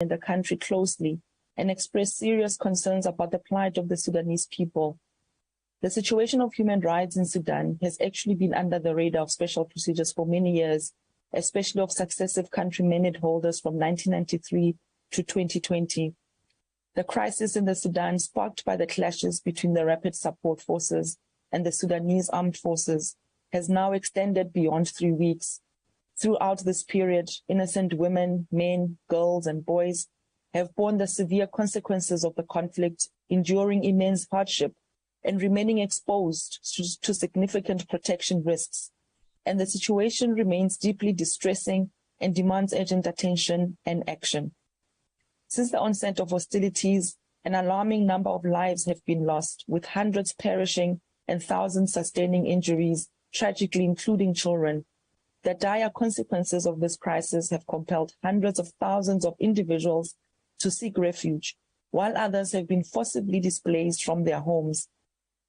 in the country closely and expressed serious concerns about the plight of the Sudanese people. The situation of human rights in Sudan has actually been under the radar of special procedures for many years, especially of successive country mandate holders from 1993 to 2020. The crisis in the Sudan, sparked by the clashes between the Rapid Support Forces and the Sudanese Armed Forces, has now extended beyond 3 weeks. Throughout this period, innocent women, men, girls, and boys have borne the severe consequences of the conflict, enduring immense hardship and remaining exposed to significant protection risks. And the situation remains deeply distressing and demands urgent attention and action. Since the onset of hostilities, an alarming number of lives have been lost, with hundreds perishing and thousands sustaining injuries, tragically including children. The dire consequences of this crisis have compelled hundreds of thousands of individuals to seek refuge, while others have been forcibly displaced from their homes.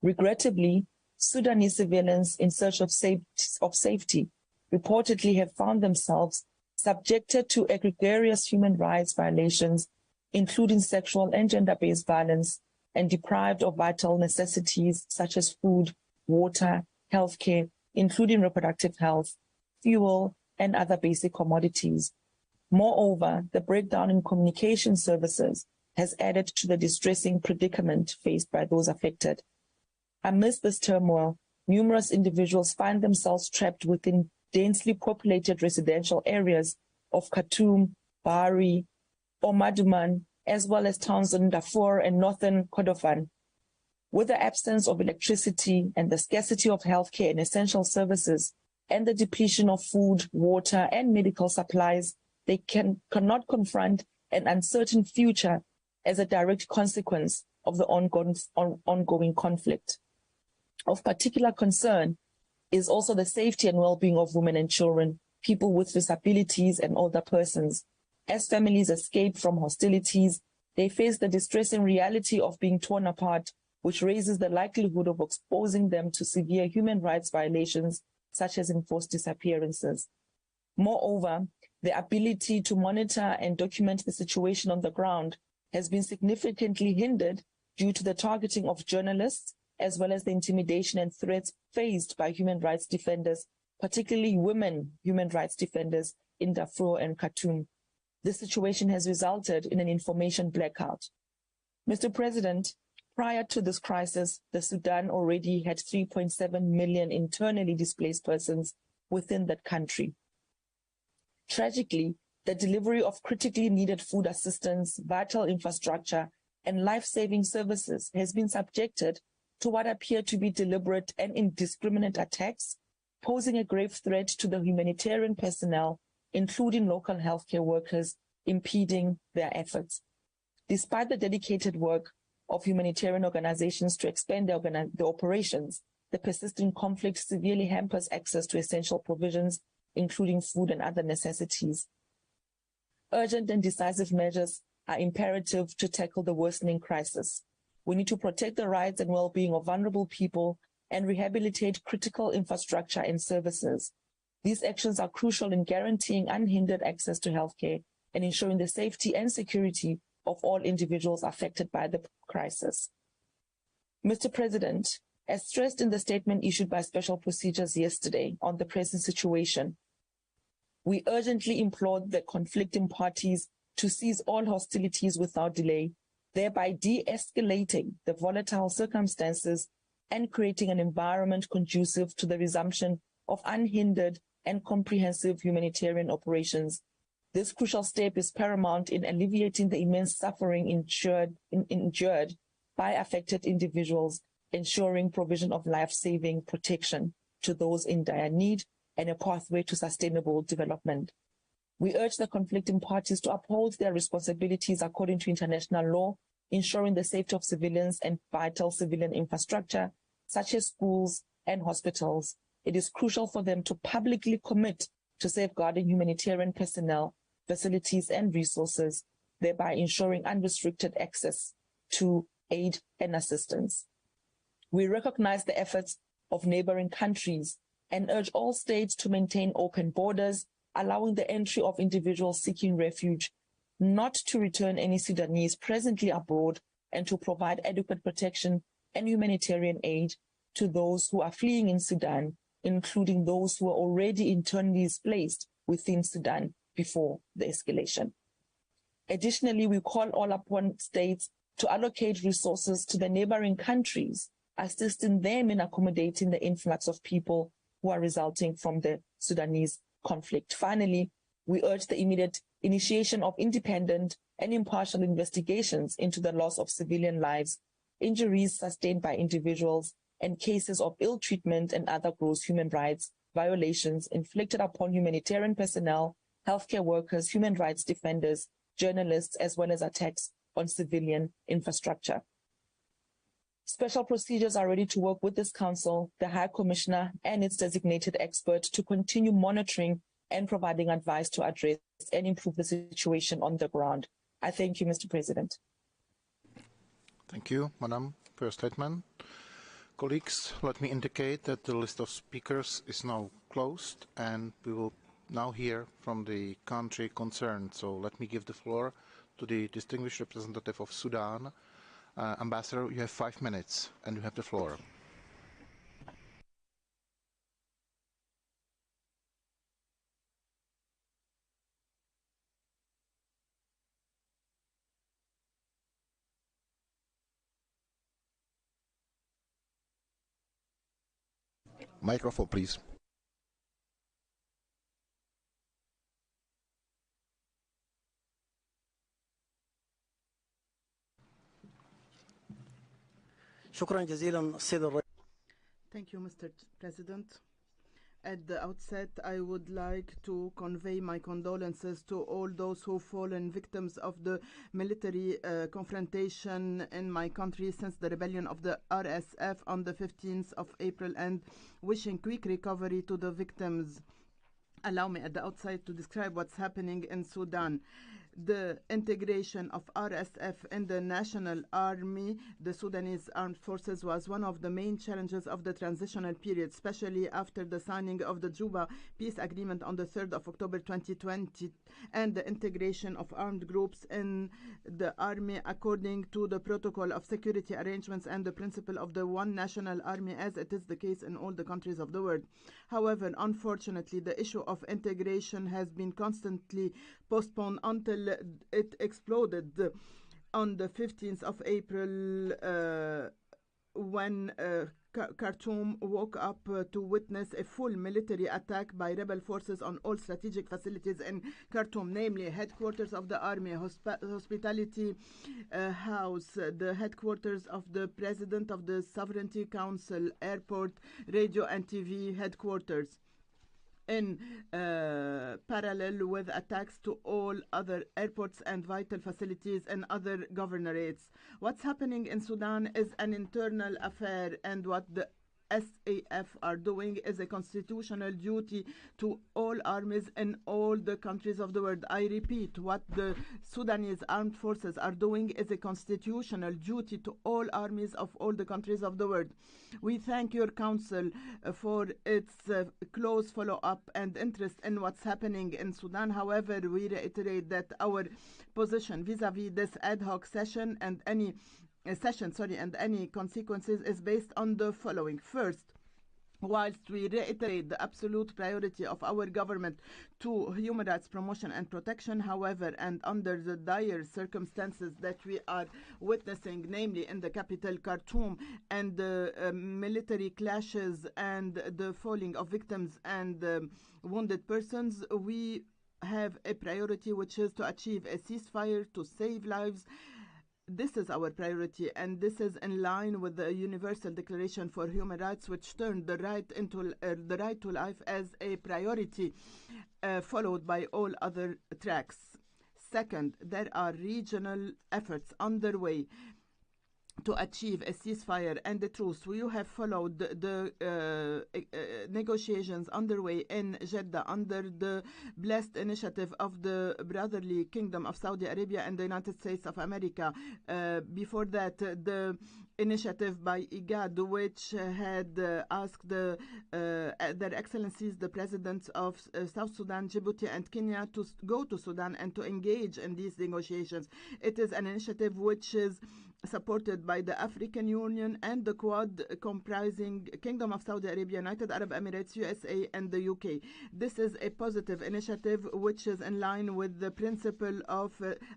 Regrettably, Sudanese civilians in search of safety reportedly have found themselves subjected to egregious human rights violations, including sexual and gender-based violence, and deprived of vital necessities such as food, water, healthcare, including reproductive health, fuel, and other basic commodities. Moreover, the breakdown in communication services has added to the distressing predicament faced by those affected. Amidst this turmoil, numerous individuals find themselves trapped within densely populated residential areas of Khartoum, Bahri, Omdurman, as well as towns in Darfur and northern Kordofan. With the absence of electricity and the scarcity of healthcare and essential services, and the depletion of food, water, and medical supplies, they cannot confront an uncertain future as a direct consequence of the ongoing conflict. Of particular concern is also the safety and well-being of women and children, people with disabilities, and older persons. As families escape from hostilities, they face the distressing reality of being torn apart, which raises the likelihood of exposing them to severe human rights violations, such as enforced disappearances. Moreover, the ability to monitor and document the situation on the ground has been significantly hindered due to the targeting of journalists, as well as the intimidation and threats faced by human rights defenders, particularly women human rights defenders in Darfur and Khartoum. This situation has resulted in an information blackout. Mr. President, prior to this crisis, the Sudan already had 3.7 million internally displaced persons within that country. Tragically, the delivery of critically needed food assistance, vital infrastructure, and life-saving services has been subjected to what appear to be deliberate and indiscriminate attacks, posing a grave threat to the humanitarian personnel, including local healthcare workers, impeding their efforts. Despite the dedicated work of humanitarian organizations to expand the operations, the persistent conflict severely hampers access to essential provisions, including food and other necessities. Urgent and decisive measures are imperative to tackle the worsening crisis. We need to protect the rights and well-being of vulnerable people and rehabilitate critical infrastructure and services. These actions are crucial in guaranteeing unhindered access to healthcare and ensuring the safety and security of all individuals affected by the crisis. Mr. President, as stressed in the statement issued by Special Procedures yesterday on the present situation, we urgently implore the conflicting parties to cease all hostilities without delay, thereby de-escalating the volatile circumstances and creating an environment conducive to the resumption of unhindered and comprehensive humanitarian operations. This crucial step is paramount in alleviating the immense suffering endured by affected individuals, ensuring provision of life-saving protection to those in dire need and a pathway to sustainable development. We urge the conflicting parties to uphold their responsibilities according to international law, ensuring the safety of civilians and vital civilian infrastructure, such as schools and hospitals. It is crucial for them to publicly commit to safeguarding humanitarian personnel, facilities, and resources, thereby ensuring unrestricted access to aid and assistance. We recognize the efforts of neighboring countries and urge all states to maintain open borders, allowing the entry of individuals seeking refuge, not to return any Sudanese presently abroad and to provide adequate protection and humanitarian aid to those who are fleeing in Sudan, including those who are already internally displaced within Sudan before the escalation. Additionally, we call all upon states to allocate resources to the neighboring countries, assisting them in accommodating the influx of people who are resulting from the Sudanese conflict. Finally, we urge the immediate initiation of independent and impartial investigations into the loss of civilian lives, injuries sustained by individuals, and cases of ill treatment and other gross human rights violations inflicted upon humanitarian personnel, healthcare workers, human rights defenders, journalists, as well as attacks on civilian infrastructure. Special procedures are ready to work with this council, the High Commissioner, and its designated expert to continue monitoring and providing advice to address and improve the situation on the ground. I thank you, Mr. President. Thank you, Madam, for your statement. Colleagues, let me indicate that the list of speakers is now closed, and we will now hear from the country concerned. So let me give the floor to the distinguished representative of Sudan. Ambassador, you have 5 minutes, and you have the floor. Microphone, please. Thank you, Mr. President. At the outset, I would like to convey my condolences to all those who've fallen victims of the military confrontation in my country since the rebellion of the RSF on the 15th of April, and wishing quick recovery to the victims. Allow me at the outset to describe what's happening in Sudan. The integration of RSF in the National Army, the Sudanese Armed Forces, was one of the main challenges of the transitional period, especially after the signing of the Juba Peace Agreement on the 3rd of October 2020 and the integration of armed groups in the army according to the protocol of security arrangements and the principle of the one national army, as it is the case in all the countries of the world. However, unfortunately, the issue of integration has been constantly postponed until it exploded on the 15th of April when Khartoum woke up to witness a full military attack by rebel forces on all strategic facilities in Khartoum, namely headquarters of the army, hospitality house, the headquarters of the president of the Sovereignty Council, airport, radio and TV headquarters, in parallel with attacks to all other airports and vital facilities and other governorates. What's happening in Sudan is an internal affair, and what the SAF are doing is a constitutional duty to all armies in all the countries of the world. I repeat, what the Sudanese armed forces are doing is a constitutional duty to all armies of all the countries of the world. We thank your council for its close follow-up and interest in what's happening in Sudan. However, we reiterate that our position vis-a-vis this ad hoc session and any any consequences is based on the following. First, whilst we reiterate the absolute priority of our government to human rights promotion and protection, however, and under the dire circumstances that we are witnessing, namely in the capital Khartoum, and the military clashes and the falling of victims and wounded persons, we have a priority, which is to achieve a ceasefire to save lives. This is our priority, and this is in line with the Universal Declaration for Human Rights, which turned the right to life as a priority, followed by all other tracks. Second, there are regional efforts underway to achieve a ceasefire and the truce. You have followed the negotiations underway in Jeddah under the blessed initiative of the brotherly Kingdom of Saudi Arabia and the United States of America. Before that, the initiative by IGAD, which had asked their excellencies, the presidents of South Sudan, Djibouti and Kenya, to go to Sudan and to engage in these negotiations. It is an initiative which is supported by the African Union and the Quad, comprising Kingdom of Saudi Arabia, United Arab Emirates, USA and the UK. This is a positive initiative which is in line with the principle of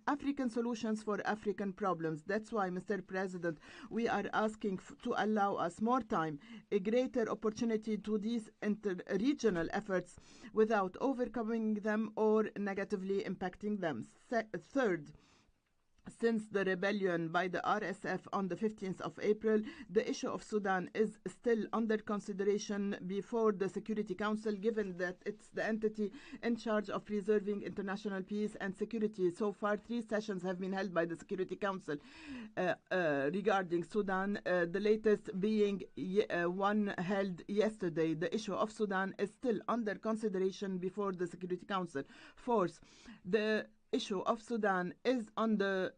African solutions for African problems. That's why, Mr. President, we are asking to allow us more time, a greater opportunity to these inter-regional efforts without overcoming them or negatively impacting them. Third, since the rebellion by the RSF on the 15th of April, the issue of Sudan is still under consideration before the Security Council, given that it's the entity in charge of preserving international peace and security. So far, 3 sessions have been held by the Security Council regarding Sudan, the latest being one held yesterday. The issue of Sudan is still under consideration before the Security Council. Fourth, the issue of Sudan is on the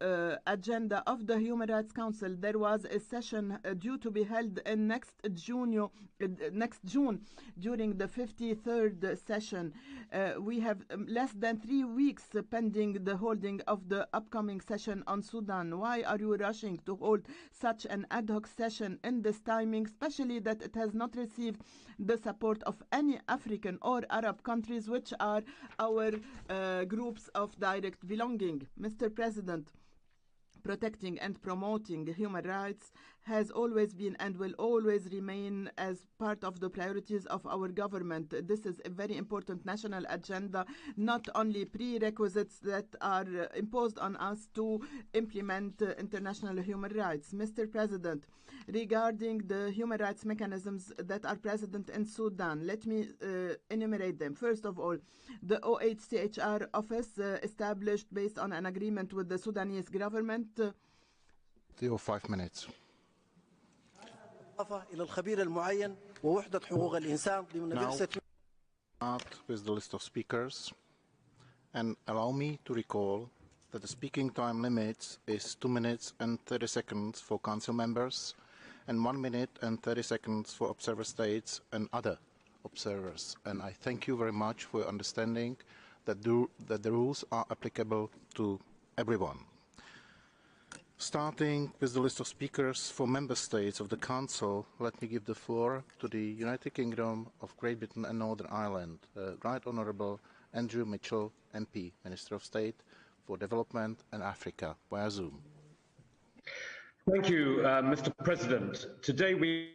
agenda of the Human Rights Council. There was a session due to be held in next June during the 53rd session. We have less than 3 weeks pending the holding of the upcoming session on Sudan. Why are you rushing to hold such an ad hoc session in this timing, especially that it has not received the support of any African or Arab countries, which are our groups of direct belonging? Mr. President, protecting and promoting human rights has always been and will always remain as part of the priorities of our government. This is a very important national agenda, not only prerequisites that are imposed on us to implement international human rights. Mr. President, regarding the human rights mechanisms that are present in Sudan, let me enumerate them. First of all, the OHCHR office established based on an agreement with the Sudanese government. Your 5 minutes. إلى الخبير المعين ووحدة حقوق الإنسان ضمن بعثة. Start with the list of speakers, and allow me to recall that the speaking time limit is 2 minutes and 30 seconds for council members, and 1 minute and 30 seconds for observer states and other observers. And I thank you very much for your understanding that the rules are applicable to everyone. Starting with the list of speakers for member states of the Council, let me give the floor to the United Kingdom of Great Britain and Northern Ireland, Right Honourable Andrew Mitchell, MP, Minister of State for Development and Africa, via Zoom. Thank you, Mr. President. Today we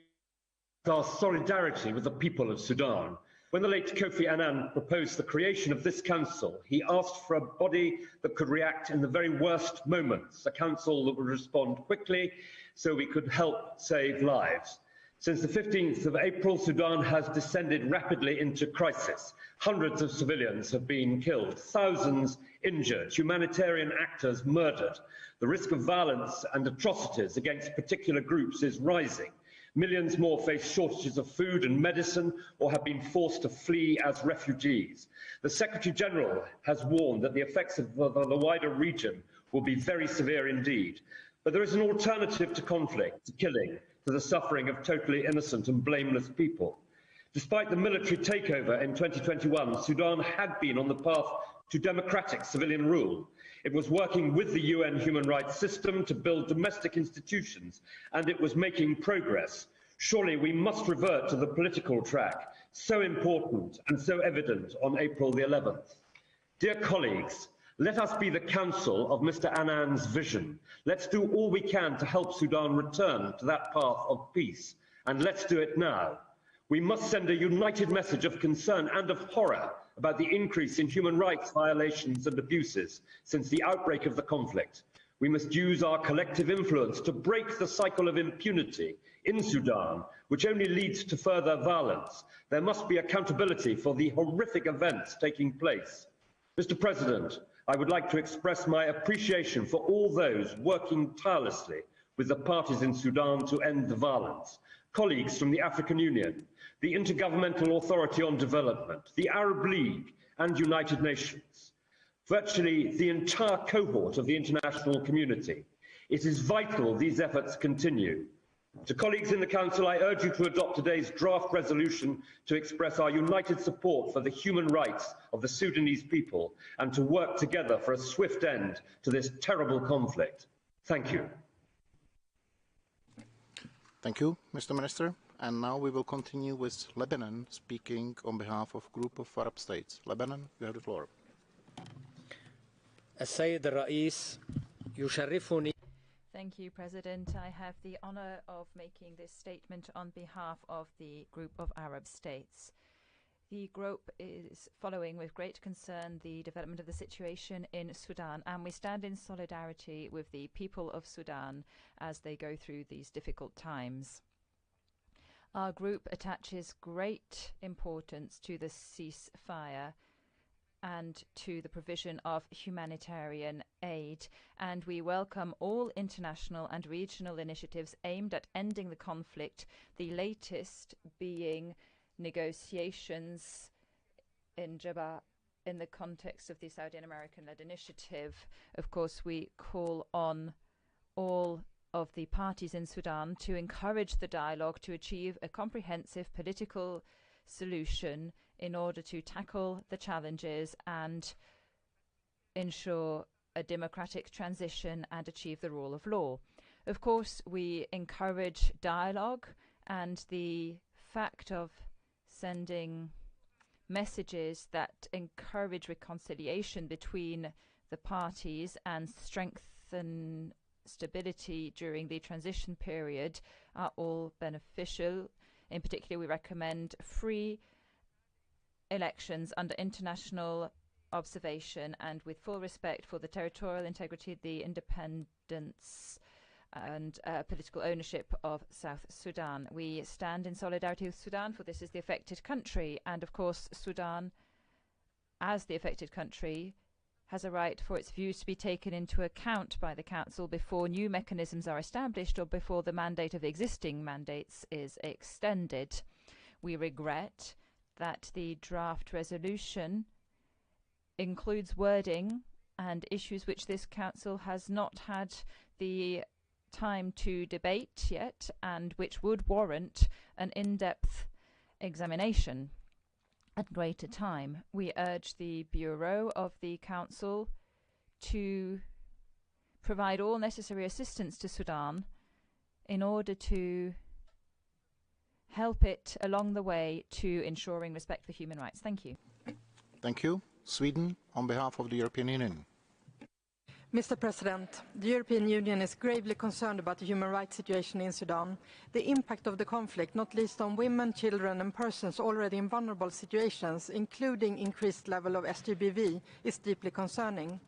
our solidarity with the people of Sudan. When the late Kofi Annan proposed the creation of this council, he asked for a body that could react in the very worst moments, a council that would respond quickly so we could help save lives. Since the 15th of April, Sudan has descended rapidly into crisis. Hundreds of civilians have been killed, thousands injured, humanitarian actors murdered. The risk of violence and atrocities against particular groups is rising. Millions more face shortages of food and medicine or have been forced to flee as refugees. The Secretary General has warned that the effects of the wider region will be very severe indeed. But there is an alternative to conflict, to killing, to the suffering of totally innocent and blameless people. Despite the military takeover in 2021, Sudan had been on the path to democratic civilian rule. It was working with the UN human rights system to build domestic institutions, and it was making progress. Surely we must revert to the political track, so important and so evident on April the 11th. Dear colleagues, let us be the counsel of Mr. Annan's vision. Let's do all we can to help Sudan return to that path of peace, and let's do it now. We must send a united message of concern and of horror about the increase in human rights violations and abuses since the outbreak of the conflict. We must use our collective influence to break the cycle of impunity in Sudan, which only leads to further violence. There must be accountability for the horrific events taking place. Mr. President, I would like to express my appreciation for all those working tirelessly with the parties in Sudan to end the violence. Colleagues from the African Union, the Intergovernmental Authority on Development, the Arab League and United Nations, virtually the entire cohort of the international community. It is vital these efforts continue. To colleagues in the Council, I urge you to adopt today's draft resolution to express our united support for the human rights of the Sudanese people and to work together for a swift end to this terrible conflict. Thank you. Thank you, Mr. Minister. And now we will continue with Lebanon speaking on behalf of a group of Arab states. Lebanon, you have the floor. السيد الرئيس يشرفني. Thank you, President. I have the honor of making this statement on behalf of the group of Arab states. The group is following with great concern the development of the situation in Sudan, and we stand in solidarity with the people of Sudan as they go through these difficult times. Our group attaches great importance to the ceasefire and to the provision of humanitarian aid, and we welcome all international and regional initiatives aimed at ending the conflict, the latest being negotiations in Juba in the context of the Saudi and American-led initiative. Of course, we call on all of the parties in Sudan to encourage the dialogue to achieve a comprehensive political solution in order to tackle the challenges and ensure a democratic transition and achieve the rule of law. Of course, we encourage dialogue, and the fact of sending messages that encourage reconciliation between the parties and strengthen stability during the transition period are all beneficial. In particular, we recommend free elections under international observation and with full respect for the territorial integrity, the independence and political ownership of South Sudan. We stand in solidarity with Sudan, for this is the affected country, and of course Sudan, as the affected country, has a right for its views to be taken into account by the Council before new mechanisms are established or before the mandate of existing mandates is extended. We regret that the draft resolution includes wording and issues which this Council has not had the time to debate yet and which would warrant an in-depth examination at greater time. We urge the Bureau of the Council to provide all necessary assistance to Sudan in order to help it along the way to ensuring respect for human rights. Thank you. Thank you. Sweden, on behalf of the European Union. Mr. President, the European Union is gravely concerned about the human rights situation in Sudan. The impact of the conflict, not least on women, children and persons already in vulnerable situations, including increased level of SGBV, is deeply concerning.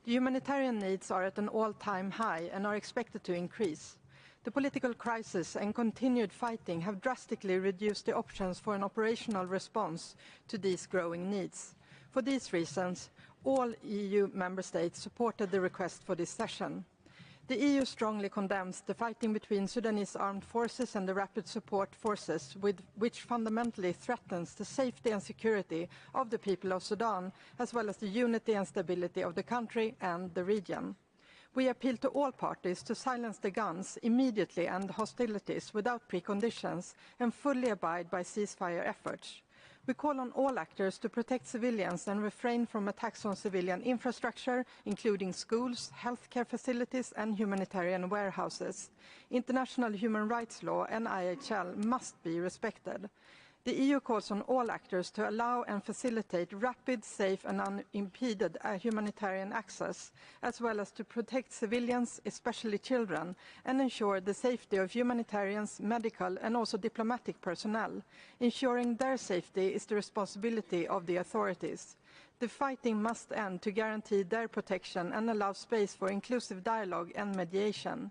The humanitarian needs are at an all-time high and are expected to increase. The political crisis and continued fighting have drastically reduced the options for an operational response to these growing needs. For these reasons, all EU member states supported the request for this session. The EU strongly condemns the fighting between Sudanese armed forces and the rapid support forces, which fundamentally threatens the safety and security of the people of Sudan, as well as the unity and stability of the country and the region. We appeal to all parties to silence the guns immediately and hostilities without preconditions and fully abide by ceasefire efforts. We call on all actors to protect civilians and refrain from attacks on civilian infrastructure, including schools, healthcare facilities and humanitarian warehouses. International human rights law and IHL must be respected. The EU calls on all actors to allow and facilitate rapid, safe and unimpeded humanitarian access, as well as to protect civilians, especially children, and ensure the safety of humanitarians, medical and also diplomatic personnel. Ensuring their safety is the responsibility of the authorities. The fighting must end to guarantee their protection and allow space for inclusive dialogue and mediation.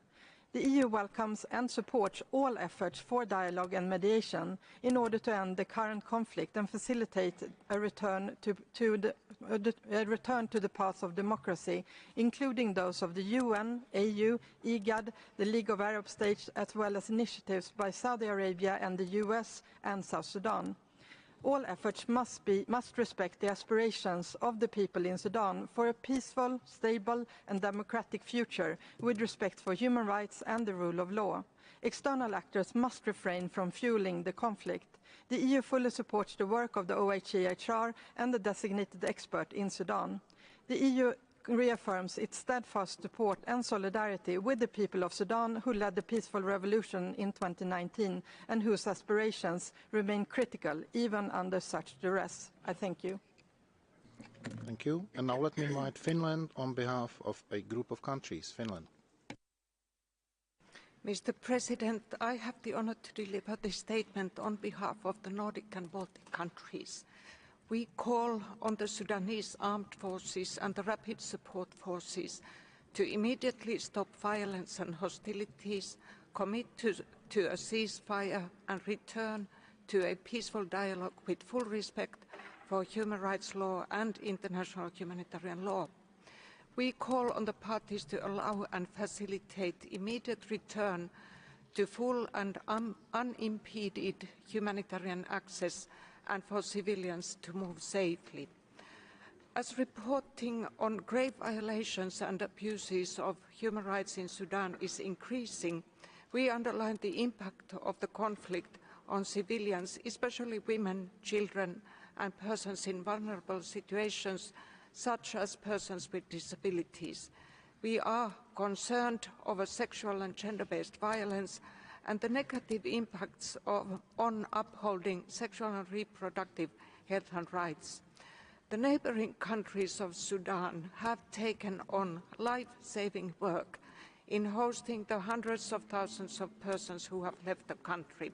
The EU welcomes and supports all efforts for dialogue and mediation in order to end the current conflict and facilitate a return to the path of democracy, including those of the UN, AU, IGAD, the League of Arab States, as well as initiatives by Saudi Arabia and the US and South Sudan. All efforts must respect the aspirations of the people in Sudan for a peaceful, stable and democratic future with respect for human rights and the rule of law. External actors must refrain from fueling the conflict. The EU fully supports the work of the UNHRC and the designated expert in Sudan. The EU reaffirms its steadfast support and solidarity with the people of Sudan who led the peaceful revolution in 2019 and whose aspirations remain critical even under such duress. I thank you. Thank you. And now let me invite Finland on behalf of a group of countries. Finland. Mr. President, I have the honor to deliver this statement on behalf of the Nordic and Baltic countries. We call on the Sudanese armed forces and the rapid support forces to immediately stop violence and hostilities, commit to a ceasefire and return to a peaceful dialogue with full respect for human rights law and international humanitarian law. We call on the parties to allow and facilitate immediate return to full and unimpeded humanitarian access and for civilians to move safely. As reporting on grave violations and abuses of human rights in Sudan is increasing, we underline the impact of the conflict on civilians, especially women, children, and persons in vulnerable situations, such as persons with disabilities. We are concerned over sexual and gender-based violence and the negative impacts on upholding sexual and reproductive health and rights. The neighboring countries of Sudan have taken on life-saving work in hosting the hundreds of thousands of persons who have left the country.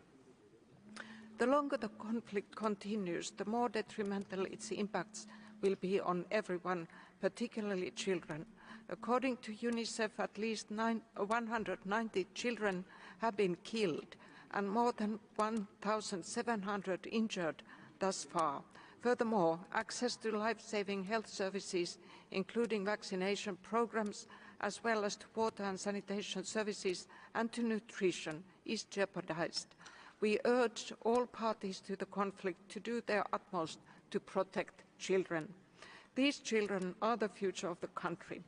The longer the conflict continues, the more detrimental its impacts will be on everyone, particularly children. According to UNICEF, at least 190 children have been killed and more than 1,700 injured thus far. Furthermore, access to life-saving health services, including vaccination programs, as well as to water and sanitation services and to nutrition, is jeopardized. We urge all parties to the conflict to do their utmost to protect children. These children are the future of the country.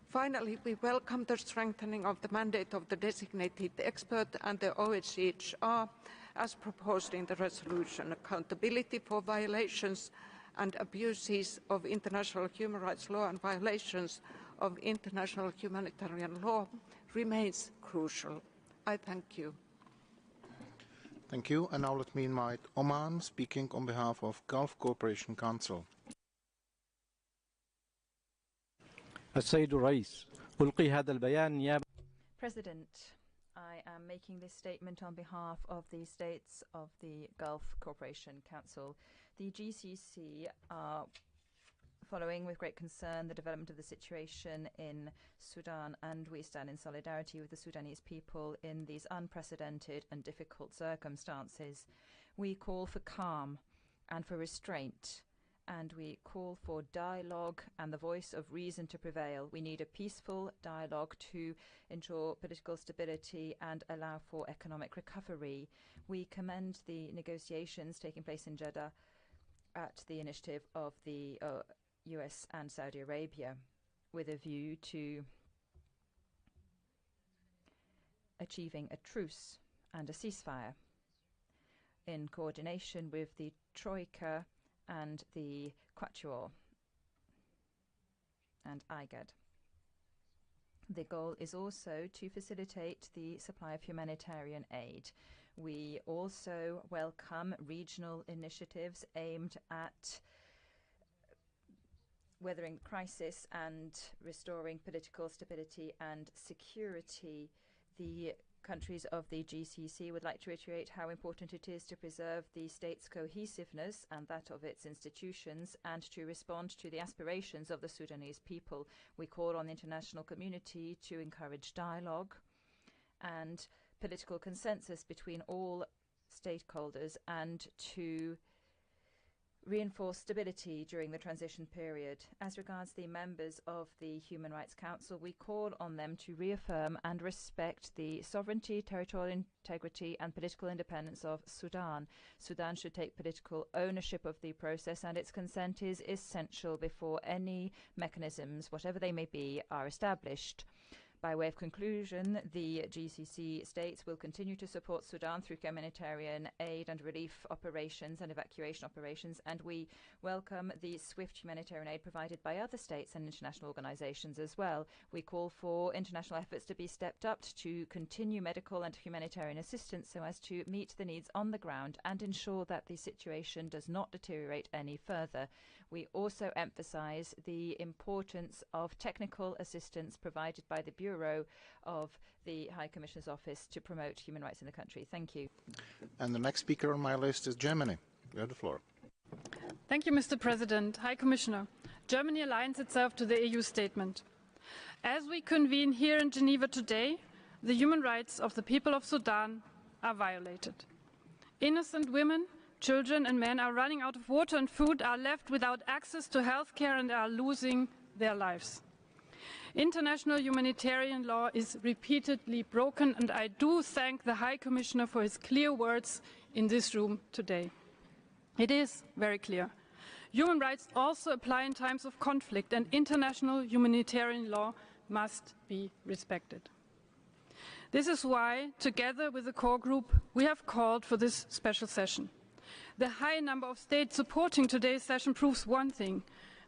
Finally, we welcome the strengthening of the mandate of the designated expert and the OHCHR as proposed in the resolution. Accountability for violations and abuses of international human rights law and violations of international humanitarian law remains crucial. I thank you. Thank you. And now let me invite Oman, speaking on behalf of Gulf Cooperation Council. السيد الرئيس ألقي هذا البيان نيابة President, I am making this statement on behalf of the states of the Gulf Cooperation Council. The GCC are following with great concern the development of the situation in Sudan, and we stand in solidarity with the Sudanese people in these unprecedented and difficult circumstances. We call for calm and for restraint, and we call for dialogue and the voice of reason to prevail. We need a peaceful dialogue to ensure political stability and allow for economic recovery. We commend the negotiations taking place in Jeddah at the initiative of the US and Saudi Arabia with a view to achieving a truce and a ceasefire in coordination with the Troika and the Quatuor and IGAD. The goal is also to facilitate the supply of humanitarian aid. We also welcome regional initiatives aimed at weathering the crisis and restoring political stability and security. The countries of the GCC would like to reiterate how important it is to preserve the state's cohesiveness and that of its institutions and to respond to the aspirations of the Sudanese people. We call on the international community to encourage dialogue and political consensus between all stakeholders, and to reinforce stability during the transition period. As regards the members of the Human Rights Council, we call on them to reaffirm and respect the sovereignty, territorial integrity and political independence of Sudan. Sudan should take political ownership of the process, and its consent is essential before any mechanisms, whatever they may be, are established. By way of conclusion, the GCC states will continue to support Sudan through humanitarian aid and relief operations and evacuation operations, and we welcome the swift humanitarian aid provided by other states and international organizations as well. We call for international efforts to be stepped up to continue medical and humanitarian assistance so as to meet the needs on the ground and ensure that the situation does not deteriorate any further. We also emphasize the importance of technical assistance provided by the Bureau of the High Commissioner's Office to promote human rights in the country. Thank you. And the next speaker on my list is Germany. You have the floor. Thank you, Mr. President. High Commissioner, Germany aligns itself to the EU statement. As we convene here in Geneva today, the human rights of the people of Sudan are violated. Innocent women, children and men are running out of water and food, are left without access to health care and are losing their lives. International humanitarian law is repeatedly broken, and I do thank the High Commissioner for his clear words in this room today. It is very clear. Human rights also apply in times of conflict, and international humanitarian law must be respected. This is why, together with the core group, we have called for this special session. The high number of states supporting today's session proves one thing.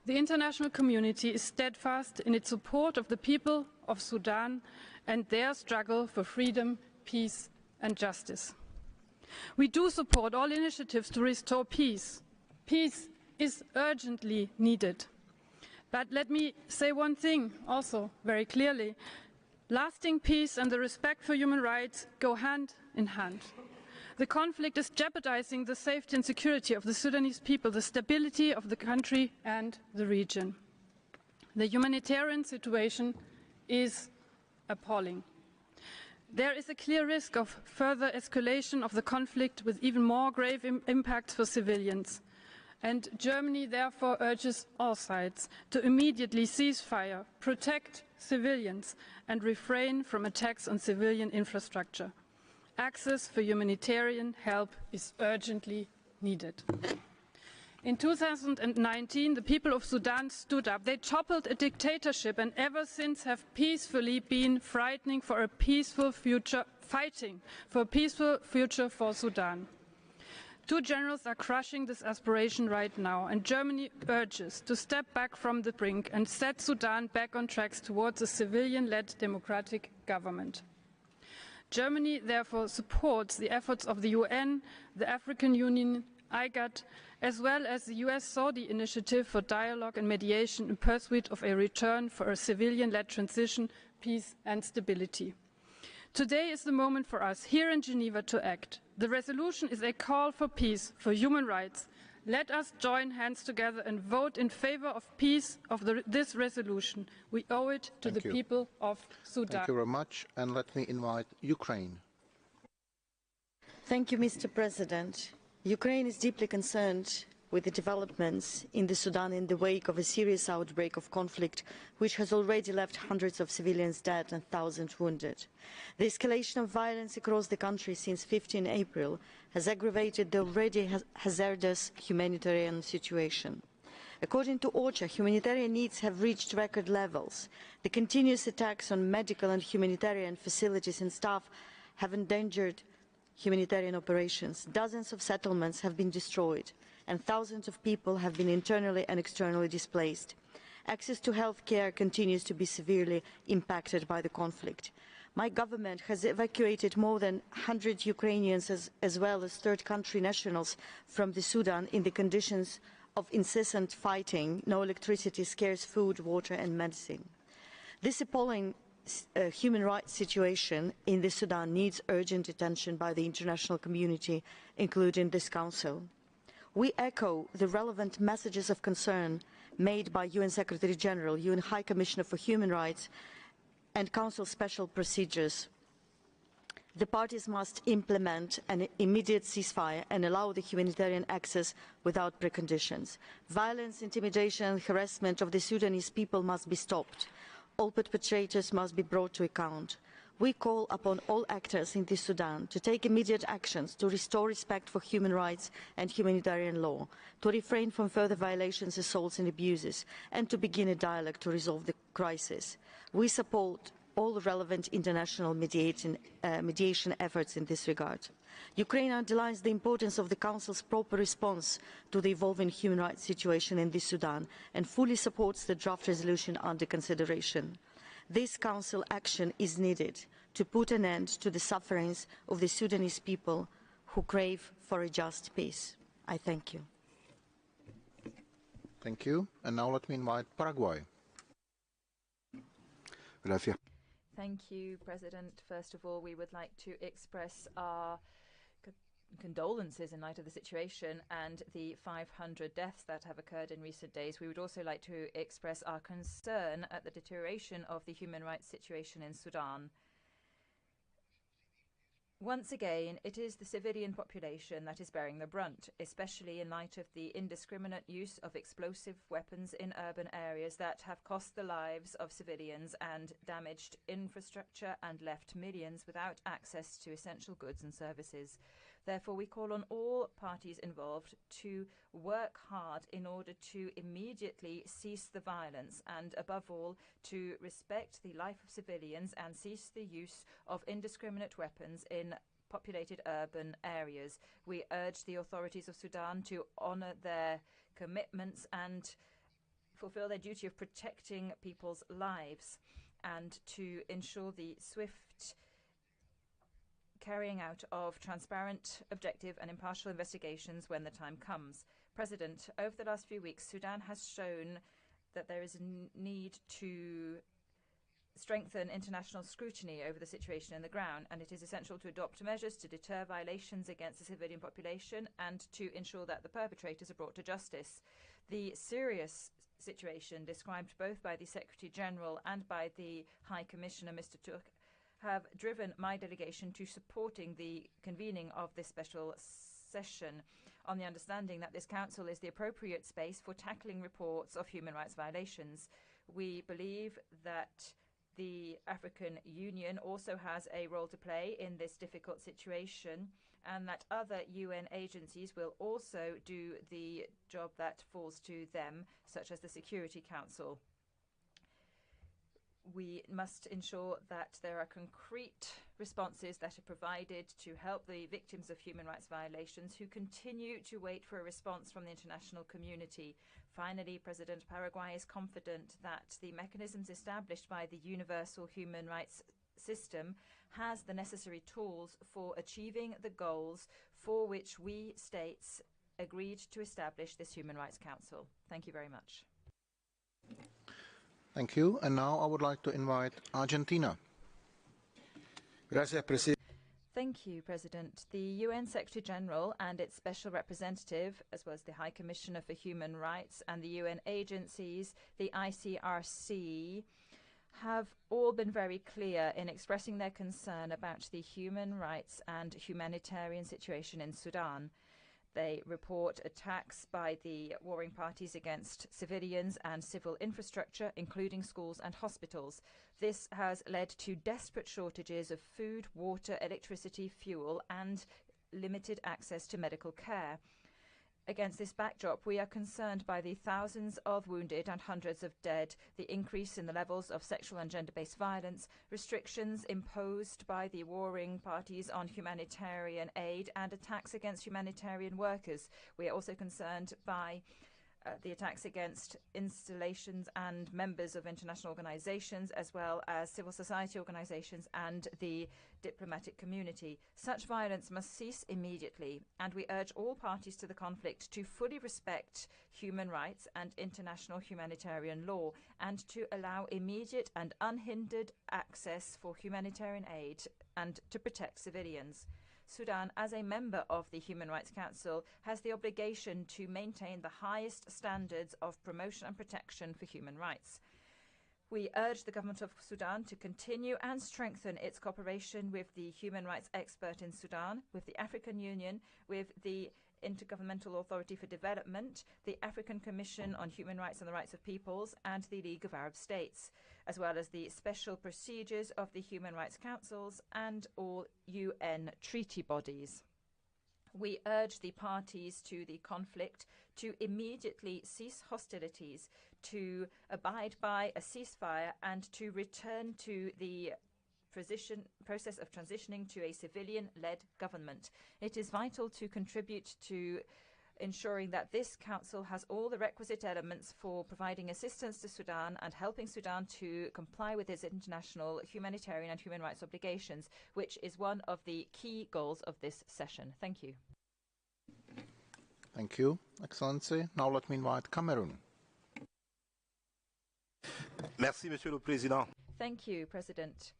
The international community is steadfast in its support of the people of Sudan and their struggle for freedom, peace and justice. We do support all initiatives to restore peace. Peace is urgently needed. But let me say one thing also very clearly. Lasting peace and the respect for human rights go hand in hand. The conflict is jeopardizing the safety and security of the Sudanese people, the stability of the country and the region. The humanitarian situation is appalling. There is a clear risk of further escalation of the conflict with even more grave impacts for civilians. And Germany therefore urges all sides to immediately cease fire, protect civilians and refrain from attacks on civilian infrastructure. Access for humanitarian help is urgently needed. In 2019, the people of Sudan stood up. They toppled a dictatorship and ever since have peacefully been fighting for a peaceful future for Sudan. Two generals are crushing this aspiration right now, and Germany urges to step back from the brink and set Sudan back on tracks towards a civilian-led democratic government. Germany therefore supports the efforts of the UN, the African Union, IGAD, as well as the US-Saudi initiative for dialogue and mediation in pursuit of a return for a civilian-led transition, peace and stability. Today is the moment for us here in Geneva to act. The resolution is a call for peace, for human rights. Let us join hands together and vote in favor of peace of this resolution. We owe it to the people of Sudan. Thank you very much. And let me invite Ukraine. Thank you, Mr. President. Ukraine is deeply concerned with the developments in the Sudan in the wake of a serious outbreak of conflict, which has already left hundreds of civilians dead and thousands wounded. The escalation of violence across the country since 15 April has aggravated the already hazardous humanitarian situation. According to OCHA, humanitarian needs have reached record levels. The continuous attacks on medical and humanitarian facilities and staff have endangered humanitarian operations. Dozens of settlements have been destroyed, and thousands of people have been internally and externally displaced. Access to health care continues to be severely impacted by the conflict. My government has evacuated more than 100 Ukrainians as well as third country nationals from the Sudan in the conditions of incessant fighting, no electricity, scarce food, water and medicine. This appalling human rights situation in the Sudan needs urgent attention by the international community, including this Council. We echo the relevant messages of concern made by UN Secretary General, UN High Commissioner for Human Rights and Council Special Procedures The parties must implement an immediate ceasefire and allow the humanitarian access without preconditions. Violence, intimidation and harassment of the Sudanese people must be stopped. All perpetrators must be brought to account. We call upon all actors in the Sudan to take immediate actions to restore respect for human rights and humanitarian law, to refrain from further violations, assaults and abuses, and to begin a dialogue to resolve the crisis. We support all relevant international mediation efforts in this regard. Ukraine underlines the importance of the Council's proper response to the evolving human rights situation in the Sudan and fully supports the draft resolution under consideration. This Council action is needed to put an end to the sufferings of the Sudanese people who crave for a just peace. I thank you. Thank you. And now let me invite Paraguay. Gracias. Thank you, President. First of all, we would like to express our condolences in light of the situation and the 500 deaths that have occurred in recent days. We would also like to express our concern at the deterioration of the human rights situation in Sudan. Once again, it is the civilian population that is bearing the brunt, especially in light of the indiscriminate use of explosive weapons in urban areas that have cost the lives of civilians and damaged infrastructure and left millions without access to essential goods and services. Therefore, we call on all parties involved to work hard in order to immediately cease the violence and, above all, to respect the life of civilians and cease the use of indiscriminate weapons in populated urban areas. We urge the authorities of Sudan to honour their commitments and fulfil their duty of protecting people's lives and to ensure the swift carrying out of transparent, objective and impartial investigations when the time comes. President, over the last few weeks, Sudan has shown that there is a need to strengthen international scrutiny over the situation on the ground, and it is essential to adopt measures to deter violations against the civilian population and to ensure that the perpetrators are brought to justice. The serious situation described both by the Secretary General and by the High Commissioner, Mr. Turk, have driven my delegation to supporting the convening of this special session on the understanding that this council is the appropriate space for tackling reports of human rights violations. We believe that the African Union also has a role to play in this difficult situation and that other UN agencies will also do the job that falls to them, such as the Security Council. We must ensure that there are concrete responses that are provided to help the victims of human rights violations who continue to wait for a response from the international community. Finally, President, Paraguay is confident that the mechanisms established by the universal human rights system has the necessary tools for achieving the goals for which we states agreed to establish this Human Rights Council. Thank you very much. Thank you. And now I would like to invite Argentina. Gracias, Presidente. Thank you, President. The UN Secretary General and its Special Representative, as well as the High Commissioner for Human Rights and the UN agencies, the ICRC, have all been very clear in expressing their concern about the human rights and humanitarian situation in Sudan. They report attacks by the warring parties against civilians and civil infrastructure, including schools and hospitals. This has led to desperate shortages of food, water, electricity, fuel, and limited access to medical care. Against this backdrop, we are concerned by the thousands of wounded and hundreds of dead, the increase in the levels of sexual and gender-based violence, restrictions imposed by the warring parties on humanitarian aid, and attacks against humanitarian workers. We are also concerned by the attacks against installations and members of international organizations, as well as civil society organizations and the diplomatic community. Such violence must cease immediately, and we urge all parties to the conflict to fully respect human rights and international humanitarian law, and to allow immediate and unhindered access for humanitarian aid and to protect civilians. Sudan, as a member of the Human Rights Council, has the obligation to maintain the highest standards of promotion and protection for human rights. We urge the government of Sudan to continue and strengthen its cooperation with the human rights expert in Sudan, with the African Union, with the Intergovernmental Authority for Development, the African Commission on Human Rights and the Rights of Peoples, and the League of Arab States, as well as the special procedures of the Human Rights Councils and all UN treaty bodies. We urge the parties to the conflict to immediately cease hostilities, to abide by a ceasefire, and to return to the process of transitioning to a civilian-led government. It is vital to contribute to ensuring that this council has all the requisite elements for providing assistance to Sudan and helping Sudan to comply with its international humanitarian and human rights obligations, which is one of the key goals of this session. Thank you. Thank you, Excellency. Now let me invite Cameroon. Merci, Monsieur le Président. Thank you, President.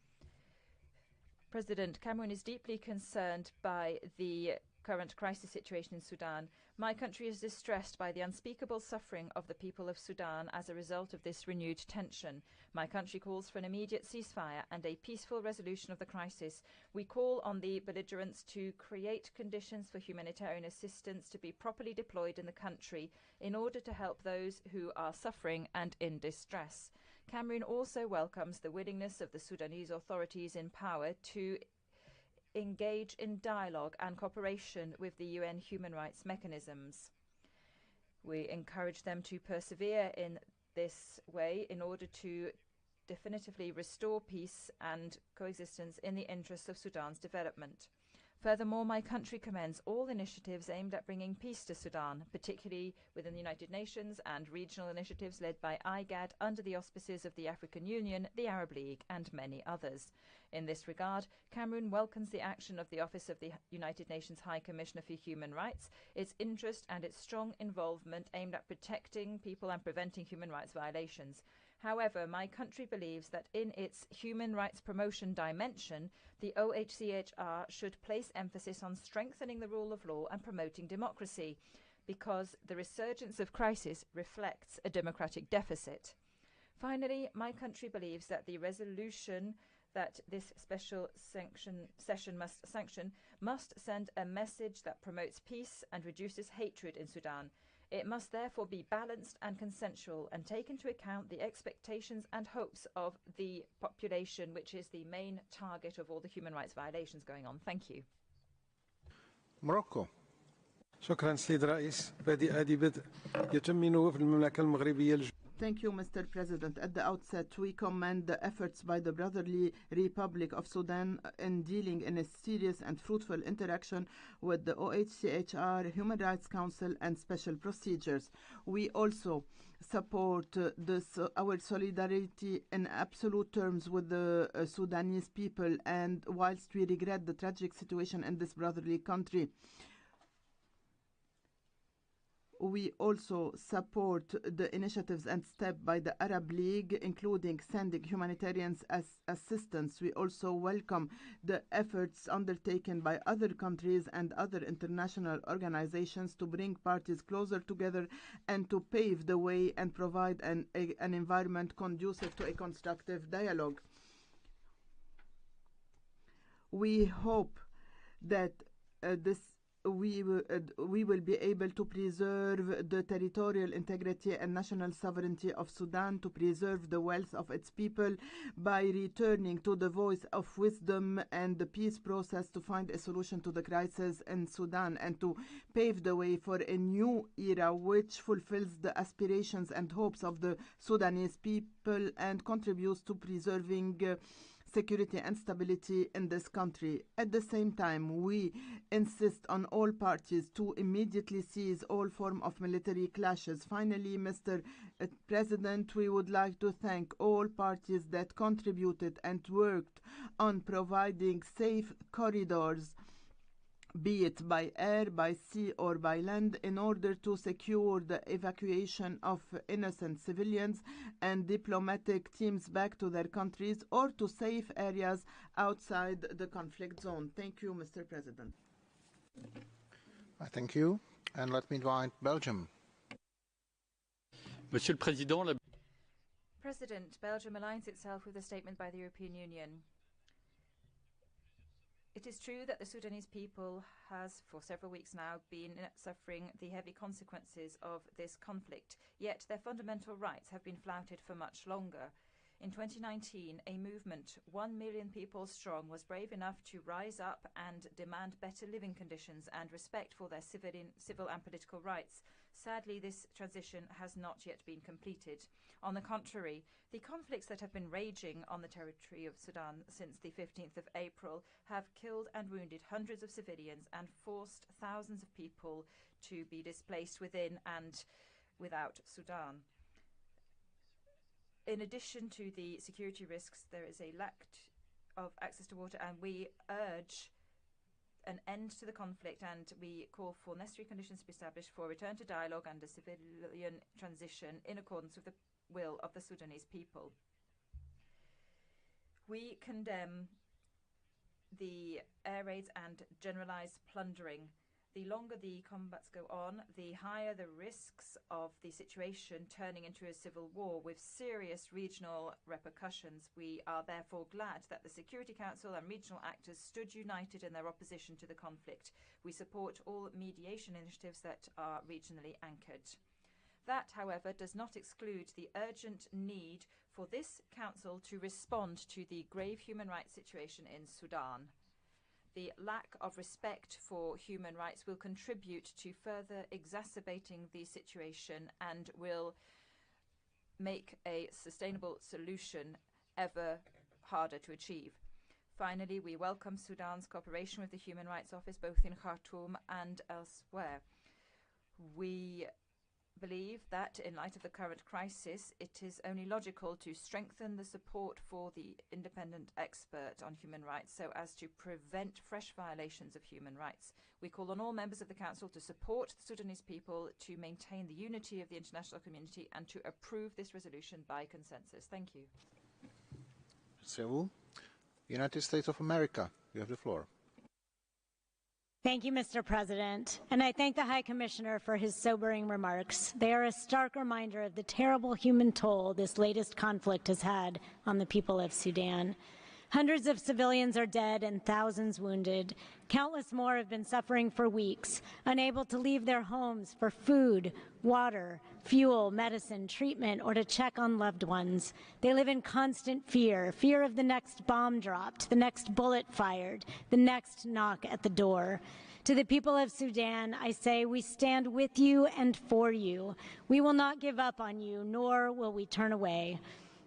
Cameroon is deeply concerned by the current crisis situation in Sudan. My country is distressed by the unspeakable suffering of the people of Sudan as a result of this renewed tension. My country calls for an immediate ceasefire and a peaceful resolution of the crisis. We call on the belligerents to create conditions for humanitarian assistance to be properly deployed in the country in order to help those who are suffering and in distress. Cameroon also welcomes the willingness of the Sudanese authorities in power to engage in dialogue and cooperation with the UN human rights mechanisms. We encourage them to persevere in this way in order to definitively restore peace and coexistence in the interests of Sudan's development. Furthermore, my country commends all initiatives aimed at bringing peace to Sudan, particularly within the United Nations and regional initiatives led by IGAD under the auspices of the African Union, the Arab League, and many others. In this regard, Cameroon welcomes the action of the Office of the United Nations High Commissioner for Human Rights, its interest and its strong involvement aimed at protecting people and preventing human rights violations. However, my country believes that in its human rights promotion dimension, the OHCHR should place emphasis on strengthening the rule of law and promoting democracy, because the resurgence of crisis reflects a democratic deficit. Finally, my country believes that the resolution that this special session must sanction must send a message that promotes peace and reduces hatred in Sudan. It must therefore be balanced and consensual and take into account the expectations and hopes of the population, which is the main target of all the human rights violations going on. Thank you. Morocco. شكرا سيد رئيس. بدء يتم في المملكة المغربية. Thank you, Mr. President. At the outset, we commend the efforts by the Brotherly Republic of Sudan in dealing in a serious and fruitful interaction with the OHCHR, Human Rights Council, and special procedures. We also support our solidarity in absolute terms with the Sudanese people, and whilst we regret the tragic situation in this brotherly country, we also support the initiatives and steps by the Arab League, including sending humanitarian assistance. We also welcome the efforts undertaken by other countries and other international organizations to bring parties closer together and to pave the way and provide an environment conducive to a constructive dialogue. We hope that we will be able to preserve the territorial integrity and national sovereignty of Sudan, to preserve the wealth of its people by returning to the voice of wisdom and the peace process to find a solution to the crisis in Sudan, and to pave the way for a new era which fulfills the aspirations and hopes of the Sudanese people and contributes to preserving security and stability in this country. At the same time, we insist on all parties to immediately cease all form of military clashes. Finally, Mr. President, we would like to thank all parties that contributed and worked on providing safe corridors, be it by air, by sea, or by land, in order to secure the evacuation of innocent civilians and diplomatic teams back to their countries or to safe areas outside the conflict zone. Thank you, Mr. President. Thank you. And let me invite Belgium. Monsieur le Président, President, Belgium aligns itself with the statement by the European Union. It is true that the Sudanese people has, for several weeks now, been suffering the heavy consequences of this conflict, yet their fundamental rights have been flouted for much longer. In 2019, a movement 1 million people strong was brave enough to rise up and demand better living conditions and respect for their civil and political rights. Sadly, this transition has not yet been completed. On the contrary, the conflicts that have been raging on the territory of Sudan since the 15th of April have killed and wounded hundreds of civilians and forced thousands of people to be displaced within and without Sudan. In addition to the security risks, there is a lack of access to water, and we urge an end to the conflict, and we call for necessary conditions to be established for return to dialogue and a civilian transition in accordance with the will of the Sudanese people. We condemn the air raids and generalized plundering. The longer the combats go on, the higher the risks of the situation turning into a civil war with serious regional repercussions. We are therefore glad that the Security Council and regional actors stood united in their opposition to the conflict. We support all mediation initiatives that are regionally anchored. That, however, does not exclude the urgent need for this Council to respond to the grave human rights situation in Sudan. The lack of respect for human rights will contribute to further exacerbating the situation and will make a sustainable solution ever harder to achieve. Finally, we welcome Sudan's cooperation with the Human Rights Office both in Khartoum and elsewhere. We believe that in light of the current crisis, it is only logical to strengthen the support for the independent expert on human rights so as to prevent fresh violations of human rights. We call on all members of the Council to support the Sudanese people, to maintain the unity of the international community, and to approve this resolution by consensus. Thank you. Merci à vous. United States of America, you have the floor. Thank you, Mr. President, and I thank the High Commissioner for his sobering remarks. They are a stark reminder of the terrible human toll this latest conflict has had on the people of Sudan. Hundreds of civilians are dead and thousands wounded. Countless more have been suffering for weeks, unable to leave their homes for food, water, fuel, medicine, treatment, or to check on loved ones. They live in constant fear, fear of the next bomb dropped, the next bullet fired, the next knock at the door. To the people of Sudan, I say we stand with you and for you. We will not give up on you, nor will we turn away.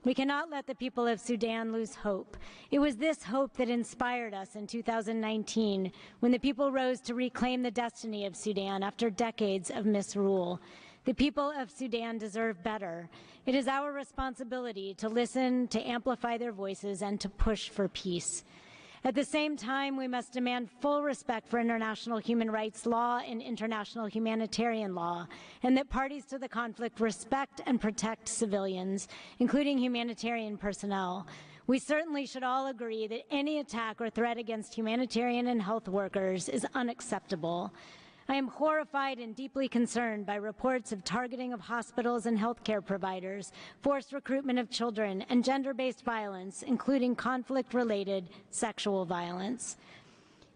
We cannot let the people of Sudan lose hope. It was this hope that inspired us in 2019 when the people rose to reclaim the destiny of Sudan after decades of misrule. The people of Sudan deserve better. It is our responsibility to listen, to amplify their voices, and to push for peace. At the same time, we must demand full respect for international human rights law and international humanitarian law, and that parties to the conflict respect and protect civilians, including humanitarian personnel. We certainly should all agree that any attack or threat against humanitarian and health workers is unacceptable. I am horrified and deeply concerned by reports of targeting of hospitals and healthcare providers, forced recruitment of children, and gender-based violence, including conflict-related sexual violence.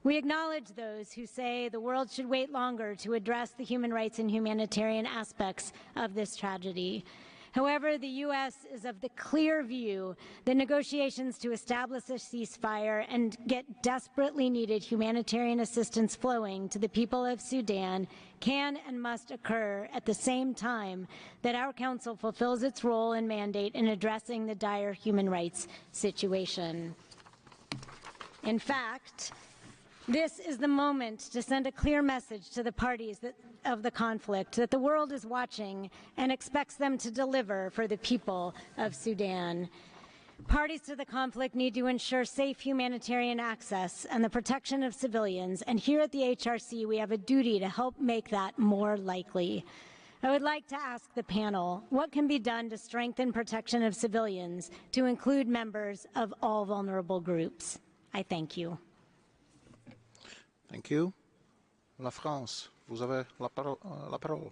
We acknowledge those who say the world should wait longer to address the human rights and humanitarian aspects of this tragedy. However, the U.S. is of the clear view that negotiations to establish a ceasefire and get desperately needed humanitarian assistance flowing to the people of Sudan can and must occur at the same time that our Council fulfills its role and mandate in addressing the dire human rights situation. In fact, this is the moment to send a clear message to the parties of the conflict that the world is watching and expects them to deliver for the people of Sudan. Parties to the conflict need to ensure safe humanitarian access and the protection of civilians, and here at the HRC we have a duty to help make that more likely. I would like to ask the panel, what can be done to strengthen protection of civilians, to include members of all vulnerable groups? I thank you. Thank you. La France, vous avez la parole.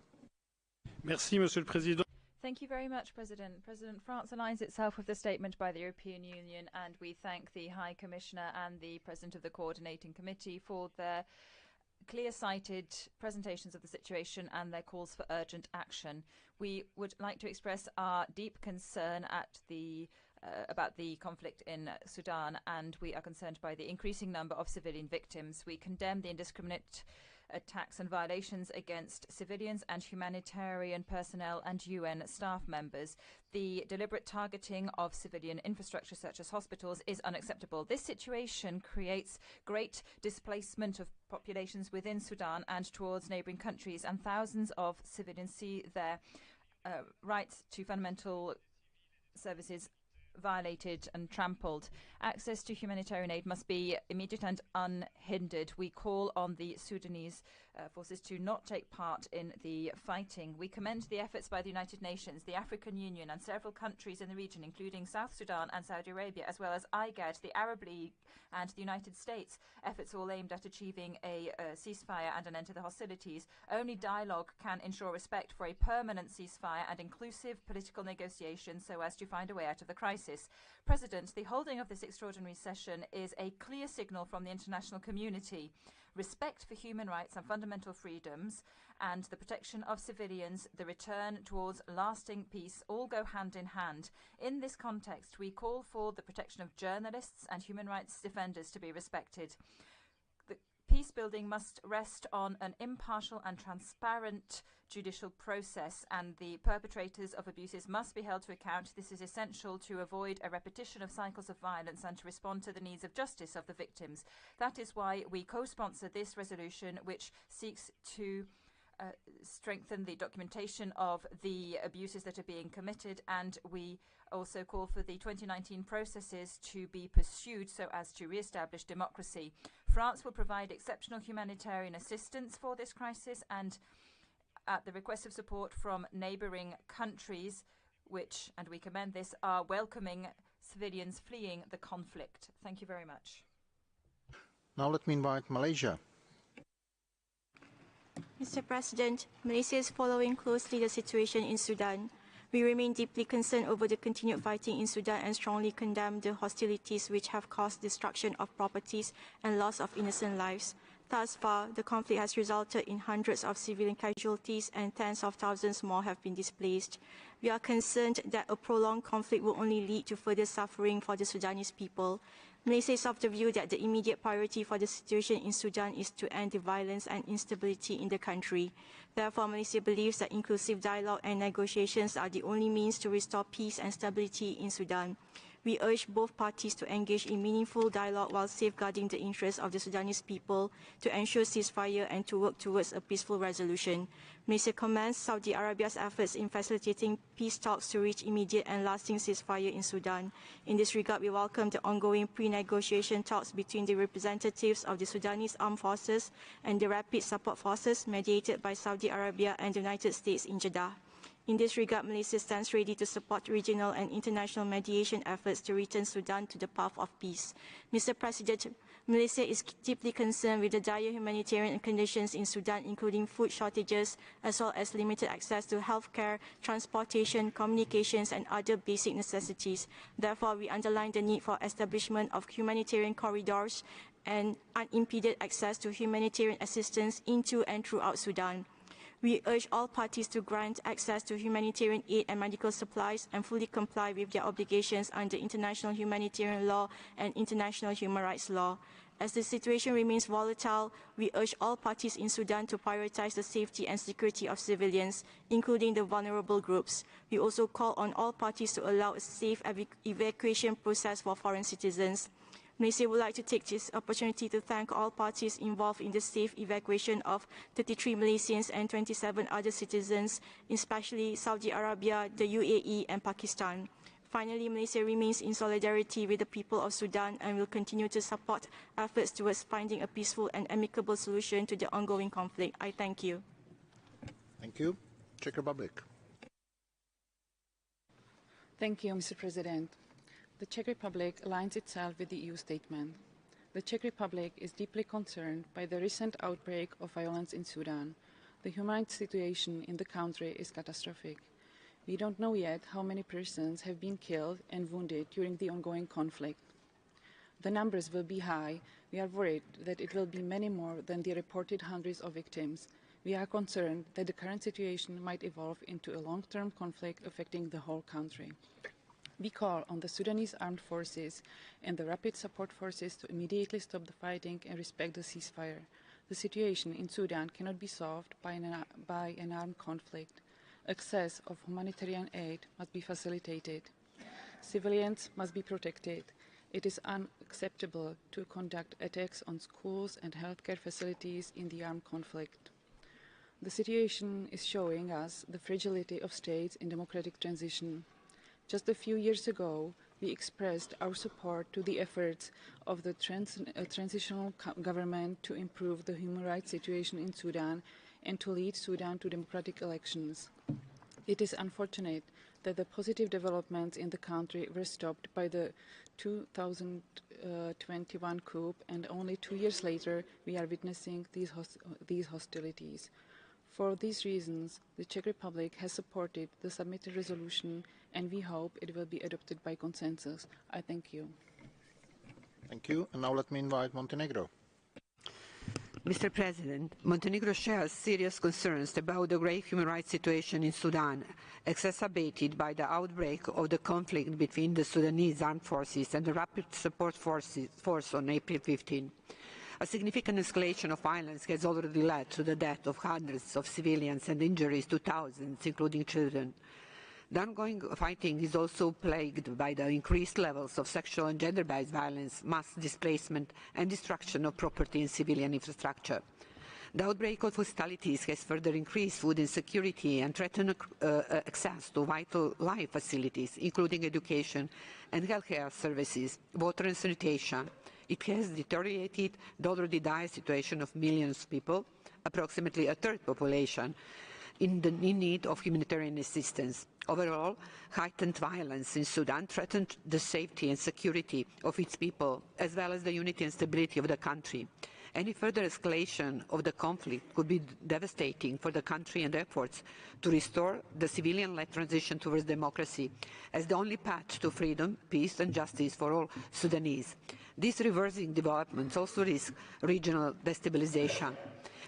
Merci, Monsieur le Président. Thank you very much, President. France aligns itself with the statement by the European Union, and we thank the High Commissioner and the President of the Coordinating Committee for their clear-sighted presentations of the situation and their calls for urgent action. We would like to express our deep concern at about the conflict in Sudan, and we are concerned by the increasing number of civilian victims. We condemn the indiscriminate attacks and violations against civilians and humanitarian personnel and UN staff members. The deliberate targeting of civilian infrastructure such as hospitals is unacceptable. This situation creates great displacement of populations within Sudan and towards neighbouring countries, and thousands of civilians see their rights to fundamental services violated and trampled. Access to humanitarian aid must be immediate and unhindered. We call on the Sudanese forces to not take part in the fighting. We commend the efforts by the United Nations, the African Union and several countries in the region, including South Sudan and Saudi Arabia, as well as IGAD, the Arab League and the United States. Efforts all aimed at achieving a ceasefire and an end to the hostilities. Only dialogue can ensure respect for a permanent ceasefire and inclusive political negotiations so as to find a way out of the crisis. President, the holding of this extraordinary session is a clear signal from the international community. Respect for human rights and fundamental freedoms and the protection of civilians, the return towards lasting peace, all go hand in hand. In this context, we call for the protection of journalists and human rights defenders to be respected. Peace building must rest on an impartial and transparent judicial process, and the perpetrators of abuses must be held to account. This is essential to avoid a repetition of cycles of violence and to respond to the needs of justice of the victims. That is why we co-sponsor this resolution, which seeks to strengthen the documentation of the abuses that are being committed, and we also call for the 2019 processes to be pursued so as to re-establish democracy. France will provide exceptional humanitarian assistance for this crisis, and at the request of support from neighbouring countries, which, and we commend this, are welcoming civilians fleeing the conflict. Thank you very much. Now let me invite Malaysia. Mr. President, Malaysia is following closely the situation in Sudan. We remain deeply concerned over the continued fighting in Sudan and strongly condemn the hostilities which have caused destruction of properties and loss of innocent lives. Thus far, the conflict has resulted in hundreds of civilian casualties and tens of thousands more have been displaced. We are concerned that a prolonged conflict will only lead to further suffering for the Sudanese people. Malaysia is of the view that the immediate priority for the situation in Sudan is to end the violence and instability in the country. Therefore, Malaysia believes that inclusive dialogue and negotiations are the only means to restore peace and stability in Sudan. We urge both parties to engage in meaningful dialogue while safeguarding the interests of the Sudanese people, to ensure ceasefire and to work towards a peaceful resolution. Malaysia commends Saudi Arabia's efforts in facilitating peace talks to reach immediate and lasting ceasefire in Sudan. In this regard, we welcome the ongoing pre-negotiation talks between the representatives of the Sudanese Armed Forces and the Rapid Support Forces mediated by Saudi Arabia and the United States in Jeddah. In this regard, Malaysia stands ready to support regional and international mediation efforts to return Sudan to the path of peace. Mr. President, Malaysia is deeply concerned with the dire humanitarian conditions in Sudan, including food shortages, as well as limited access to healthcare, transportation, communications, and other basic necessities. Therefore, we underline the need for establishment of humanitarian corridors and unimpeded access to humanitarian assistance into and throughout Sudan. We urge all parties to grant access to humanitarian aid and medical supplies and fully comply with their obligations under international humanitarian law and international human rights law. As the situation remains volatile, we urge all parties in Sudan to prioritize the safety and security of civilians, including the vulnerable groups. We also call on all parties to allow a safe evacuation process for foreign citizens. Malaysia would like to take this opportunity to thank all parties involved in the safe evacuation of 33 Malaysians and 27 other citizens, especially Saudi Arabia, the UAE and Pakistan. Finally, Malaysia remains in solidarity with the people of Sudan and will continue to support efforts towards finding a peaceful and amicable solution to the ongoing conflict. I thank you. Thank you. Czech Republic. Thank you, Mr. President. The Czech Republic aligns itself with the EU statement. The Czech Republic is deeply concerned by the recent outbreak of violence in Sudan. The human rights situation in the country is catastrophic. We don't know yet how many persons have been killed and wounded during the ongoing conflict. The numbers will be high. We are worried that it will be many more than the reported hundreds of victims. We are concerned that the current situation might evolve into a long-term conflict affecting the whole country. We call on the Sudanese armed forces and the rapid support forces to immediately stop the fighting and respect the ceasefire. The situation in Sudan cannot be solved by an armed conflict. Access of humanitarian aid must be facilitated. Civilians must be protected. It is unacceptable to conduct attacks on schools and healthcare facilities in the armed conflict. The situation is showing us the fragility of states in democratic transition. Just a few years ago, we expressed our support to the efforts of the transitional government to improve the human rights situation in Sudan and to lead Sudan to democratic elections. It is unfortunate that the positive developments in the country were stopped by the 2021 coup, and only 2 years later we are witnessing these hostilities. For these reasons, the Czech Republic has supported the submitted resolution, and we hope it will be adopted by consensus. I thank you. Thank you. And now let me invite Montenegro. Mr. President, Montenegro shares serious concerns about the grave human rights situation in Sudan, exacerbated by the outbreak of the conflict between the Sudanese armed forces and the Rapid Support Force on April 15. A significant escalation of violence has already led to the death of hundreds of civilians and injuries to thousands, including children. The ongoing fighting is also plagued by the increased levels of sexual and gender-based violence, mass displacement, and destruction of property and civilian infrastructure. The outbreak of hostilities has further increased food insecurity and threatened access to vital life facilities, including education and healthcare services, water and sanitation. It has deteriorated the already dire situation of millions of people, approximately a third population, in need of humanitarian assistance. Overall, heightened violence in Sudan threatened the safety and security of its people, as well as the unity and stability of the country. Any further escalation of the conflict could be devastating for the country and efforts to restore the civilian-led transition towards democracy as the only path to freedom, peace and justice for all Sudanese. These reversing developments also risk regional destabilization.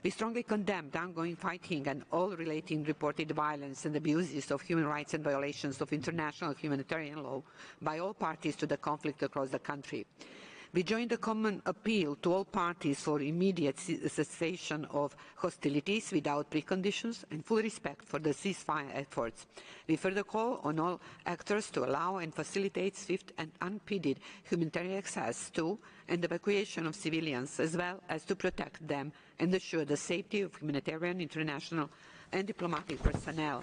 We strongly condemn the ongoing fighting and all relating reported violence and abuses of human rights and violations of international humanitarian law by all parties to the conflict across the country. We join the common appeal to all parties for immediate cessation of hostilities without preconditions and full respect for the ceasefire efforts. We further call on all actors to allow and facilitate swift and unimpeded humanitarian access to and evacuation of civilians, as well as to protect them and assure the safety of humanitarian, international and diplomatic personnel.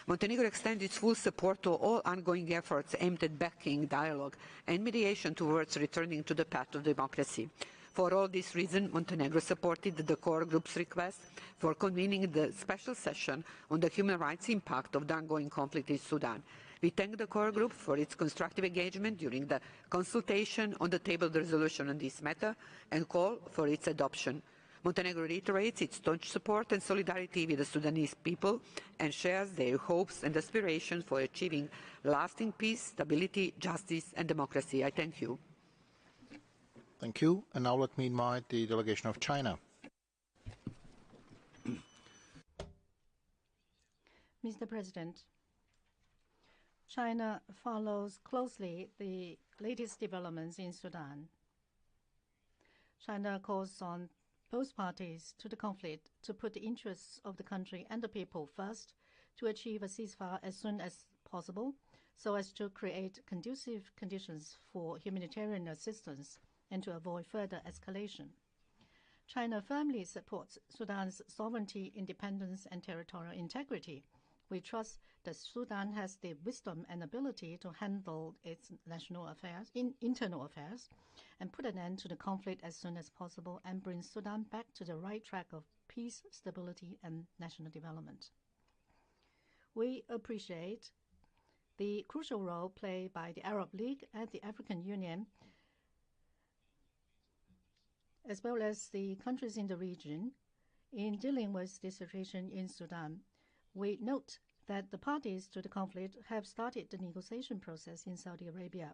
Montenegro extends its full support to all ongoing efforts aimed at backing dialogue and mediation towards returning to the path of democracy. For all these reasons, Montenegro supported the core group's request for convening the special session on the human rights impact of the ongoing conflict in Sudan. We thank the core group for its constructive engagement during the consultation on the tabled resolution on this matter and call for its adoption. Montenegro reiterates its staunch support and solidarity with the Sudanese people and shares their hopes and aspirations for achieving lasting peace, stability, justice and democracy. I thank you. Thank you. And now let me invite the delegation of China. Mr. President, China follows closely the latest developments in Sudan. China calls on both parties to the conflict to put the interests of the country and the people first, to achieve a ceasefire as soon as possible, so as to create conducive conditions for humanitarian assistance and to avoid further escalation. China firmly supports Sudan's sovereignty, independence, and territorial integrity. We trust that Sudan has the wisdom and ability to handle its internal affairs, and put an end to the conflict as soon as possible and bring Sudan back to the right track of peace, stability, and national development. We appreciate the crucial role played by the Arab League and the African Union, as well as the countries in the region, in dealing with the situation in Sudan. We note that the parties to the conflict have started the negotiation process in Saudi Arabia.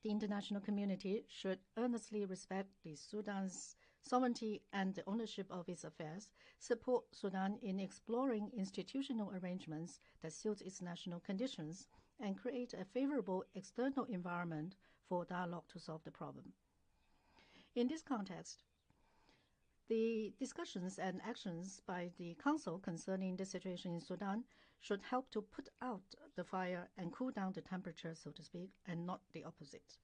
The international community should earnestly respect the Sudan's sovereignty and the ownership of its affairs, support Sudan in exploring institutional arrangements that suit its national conditions, and create a favorable external environment for dialogue to solve the problem. In this context, the discussions and actions by the Council concerning the situation in Sudan should help to put out the fire and cool down the temperature, so to speak, and not the opposite.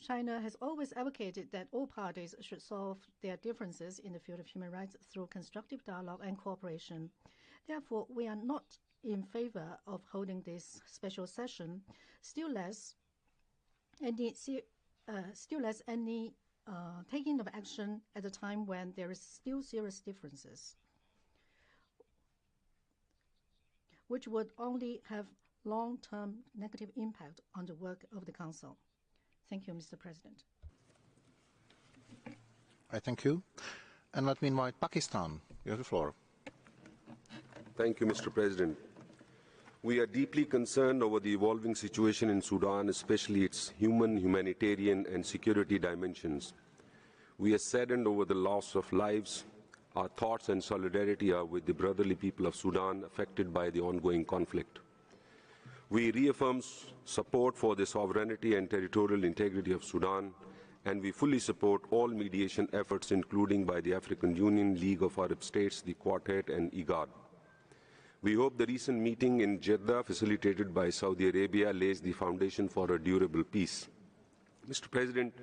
China has always advocated that all parties should solve their differences in the field of human rights through constructive dialogue and cooperation. Therefore, we are not in favor of holding this special session, still less any taking of action at a time when there is still serious differences, which would only have long-term negative impact on the work of the Council. Thank you, Mr. President. I thank you. And let me invite Pakistan. You have the floor. Thank you, Mr. President. We are deeply concerned over the evolving situation in Sudan, especially its humanitarian, and security dimensions. We are saddened over the loss of lives. Our thoughts and solidarity are with the brotherly people of Sudan affected by the ongoing conflict. We reaffirm support for the sovereignty and territorial integrity of Sudan, and we fully support all mediation efforts, including by the African Union, League of Arab States, the Quartet, and IGAD. We hope the recent meeting in Jeddah, facilitated by Saudi Arabia, lays the foundation for a durable peace. Mr. President,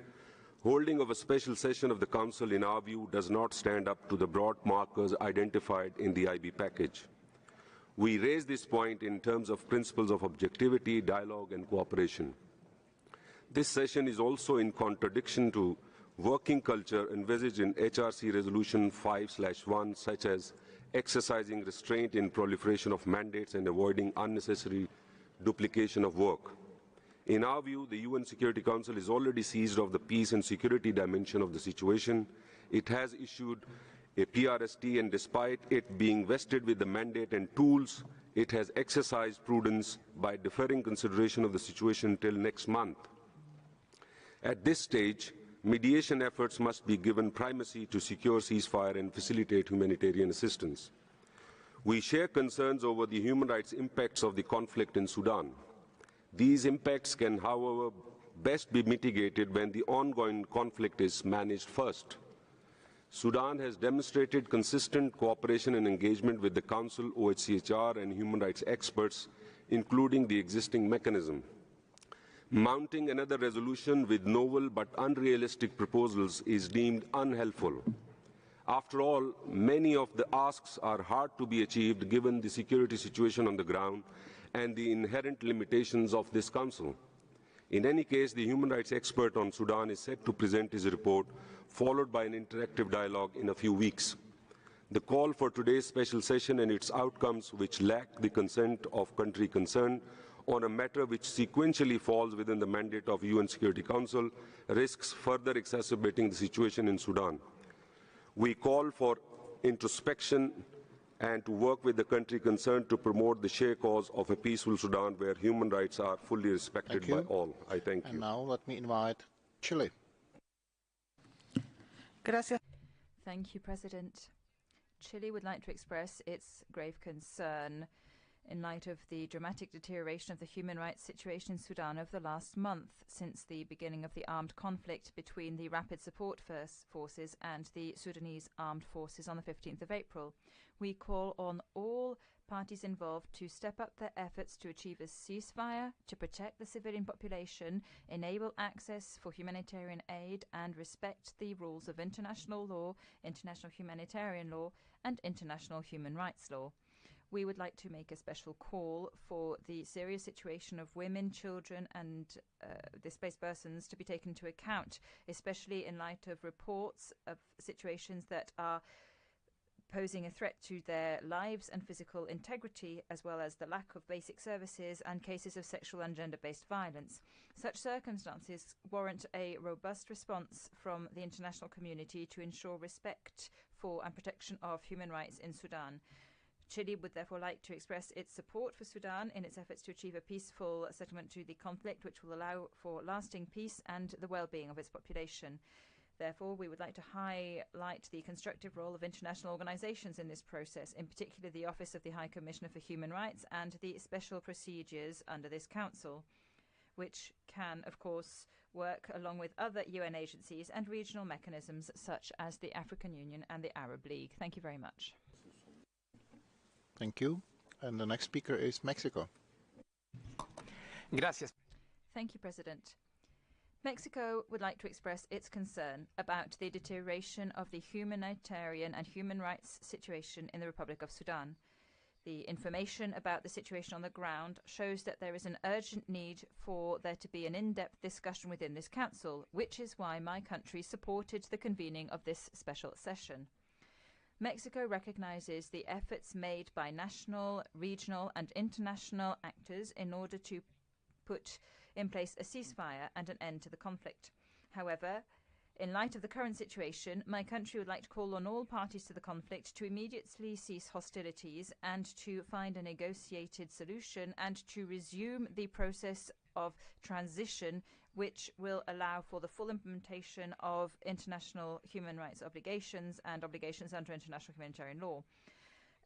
holding of a special session of the Council, in our view, does not stand up to the broad markers identified in the IB package. We raise this point in terms of principles of objectivity, dialogue, and cooperation. This session is also in contradiction to working culture envisaged in HRC Resolution 5/1, such as exercising restraint in proliferation of mandates and avoiding unnecessary duplication of work. In our view, the UN Security Council is already seized of the peace and security dimension of the situation. It has issued a PRST, and despite it being vested with the mandate and tools, it has exercised prudence by deferring consideration of the situation till next month. At this stage, mediation efforts must be given primacy to secure ceasefire and facilitate humanitarian assistance. We share concerns over the human rights impacts of the conflict in Sudan. These impacts can, however, best be mitigated when the ongoing conflict is managed first. Sudan has demonstrated consistent cooperation and engagement with the Council, OHCHR, and human rights experts, including the existing mechanism. Mounting another resolution with novel but unrealistic proposals is deemed unhelpful. After all, many of the asks are hard to be achieved given the security situation on the ground and the inherent limitations of this Council. In any case, the human rights expert on Sudan is set to present his report, followed by an interactive dialogue in a few weeks. The call for today's special session and its outcomes, which lack the consent of country concerned, on a matter which sequentially falls within the mandate of UN Security Council, risks further exacerbating the situation in Sudan. We call for introspection and to work with the country concerned to promote the shared cause of a peaceful Sudan where human rights are fully respected by all. I thank you. And now let me invite Chile. Gracias. Thank you, President. Chile would like to express its grave concern in light of the dramatic deterioration of the human rights situation in Sudan over the last month since the beginning of the armed conflict between the Rapid Support Forces and the Sudanese armed forces on the 15th of April. We call on all parties involved to step up their efforts to achieve a ceasefire, to protect the civilian population, enable access for humanitarian aid, and respect the rules of international law, international humanitarian law, and international human rights law. We would like to make a special call for the serious situation of women, children, and displaced persons to be taken into account, especially in light of reports of situations that are posing a threat to their lives and physical integrity, as well as the lack of basic services and cases of sexual and gender-based violence. Such circumstances warrant a robust response from the international community to ensure respect for and protection of human rights in Sudan. Chile would therefore like to express its support for Sudan in its efforts to achieve a peaceful settlement to the conflict, which will allow for lasting peace and the well-being of its population. Therefore, we would like to highlight the constructive role of international organizations in this process, in particular the Office of the High Commissioner for Human Rights and the special procedures under this council, which can, of course, work along with other UN agencies and regional mechanisms such as the African Union and the Arab League. Thank you very much. Thank you. And the next speaker is Mexico. Gracias. Thank you, President. Mexico would like to express its concern about the deterioration of the humanitarian and human rights situation in the Republic of Sudan. The information about the situation on the ground shows that there is an urgent need for there to be an in-depth discussion within this council, which is why my country supported the convening of this special session. Mexico recognizes the efforts made by national, regional and international actors in order to put in place a ceasefire and an end to the conflict. However, in light of the current situation, my country would like to call on all parties to the conflict to immediately cease hostilities and to find a negotiated solution and to resume the process of transition, which will allow for the full implementation of international human rights obligations and obligations under international humanitarian law.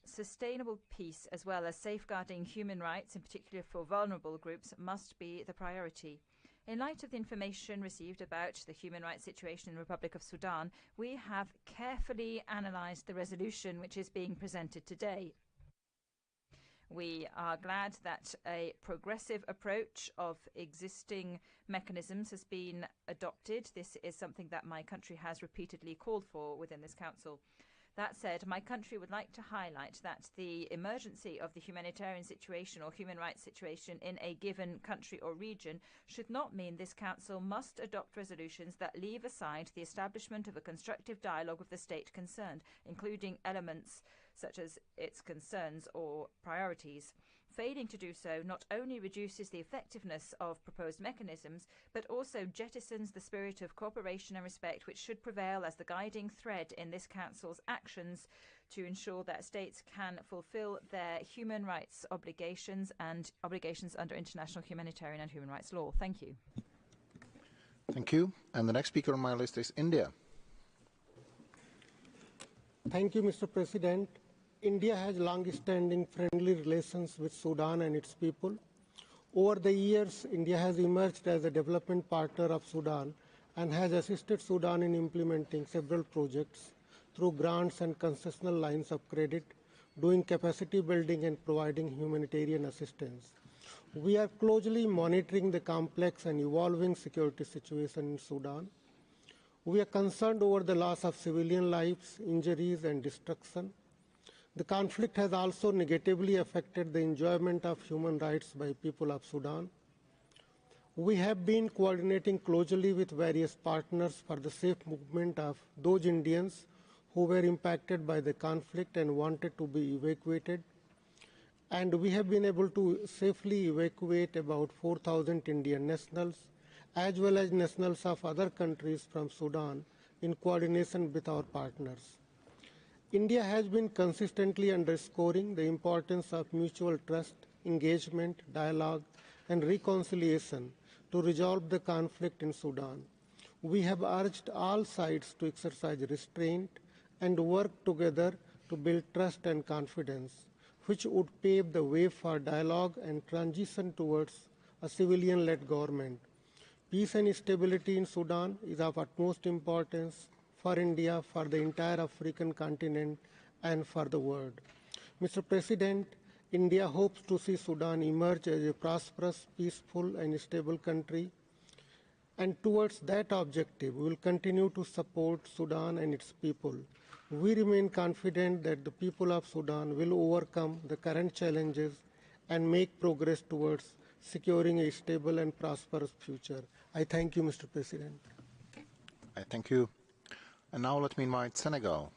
Sustainable peace, as well as safeguarding human rights, in particular for vulnerable groups, must be the priority. In light of the information received about the human rights situation in the Republic of Sudan, we have carefully analysed the resolution which is being presented today. We are glad that a progressive approach of existing mechanisms has been adopted. This is something that my country has repeatedly called for within this council. That said, my country would like to highlight that the emergency of the humanitarian situation or human rights situation in a given country or region should not mean this council must adopt resolutions that leave aside the establishment of a constructive dialogue with the state concerned, including elements such as its concerns or priorities. Failing to do so not only reduces the effectiveness of proposed mechanisms, but also jettisons the spirit of cooperation and respect which should prevail as the guiding thread in this Council's actions to ensure that states can fulfill their human rights obligations and obligations under international humanitarian and human rights law. Thank you. Thank you. And the next speaker on my list is India. Thank you, Mr. President. India has long-standing friendly relations with Sudan and its people. Over the years, India has emerged as a development partner of Sudan and has assisted Sudan in implementing several projects through grants and concessional lines of credit, doing capacity building and providing humanitarian assistance. We are closely monitoring the complex and evolving security situation in Sudan. We are concerned over the loss of civilian lives, injuries, and destruction. The conflict has also negatively affected the enjoyment of human rights by people of Sudan. We have been coordinating closely with various partners for the safe movement of those Indians who were impacted by the conflict and wanted to be evacuated. And we have been able to safely evacuate about 4,000 Indian nationals, as well as nationals of other countries from Sudan, in coordination with our partners. India has been consistently underscoring the importance of mutual trust, engagement, dialogue, and reconciliation to resolve the conflict in Sudan. We have urged all sides to exercise restraint and work together to build trust and confidence, which would pave the way for dialogue and transition towards a civilian-led government. Peace and stability in Sudan is of utmost importance for India, for the entire African continent, and for the world. Mr. President, India hopes to see Sudan emerge as a prosperous, peaceful, and stable country. And towards that objective, we will continue to support Sudan and its people. We remain confident that the people of Sudan will overcome the current challenges and make progress towards securing a stable and prosperous future. I thank you, Mr. President. I thank you. And now let me invite Senegal.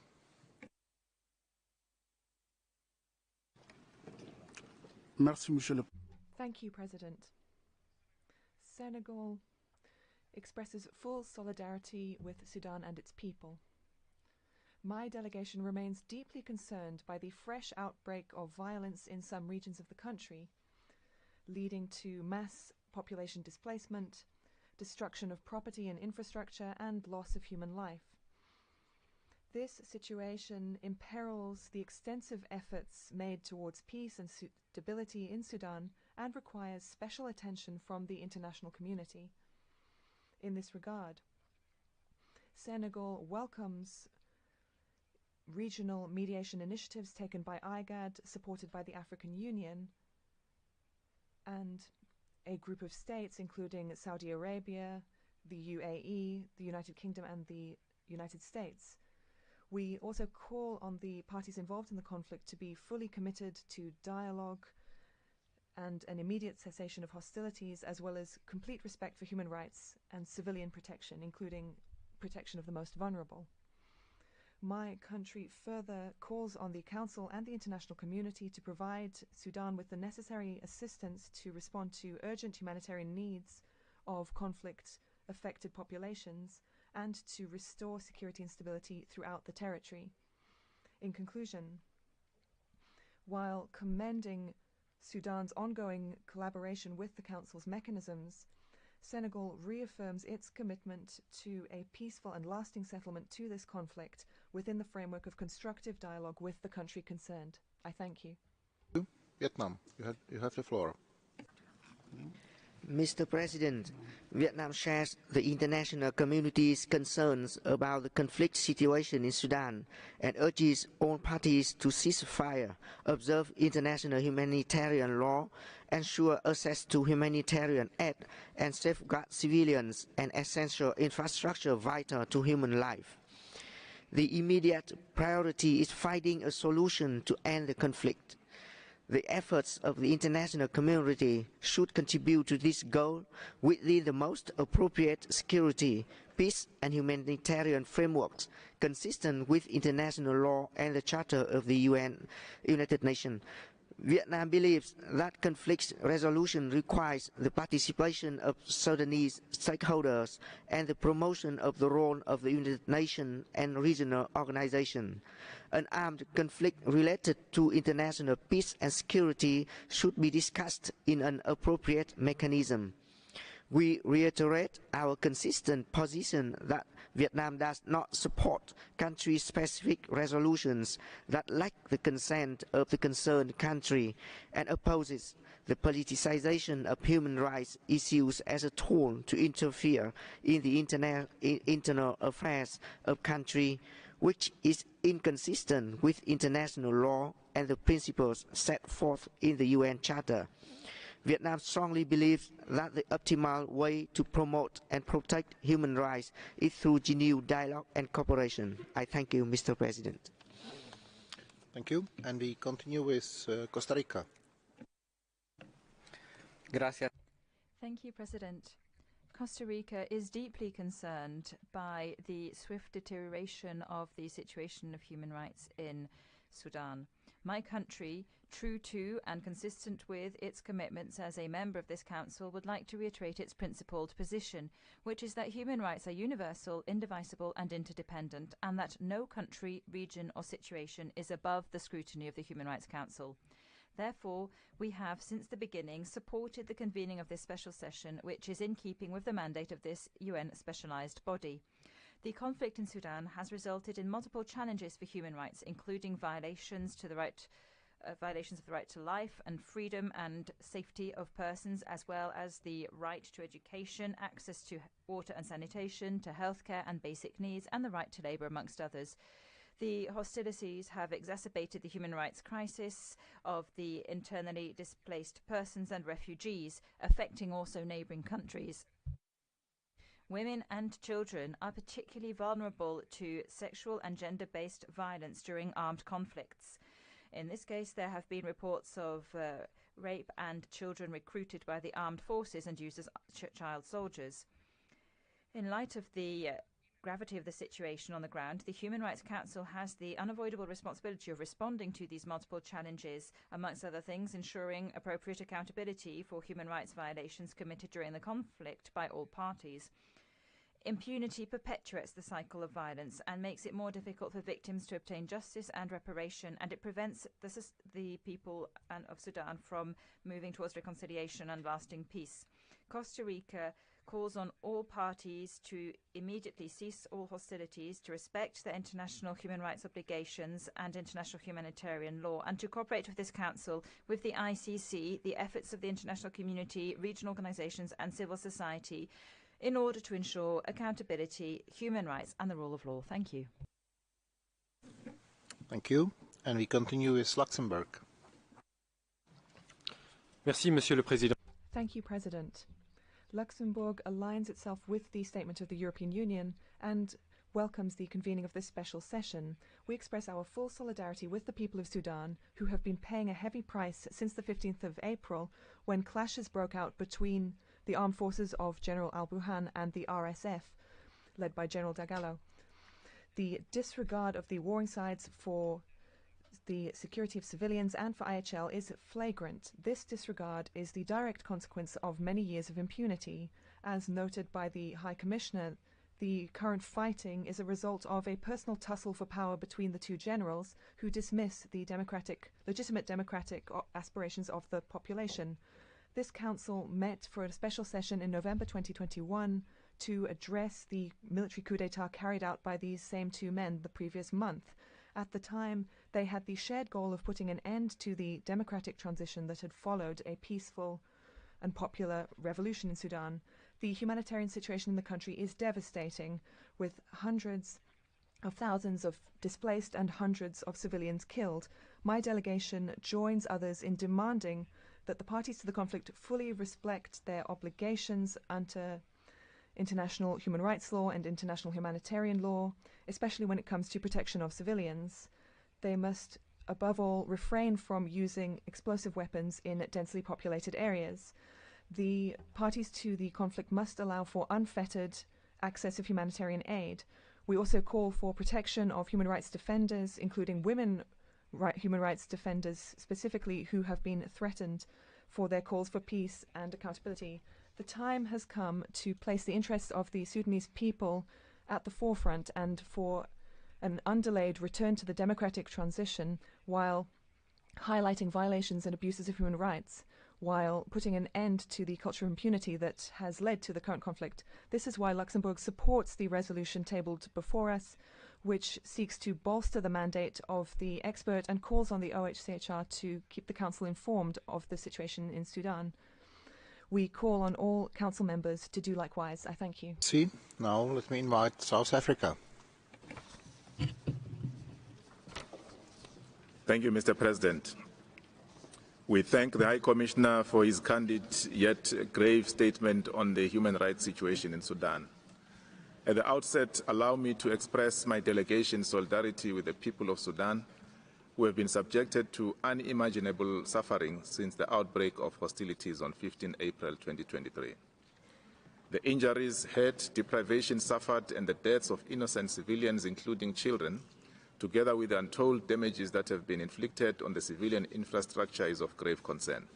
Merci, Monsieur le Thank you, President. Senegal expresses full solidarity with Sudan and its people. My delegation remains deeply concerned by the fresh outbreak of violence in some regions of the country, leading to mass population displacement, destruction of property and infrastructure, and loss of human life. This situation imperils the extensive efforts made towards peace and stability in Sudan and requires special attention from the international community. In this regard, Senegal welcomes regional mediation initiatives taken by IGAD, supported by the African Union, and a group of states including Saudi Arabia, the UAE, the United Kingdom, and the United States. We also call on the parties involved in the conflict to be fully committed to dialogue and an immediate cessation of hostilities, as well as complete respect for human rights and civilian protection, including protection of the most vulnerable. My country further calls on the Council and the international community to provide Sudan with the necessary assistance to respond to urgent humanitarian needs of conflict-affected populations and to restore security and stability throughout the territory. In conclusion, while commending Sudan's ongoing collaboration with the Council's mechanisms, Senegal reaffirms its commitment to a peaceful and lasting settlement to this conflict within the framework of constructive dialogue with the country concerned. I thank you. Vietnam, you have the floor. Mr. President, Vietnam shares the international community's concerns about the conflict situation in Sudan and urges all parties to cease fire, observe international humanitarian law, ensure access to humanitarian aid, and safeguard civilians and essential infrastructure vital to human life. The immediate priority is finding a solution to end the conflict. The efforts of the international community should contribute to this goal within the most appropriate security, peace and humanitarian frameworks consistent with international law and the Charter of the United Nations. Vietnam believes that conflict resolution requires the participation of Sudanese stakeholders and the promotion of the role of the United Nations and regional organizations. An armed conflict related to international peace and security should be discussed in an appropriate mechanism. We reiterate our consistent position that Vietnam does not support country-specific resolutions that lack the consent of the concerned country and opposes the politicization of human rights issues as a tool to interfere in the internal affairs of country, which is inconsistent with international law and the principles set forth in the UN Charter. Vietnam strongly believes that the optimal way to promote and protect human rights is through genuine dialogue and cooperation. I thank you, Mr. President. Thank you. And we continue with Costa Rica. Gracias. Thank you, President. Costa Rica is deeply concerned by the swift deterioration of the situation of human rights in Sudan. My country, true to and consistent with its commitments as a member of this council, would like to reiterate its principled position, which is that human rights are universal, indivisible and interdependent, and that no country, region or situation is above the scrutiny of the Human Rights Council. Therefore, we have, since the beginning, supported the convening of this special session, which is in keeping with the mandate of this UN specialised body. The conflict in Sudan has resulted in multiple challenges for human rights, including violations of the right to life and freedom and safety of persons, as well as the right to education, access to water and sanitation, to healthcare and basic needs, and the right to labour, amongst others. The hostilities have exacerbated the human rights crisis of the internally displaced persons and refugees, affecting also neighbouring countries. Women and children are particularly vulnerable to sexual and gender-based violence during armed conflicts. In this case, there have been reports of rape and children recruited by the armed forces and used as child soldiers. In light of the gravity of the situation on the ground, the Human Rights Council has the unavoidable responsibility of responding to these multiple challenges, amongst other things, ensuring appropriate accountability for human rights violations committed during the conflict by all parties. Impunity perpetuates the cycle of violence and makes it more difficult for victims to obtain justice and reparation, and it prevents the people of Sudan from moving towards reconciliation and lasting peace. Costa Rica calls on all parties to immediately cease all hostilities, to respect their international human rights obligations and international humanitarian law, and to cooperate with this Council, with the ICC, the efforts of the international community, regional organisations and civil society, in order to ensure accountability, human rights and the rule of law. Thank you. Thank you. And we continue with Luxembourg. Merci, Monsieur le Président. Thank you, President. Luxembourg aligns itself with the statement of the European Union and welcomes the convening of this special session. We express our full solidarity with the people of Sudan, who have been paying a heavy price since the 15th of April, when clashes broke out between the armed forces of General al-Burhan and the RSF, led by General Dagalo. The disregard of the warring sides for the security of civilians and for IHL is flagrant. This disregard is the direct consequence of many years of impunity. As noted by the High Commissioner, the current fighting is a result of a personal tussle for power between the two generals who dismiss the legitimate democratic aspirations of the population. This council met for a special session in November 2021 to address the military coup d'etat carried out by these same two men the previous month. At the time, they had the shared goal of putting an end to the democratic transition that had followed a peaceful and popular revolution in Sudan. The humanitarian situation in the country is devastating, with hundreds of thousands of displaced and hundreds of civilians killed. My delegation joins others in demanding that the parties to the conflict fully respect their obligations under international human rights law and international humanitarian law, especially when it comes to protection of civilians. They must, above all, refrain from using explosive weapons in densely populated areas. The parties to the conflict must allow for unfettered access of humanitarian aid. We also call for protection of human rights defenders, including human rights defenders specifically, who have been threatened for their calls for peace and accountability. The time has come to place the interests of the Sudanese people at the forefront and for an undelayed return to the democratic transition, while highlighting violations and abuses of human rights, while putting an end to the culture of impunity that has led to the current conflict. This is why Luxembourg supports the resolution tabled before us, which seeks to bolster the mandate of the expert and calls on the OHCHR to keep the Council informed of the situation in Sudan. We call on all Council members to do likewise. I thank you. See, now let me invite South Africa. Thank you, Mr. President. We thank the High Commissioner for his candid yet grave statement on the human rights situation in Sudan. At the outset, allow me to express my delegation's solidarity with the people of Sudan, who have been subjected to unimaginable suffering since the outbreak of hostilities on 15 April 2023. The injuries, hurt, deprivation suffered, and the deaths of innocent civilians, including children, together with the untold damages that have been inflicted on the civilian infrastructure, is of grave concern.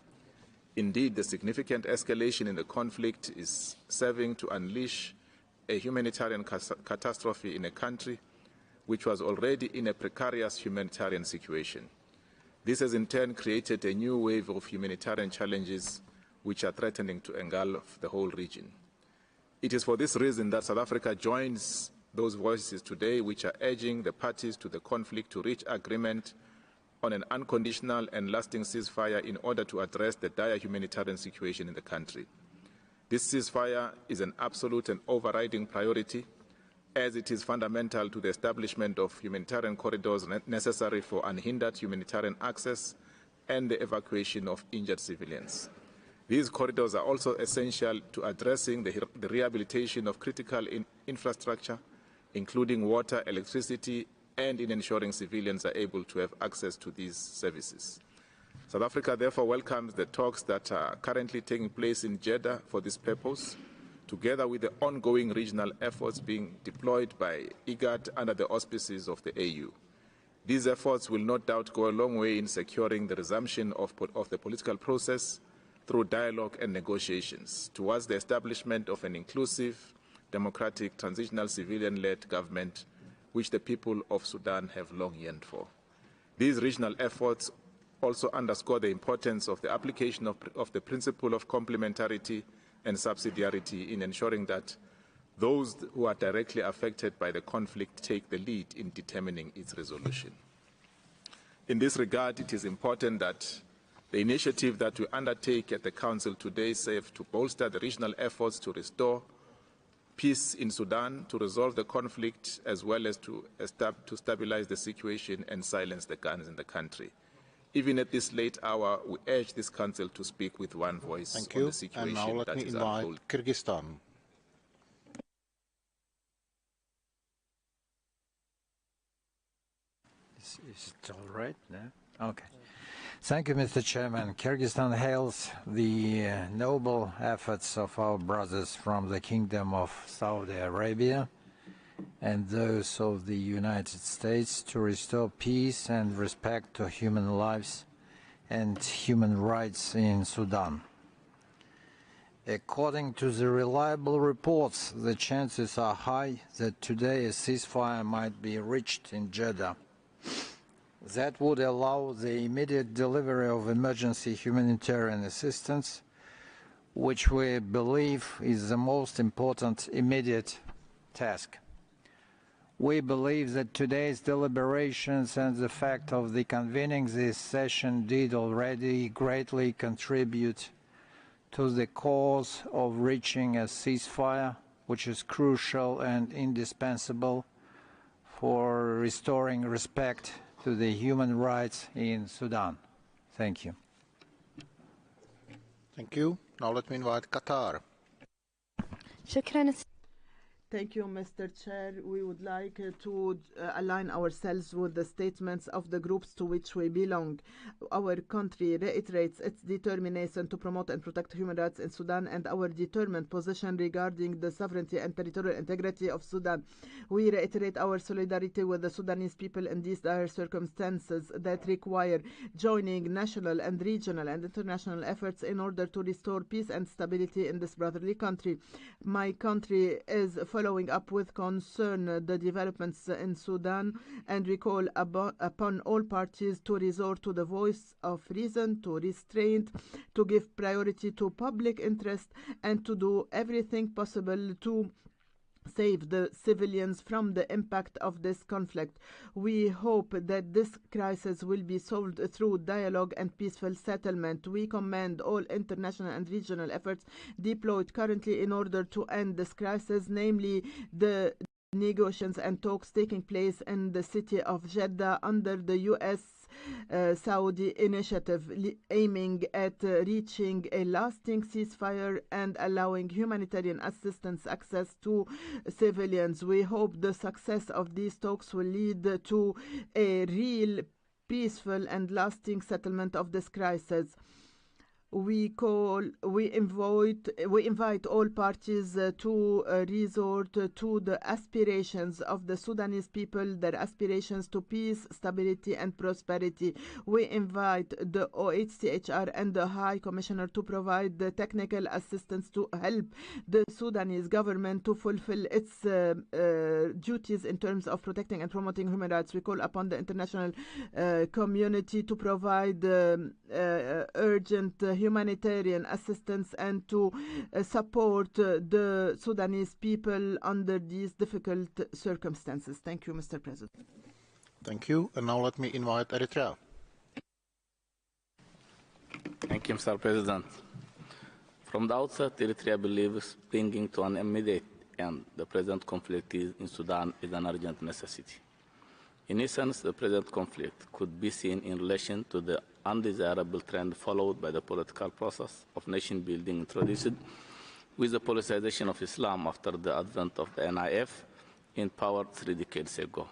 Indeed, the significant escalation in the conflict is serving to unleash a humanitarian catastrophe in a country which was already in a precarious humanitarian situation. This has in turn created a new wave of humanitarian challenges which are threatening to engulf the whole region. It is for this reason that South Africa joins those voices today which are urging the parties to the conflict to reach agreement on an unconditional and lasting ceasefire in order to address the dire humanitarian situation in the country. This ceasefire is an absolute and overriding priority, as it is fundamental to the establishment of humanitarian corridors necessary for unhindered humanitarian access and the evacuation of injured civilians. These corridors are also essential to addressing the rehabilitation of critical infrastructure, including water, electricity, and in ensuring civilians are able to have access to these services. South Africa therefore welcomes the talks that are currently taking place in Jeddah for this purpose, together with the ongoing regional efforts being deployed by IGAD under the auspices of the AU. These efforts will no doubt go a long way in securing the resumption of the political process through dialogue and negotiations towards the establishment of an inclusive, democratic, transitional civilian-led government which the people of Sudan have long yearned for. These regional efforts also underscore the importance of the application of the principle of complementarity and subsidiarity in ensuring that those who are directly affected by the conflict take the lead in determining its resolution. In this regard, it is important that the initiative that we undertake at the Council today serve to bolster the regional efforts to restore peace in Sudan, to resolve the conflict, as well as to stabilize the situation and silence the guns in the country. Even at this late hour, we urge this Council to speak with one voice on the situation and now let that me is invite unfolding. Kyrgyzstan. Is it all right? No? Okay. Thank you, Mr. Chairman. Kyrgyzstan hails the noble efforts of our brothers from the Kingdom of Saudi Arabia and those of the United States to restore peace and respect to human lives and human rights in Sudan. According to the reliable reports, the chances are high that today a ceasefire might be reached in Jeddah. That would allow the immediate delivery of emergency humanitarian assistance, which we believe is the most important immediate task. We believe that today's deliberations and the fact of the convening this session did already greatly contribute to the cause of reaching a ceasefire, which is crucial and indispensable for restoring respect to the human rights in Sudan. Thank you. Thank you. Now let me invite Qatar. Thank you, Mr. Chair. We would like to align ourselves with the statements of the groups to which we belong. Our country reiterates its determination to promote and protect human rights in Sudan and our determined position regarding the sovereignty and territorial integrity of Sudan. We reiterate our solidarity with the Sudanese people in these dire circumstances that require joining national and regional and international efforts in order to restore peace and stability in this brotherly country. My country is following up with concern the developments in Sudan and recall upon all parties to resort to the voice of reason, to restraint, to give priority to public interest, and to do everything possible to save the civilians from the impact of this conflict. We hope that this crisis will be solved through dialogue and peaceful settlement. We commend all international and regional efforts deployed currently in order to end this crisis, namely the negotiations and talks taking place in the city of Jeddah under the U.S. Saudi initiative aiming at reaching a lasting ceasefire and allowing humanitarian assistance access to civilians. We hope the success of these talks will lead to a real peaceful and lasting settlement of this crisis. We invite all parties to resort to the aspirations of the Sudanese people, their aspirations to peace, stability, and prosperity. We invite the OHCHR and the High Commissioner to provide the technical assistance to help the Sudanese government to fulfill its duties in terms of protecting and promoting human rights. We call upon the international community to provide urgent humanitarian assistance and to support the Sudanese people under these difficult circumstances. Thank you, Mr. President. Thank you. And now let me invite Eritrea. Thank you, Mr. President. From the outset, Eritrea believes bringing to an immediate end the present conflict in Sudan is an urgent necessity. In essence, the present conflict could be seen in relation to the undesirable trend followed by the political process of nation building introduced with the politicization of Islam after the advent of the NIF in power 3 decades ago.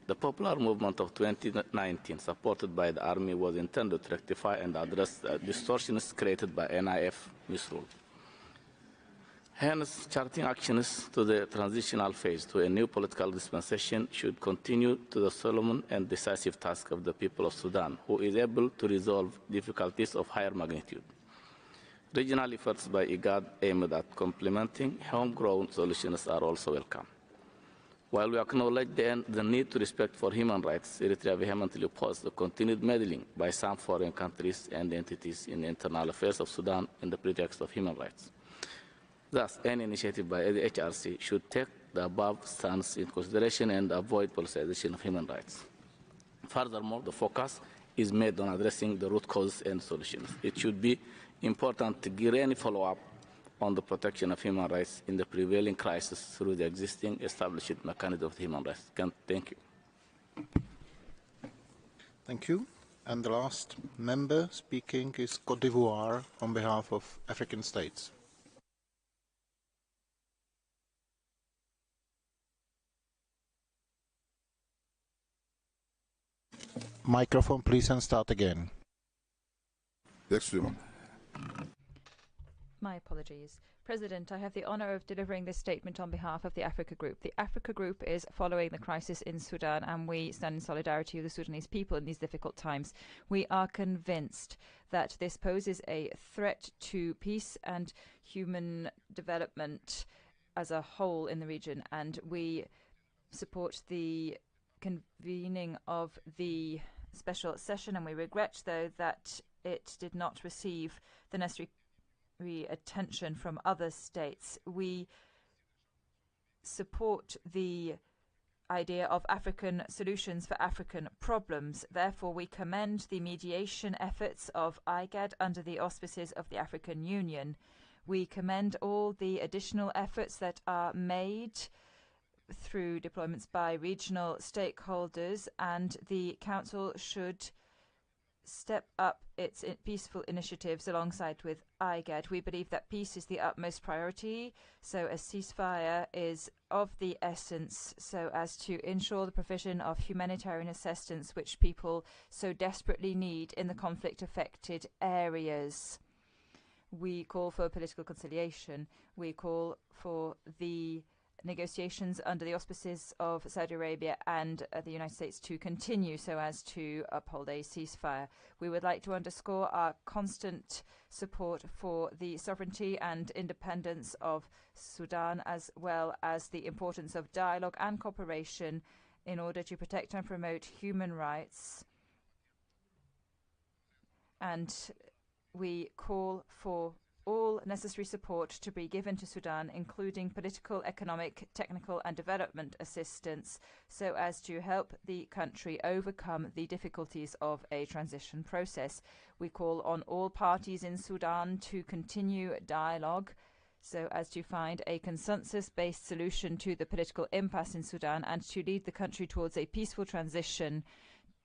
The popular movement of 2019, supported by the army, was intended to rectify and address the distortions created by NIF misrule. Hence, charting actions to the transitional phase to a new political dispensation should continue to the solemn and decisive task of the people of Sudan, who is able to resolve difficulties of higher magnitude. Regional efforts by IGAD aimed at complementing homegrown solutions are also welcome. While we acknowledge the need to respect for human rights, Eritrea vehemently opposes the continued meddling by some foreign countries and entities in the internal affairs of Sudan in the pretext of human rights. Thus, any initiative by the HRC should take the above stance into consideration and avoid politicization of human rights. Furthermore, the focus is made on addressing the root causes and solutions. It should be important to give any follow-up on the protection of human rights in the prevailing crisis through the existing established mechanism of human rights. Thank you. Thank you. And the last member speaking is Côte d'Ivoire on behalf of African states. Microphone, please, and start again. Excellent. My apologies. President, I have the honor of delivering this statement on behalf of the Africa Group. The Africa Group is following the crisis in Sudan, and we stand in solidarity with the Sudanese people in these difficult times. We are convinced that this poses a threat to peace and human development as a whole in the region, and we support the convening of the special session, and we regret, though, that it did not receive the necessary attention from other states. We support the idea of African solutions for African problems. Therefore, we commend the mediation efforts of IGAD under the auspices of the African Union. We commend all the additional efforts that are made through deployments by regional stakeholders, and the Council should step up its peaceful initiatives alongside with IGAD. We believe that peace is the utmost priority, so a ceasefire is of the essence so as to ensure the provision of humanitarian assistance which people so desperately need in the conflict-affected areas. We call for political conciliation. We call for the negotiations under the auspices of Saudi Arabia and the United States to continue so as to uphold a ceasefire. We would like to underscore our constant support for the sovereignty and independence of Sudan, as well as the importance of dialogue and cooperation in order to protect and promote human rights. And we call for all necessary support to be given to Sudan, including political, economic, technical and development assistance, so as to help the country overcome the difficulties of a transition process. We call on all parties in Sudan to continue dialogue so as to find a consensus-based solution to the political impasse in Sudan and to lead the country towards a peaceful transition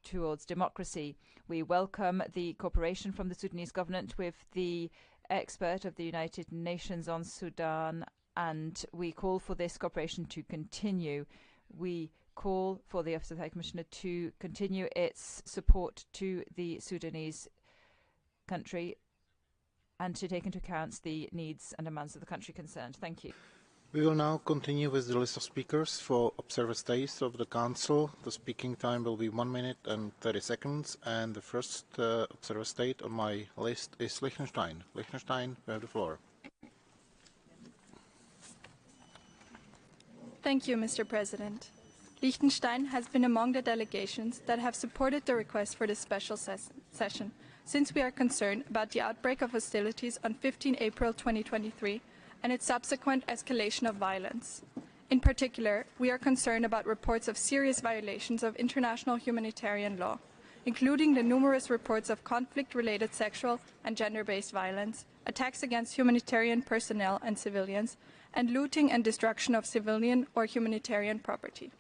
towards democracy. We welcome the cooperation from the Sudanese government with the expert of the United Nations on Sudan, and we call for this cooperation to continue. We call for the Office of the High Commissioner to continue its support to the Sudanese country and to take into account the needs and demands of the country concerned. Thank you. We will now continue with the list of speakers for observer states of the Council. The speaking time will be 1 minute and 30 seconds, and the first observer state on my list is Liechtenstein. Liechtenstein, you have the floor. Thank you, Mr. President. Liechtenstein has been among the delegations that have supported the request for this special session, since we are concerned about the outbreak of hostilities on 15 April 2023 and its subsequent escalation of violence. In particular, we are concerned about reports of serious violations of international humanitarian law, including the numerous reports of conflict-related sexual and gender-based violence, attacks against humanitarian personnel and civilians, and looting and destruction of civilian or humanitarian property.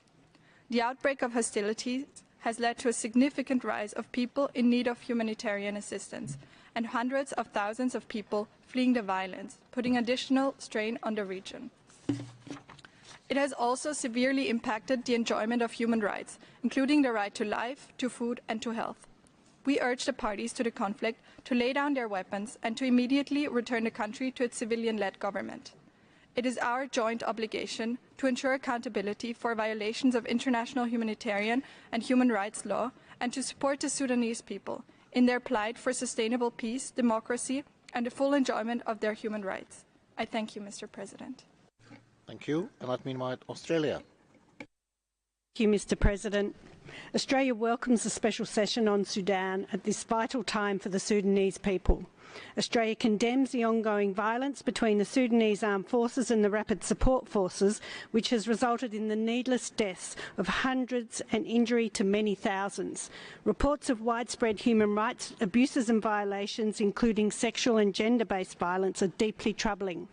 The outbreak of hostilities has led to a significant rise of people in need of humanitarian assistance, and hundreds of thousands of people fleeing the violence, putting additional strain on the region. It has also severely impacted the enjoyment of human rights, including the right to life, to food, and to health. We urge the parties to the conflict to lay down their weapons and to immediately return the country to its civilian-led government. It is our joint obligation to ensure accountability for violations of international humanitarian and human rights law and to support the Sudanese people in their plight for sustainable peace, democracy, and the full enjoyment of their human rights. I thank you, Mr. President. Thank you. And let me invite Australia. Thank you, Mr. President. Australia welcomes the special session on Sudan at this vital time for the Sudanese people. Australia condemns the ongoing violence between the Sudanese armed forces and the rapid support forces, which has resulted in the needless deaths of hundreds and injury to many thousands. Reports of widespread human rights abuses and violations, including sexual and gender-based violence, are deeply troubling,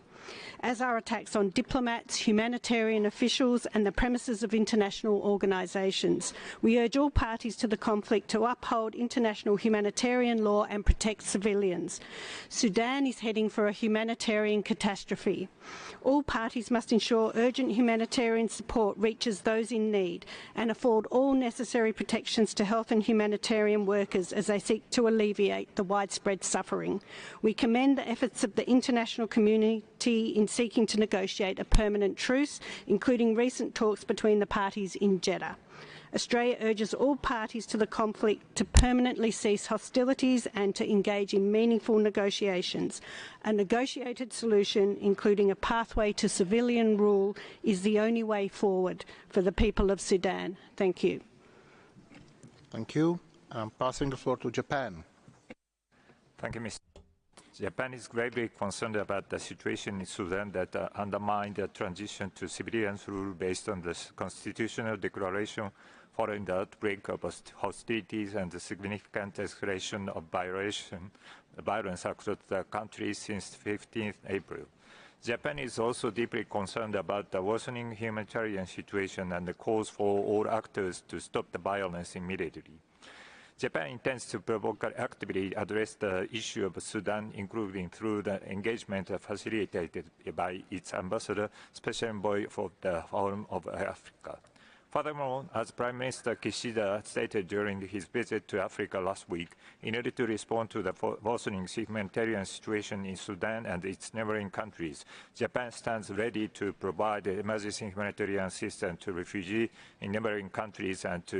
as are attacks on diplomats, humanitarian officials and the premises of international organisations. We urge all parties to the conflict to uphold international humanitarian law and protect civilians. Sudan is heading for a humanitarian catastrophe. All parties must ensure urgent humanitarian support reaches those in need and afford all necessary protections to health and humanitarian workers as they seek to alleviate the widespread suffering. We commend the efforts of the international community in seeking to negotiate a permanent truce, including recent talks between the parties in Jeddah. Australia urges all parties to the conflict to permanently cease hostilities and to engage in meaningful negotiations. A negotiated solution, including a pathway to civilian rule, is the only way forward for the people of Sudan. Thank you. Thank you. I'm passing the floor to Japan. Thank you, Mr. Japan is gravely concerned about the situation in Sudan that undermined the transition to civilian rule based on the constitutional declaration following the outbreak of hostilities and the significant escalation of violence across the country since 15th April. Japan is also deeply concerned about the worsening humanitarian situation and the calls for all actors to stop the violence immediately. Japan intends to proactively address the issue of Sudan, including through the engagement facilitated by its ambassador, Special Envoy for the Horn of Africa. Furthermore, as Prime Minister Kishida stated during his visit to Africa last week, in order to respond to the worsening humanitarian situation in Sudan and its neighboring countries, Japan stands ready to provide emergency humanitarian assistance to refugees in neighboring countries and to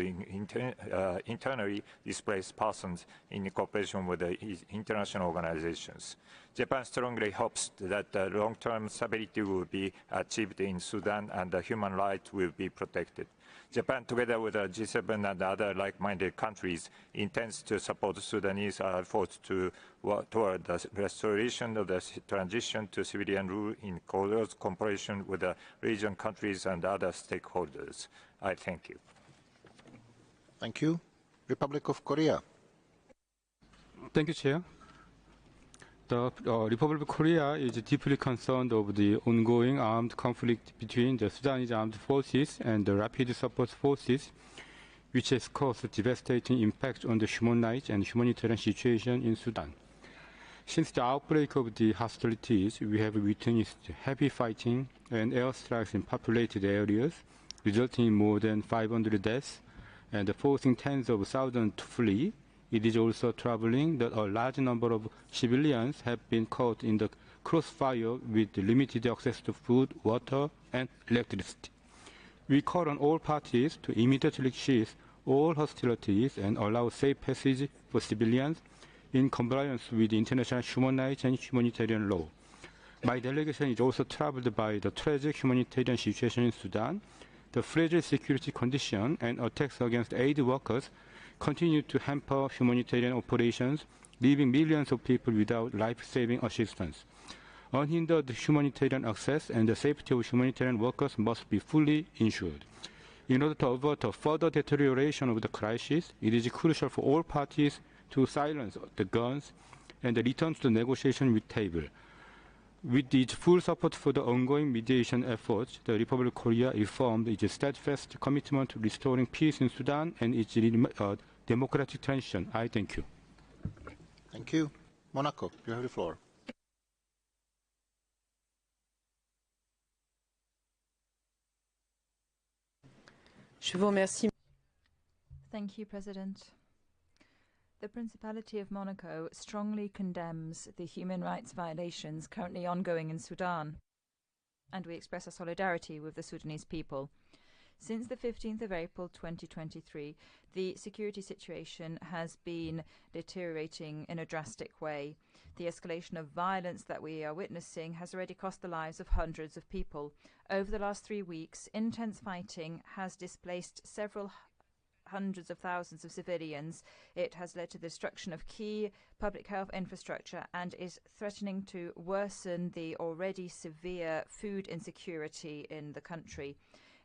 internally displaced persons in cooperation with the international organizations. Japan strongly hopes that long-term stability will be achieved in Sudan and human rights will be protected. Japan, together with G7 and other like-minded countries, intends to support Sudanese efforts toward the restoration of the transition to civilian rule in close cooperation with the region countries and other stakeholders. I thank you. Thank you. Republic of Korea. Thank you, Chair. The Republic of Korea is deeply concerned over the ongoing armed conflict between the Sudanese armed forces and the Rapid Support Forces, which has caused a devastating impact on the human rights and humanitarian situation in Sudan. Since the outbreak of the hostilities, we have witnessed heavy fighting and airstrikes in populated areas, resulting in more than 500 deaths and forcing tens of thousands to flee. It is also troubling that a large number of civilians have been caught in the crossfire with limited access to food, water, and electricity. We call on all parties to immediately cease all hostilities and allow safe passage for civilians in compliance with international human rights and humanitarian law. My delegation is also troubled by the tragic humanitarian situation in Sudan. The fragile security condition and attacks against aid workers continue to hamper humanitarian operations, leaving millions of people without life-saving assistance. Unhindered humanitarian access and the safety of humanitarian workers must be fully ensured. In order to avert a further deterioration of the crisis, it is crucial for all parties to silence the guns and return to the negotiation table. With its full support for the ongoing mediation efforts, the Republic of Korea reaffirmed its steadfast commitment to restoring peace in Sudan and its democratic transition. I thank you. Thank you. Monaco, you have the floor. Je vous remercie. Thank you, President. The Principality of Monaco strongly condemns the human rights violations currently ongoing in Sudan. and we express our solidarity with the Sudanese people. Since the 15th of April 2023, the security situation has been deteriorating in a drastic way. The escalation of violence that we are witnessing has already cost the lives of hundreds of people. Over the last 3 weeks, intense fighting has displaced several hundreds of thousands of civilians. It has led to the destruction of key public health infrastructure and is threatening to worsen the already severe food insecurity in the country.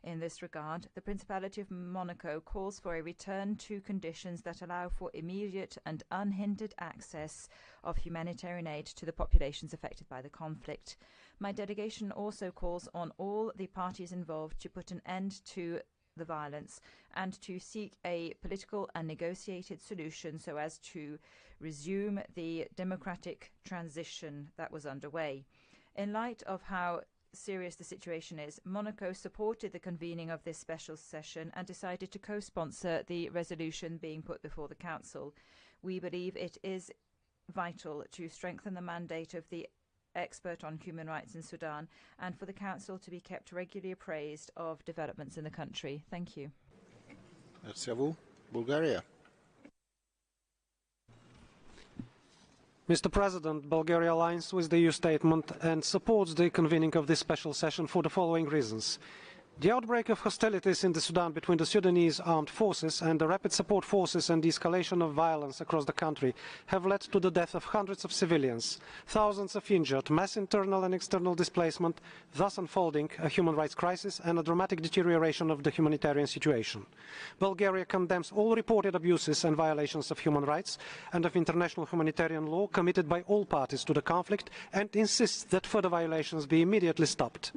In this regard, the Principality of Monaco calls for a return to conditions that allow for immediate and unhindered access of humanitarian aid to the populations affected by the conflict. My delegation also calls on all the parties involved to put an end to the violence and to seek a political and negotiated solution so as to resume the democratic transition that was underway. In light of how serious the situation is, Monaco supported the convening of this special session and decided to co-sponsor the resolution being put before the Council. We believe it is vital to strengthen the mandate of the expert on human rights in Sudan and for the Council to be kept regularly appraised of developments in the country. Thank you. Merci à vous. Bulgaria. Mr. President, Bulgaria aligns with the EU statement and supports the convening of this special session for the following reasons. The outbreak of hostilities in the Sudan between the Sudanese armed forces and the rapid support forces and the escalation of violence across the country have led to the death of hundreds of civilians, thousands of injured, mass internal and external displacement, thus unfolding a human rights crisis and a dramatic deterioration of the humanitarian situation. Bulgaria condemns all reported abuses and violations of human rights and of international humanitarian law committed by all parties to the conflict and insists that further violations be immediately stopped.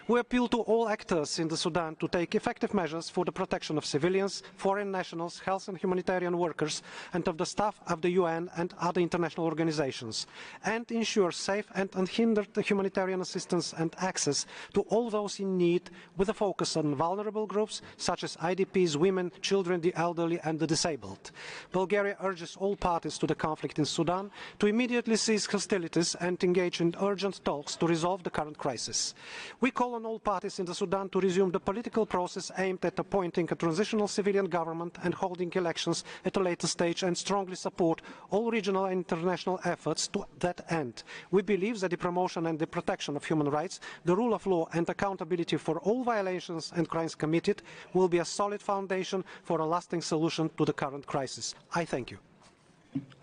We appeal to all actors in the Sudan to take effective measures for the protection of civilians, foreign nationals, health and humanitarian workers, and of the staff of the UN and other international organizations, and ensure safe and unhindered humanitarian assistance and access to all those in need, with a focus on vulnerable groups such as IDPs, women, children, the elderly and the disabled. Bulgaria urges all parties to the conflict in Sudan to immediately cease hostilities and engage in urgent talks to resolve the current crisis. We call on all parties in the Sudan to resume the political process aimed at appointing a transitional civilian government and holding elections at a later stage, and strongly support all regional and international efforts to that end. We believe that the promotion and the protection of human rights, the rule of law and accountability for all violations and crimes committed will be a solid foundation for a lasting solution to the current crisis. I thank you.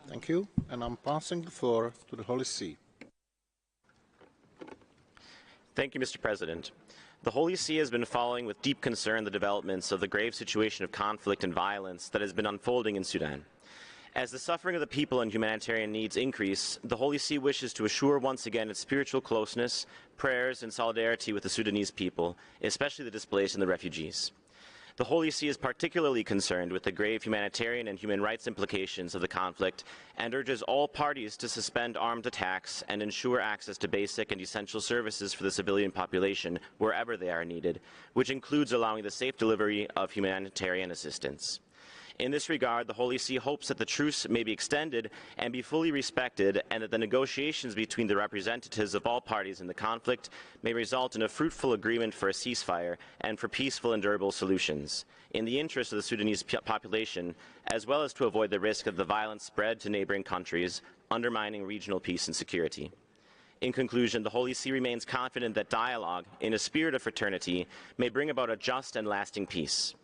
Thank you. And I'm passing the floor to the Holy See. Thank you, Mr. President. The Holy See has been following with deep concern the developments of the grave situation of conflict and violence that has been unfolding in Sudan. As the suffering of the people and humanitarian needs increase, the Holy See wishes to assure once again its spiritual closeness, prayers, and solidarity with the Sudanese people, especially the displaced and the refugees. The Holy See is particularly concerned with the grave humanitarian and human rights implications of the conflict and urges all parties to suspend armed attacks and ensure access to basic and essential services for the civilian population wherever they are needed, which includes allowing the safe delivery of humanitarian assistance. In this regard, the Holy See hopes that the truce may be extended and be fully respected, and that the negotiations between the representatives of all parties in the conflict may result in a fruitful agreement for a ceasefire and for peaceful and durable solutions, in the interest of the Sudanese population, as well as to avoid the risk of the violence spread to neighboring countries, undermining regional peace and security. In conclusion, the Holy See remains confident that dialogue, in a spirit of fraternity, may bring about a just and lasting peace.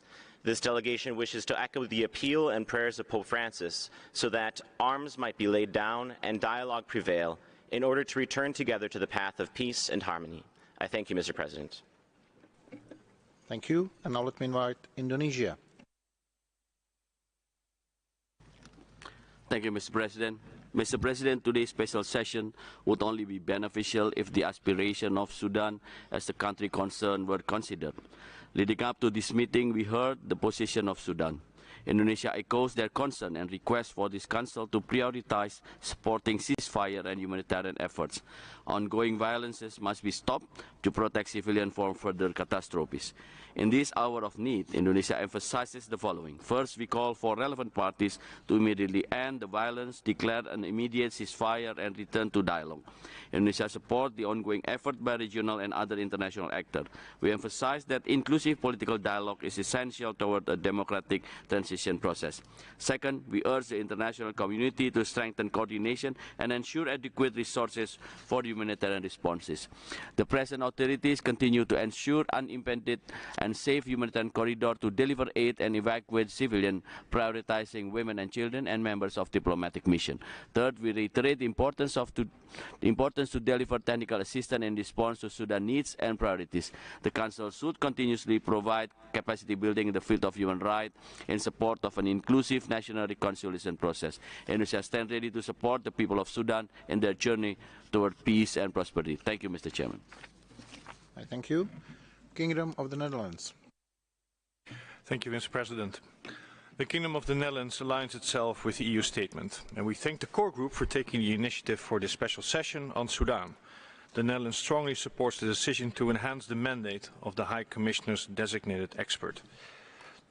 This delegation wishes to echo the appeal and prayers of Pope Francis so that arms might be laid down and dialogue prevail in order to return together to the path of peace and harmony. I thank you, Mr. President. Thank you. And now let me invite Indonesia. Thank you, Mr. President. Mr. President, today's special session would only be beneficial if the aspiration of Sudan as the country concerned were considered. Leading up to this meeting, we heard the position of Sudan. Indonesia echoes their concern and request for this Council to prioritize supporting ceasefire and humanitarian efforts. Ongoing violences must be stopped to protect civilians from further catastrophes. In this hour of need, Indonesia emphasizes the following. First, we call for relevant parties to immediately end the violence, declare an immediate ceasefire, and return to dialogue. Indonesia supports the ongoing effort by regional and other international actors. We emphasize that inclusive political dialogue is essential toward a democratic transition process. Second, we urge the international community to strengthen coordination and ensure adequate resources for humanitarian responses. The present authorities continue to ensure unimpeded and safe humanitarian corridor to deliver aid and evacuate civilians, prioritizing women and children and members of diplomatic mission. Third, we reiterate the importance to deliver technical assistance in response to Sudan needs and priorities. The Council should continuously provide capacity building in the field of human rights in support of an inclusive national reconciliation process. Indonesia stands ready to support the people of Sudan in their journey toward peace and prosperity. Thank you, Mr. Chairman. Thank you. Kingdom of the Netherlands. Thank you, Mr. President. The Kingdom of the Netherlands aligns itself with the EU statement, and we thank the core group for taking the initiative for this special session on Sudan. The Netherlands strongly supports the decision to enhance the mandate of the High Commissioner's designated expert.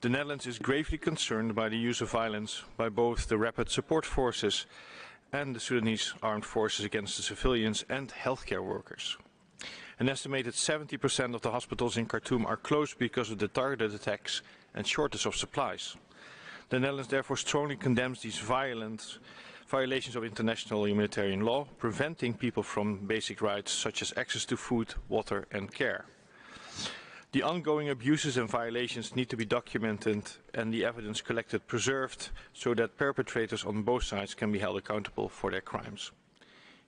The Netherlands is gravely concerned by the use of violence by both the Rapid Support Forces and the Sudanese armed forces against the civilians and healthcare workers. An estimated 70% of the hospitals in Khartoum are closed because of the targeted attacks and shortage of supplies. The Netherlands therefore strongly condemns these violations of international humanitarian law, preventing people from basic rights such as access to food, water and care. The ongoing abuses and violations need to be documented and the evidence collected preserved so that perpetrators on both sides can be held accountable for their crimes.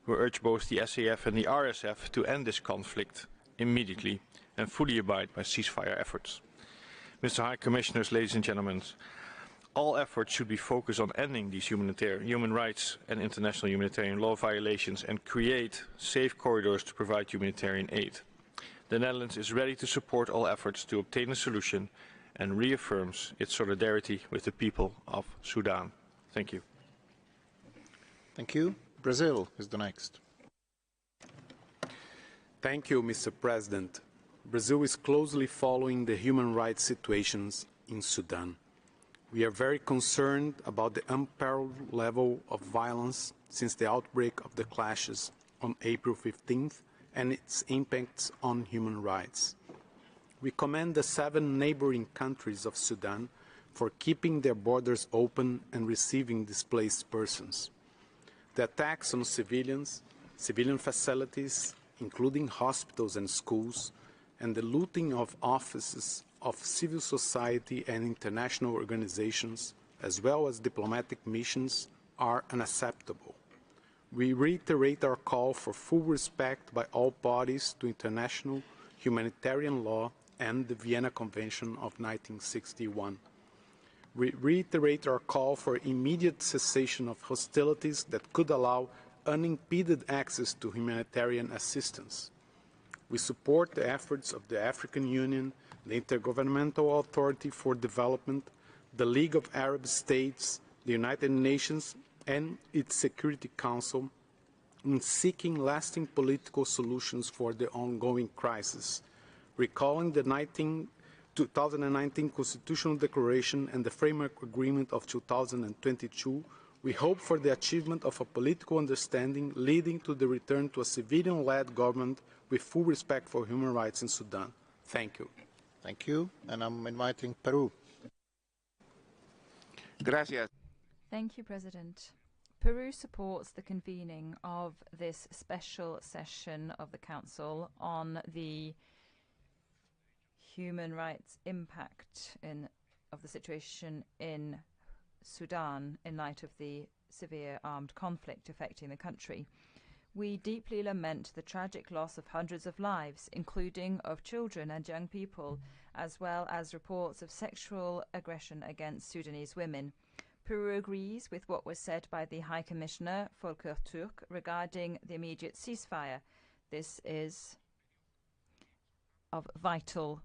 We urge both the SAF and the RSF to end this conflict immediately and fully abide by ceasefire efforts. Mr. High Commissioners, ladies and gentlemen, all efforts should be focused on ending these human rights and international humanitarian law violations and create safe corridors to provide humanitarian aid. The Netherlands is ready to support all efforts to obtain a solution and reaffirms its solidarity with the people of Sudan. Thank you. Thank you. Brazil is the next. Thank you, Mr. President. Brazil is closely following the human rights situations in Sudan. We are very concerned about the unparalleled level of violence since the outbreak of the clashes on April 15th and its impacts on human rights. We commend the 7 neighboring countries of Sudan for keeping their borders open and receiving displaced persons. The attacks on civilians, civilian facilities, including hospitals and schools, and the looting of offices of civil society and international organizations, as well as diplomatic missions, are unacceptable. We reiterate our call for full respect by all parties to international humanitarian law and the Vienna Convention of 1961. We reiterate our call for immediate cessation of hostilities that could allow unimpeded access to humanitarian assistance. We support the efforts of the African Union, the Intergovernmental Authority for Development, the League of Arab States, the United Nations, and its Security Council in seeking lasting political solutions for the ongoing crisis, recalling the 2019 Constitutional Declaration and the Framework Agreement of 2022, we hope for the achievement of a political understanding leading to the return to a civilian-led government with full respect for human rights in Sudan. Thank you. Thank you. And I'm inviting Peru. Gracias. Thank you, President. Peru supports the convening of this special session of the Council on the human rights impact of the situation in Sudan in light of the severe armed conflict affecting the country. We deeply lament the tragic loss of hundreds of lives, including of children and young people, as well as reports of sexual aggression against Sudanese women. Peru agrees with what was said by the High Commissioner Volker Turk regarding the immediate ceasefire. This is of vital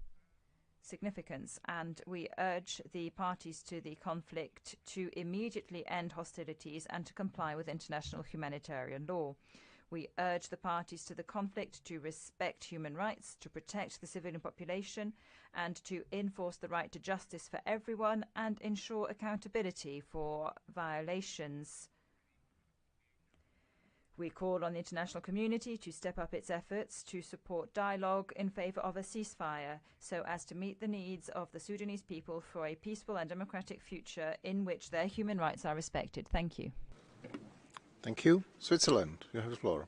significance, and we urge the parties to the conflict to immediately end hostilities and to comply with international humanitarian law. We urge the parties to the conflict to respect human rights, to protect the civilian population, and to enforce the right to justice for everyone and ensure accountability for violations. We call on the international community to step up its efforts to support dialogue in favor of a ceasefire so as to meet the needs of the Sudanese people for a peaceful and democratic future in which their human rights are respected. Thank you. Thank you. Switzerland, you have the floor.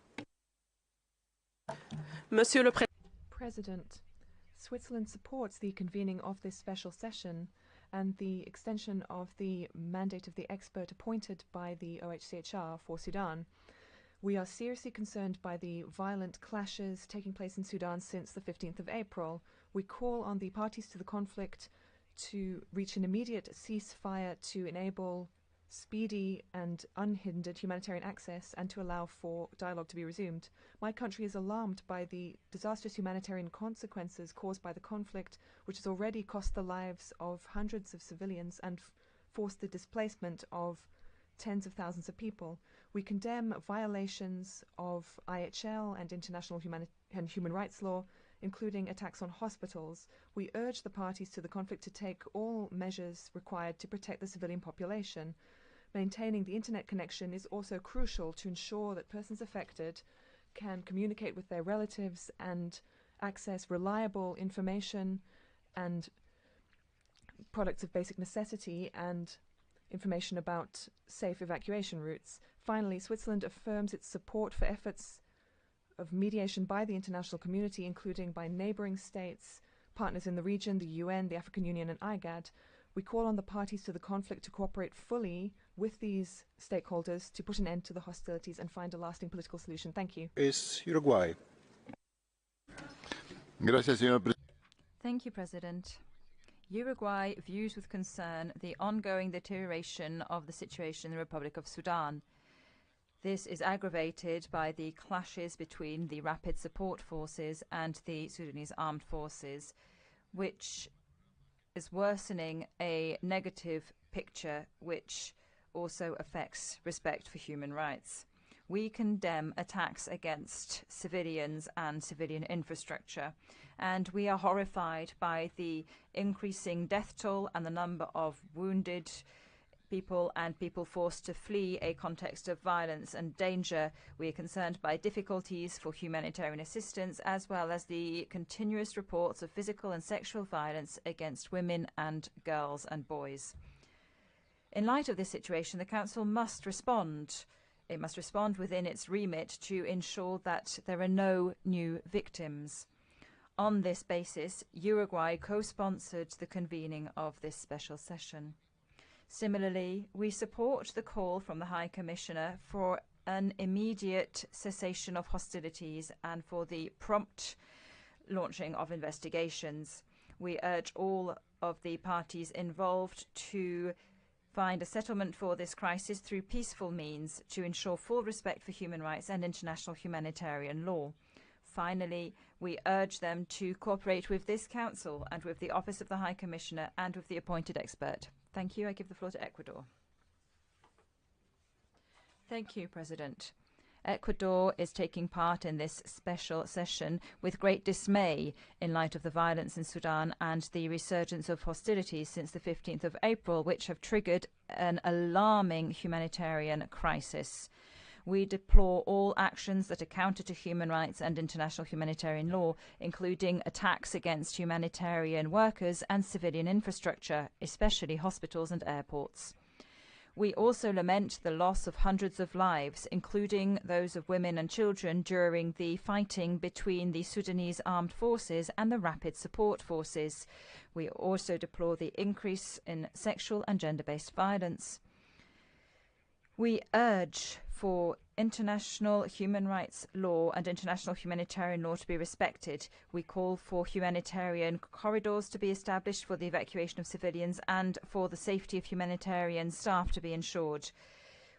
Monsieur le President, Switzerland supports the convening of this special session and the extension of the mandate of the expert appointed by the OHCHR for Sudan. We are seriously concerned by the violent clashes taking place in Sudan since the 15th of April. We call on the parties to the conflict to reach an immediate ceasefire to enable speedy and unhindered humanitarian access and to allow for dialogue to be resumed. My country is alarmed by the disastrous humanitarian consequences caused by the conflict, which has already cost the lives of hundreds of civilians and forced the displacement of tens of thousands of people. We condemn violations of IHL and international human rights law, including attacks on hospitals. We urge the parties to the conflict to take all measures required to protect the civilian population. Maintaining the internet connection is also crucial to ensure that persons affected can communicate with their relatives and access reliable information and products of basic necessity and information about safe evacuation routes. Finally, Switzerland affirms its support for efforts of mediation by the international community, including by neighboring states, partners in the region, the UN, the African Union, and IGAD. We call on the parties to the conflict to cooperate fully with these stakeholders to put an end to the hostilities and find a lasting political solution. Thank you. Is Uruguay. Thank you, President. Uruguay views with concern the ongoing deterioration of the situation in the Republic of Sudan. This is aggravated by the clashes between the Rapid Support Forces and the Sudanese Armed Forces, which is worsening a negative picture which also affects respect for human rights. We condemn attacks against civilians and civilian infrastructure, and we are horrified by the increasing death toll and the number of wounded people and people forced to flee a context of violence and danger. We are concerned by difficulties for humanitarian assistance, as well as the continuous reports of physical and sexual violence against women and girls and boys. In light of this situation, the Council must respond. It must respond within its remit to ensure that there are no new victims. On this basis, Uruguay co-sponsored the convening of this special session. Similarly, we support the call from the High Commissioner for an immediate cessation of hostilities and for the prompt launching of investigations. We urge all of the parties involved to find a settlement for this crisis through peaceful means to ensure full respect for human rights and international humanitarian law. Finally, we urge them to cooperate with this Council and with the Office of the High Commissioner and with the appointed expert. Thank you. I give the floor to Ecuador. Thank you, President. Ecuador is taking part in this special session with great dismay in light of the violence in Sudan and the resurgence of hostilities since the 15th of April, which have triggered an alarming humanitarian crisis. We deplore all actions that are counter to human rights and international humanitarian law, including attacks against humanitarian workers and civilian infrastructure, especially hospitals and airports. We also lament the loss of hundreds of lives, including those of women and children, during the fighting between the Sudanese Armed Forces and the Rapid Support Forces. We also deplore the increase in sexual and gender-based violence. We urge for international human rights law and international humanitarian law to be respected. We call for humanitarian corridors to be established for the evacuation of civilians and for the safety of humanitarian staff to be ensured.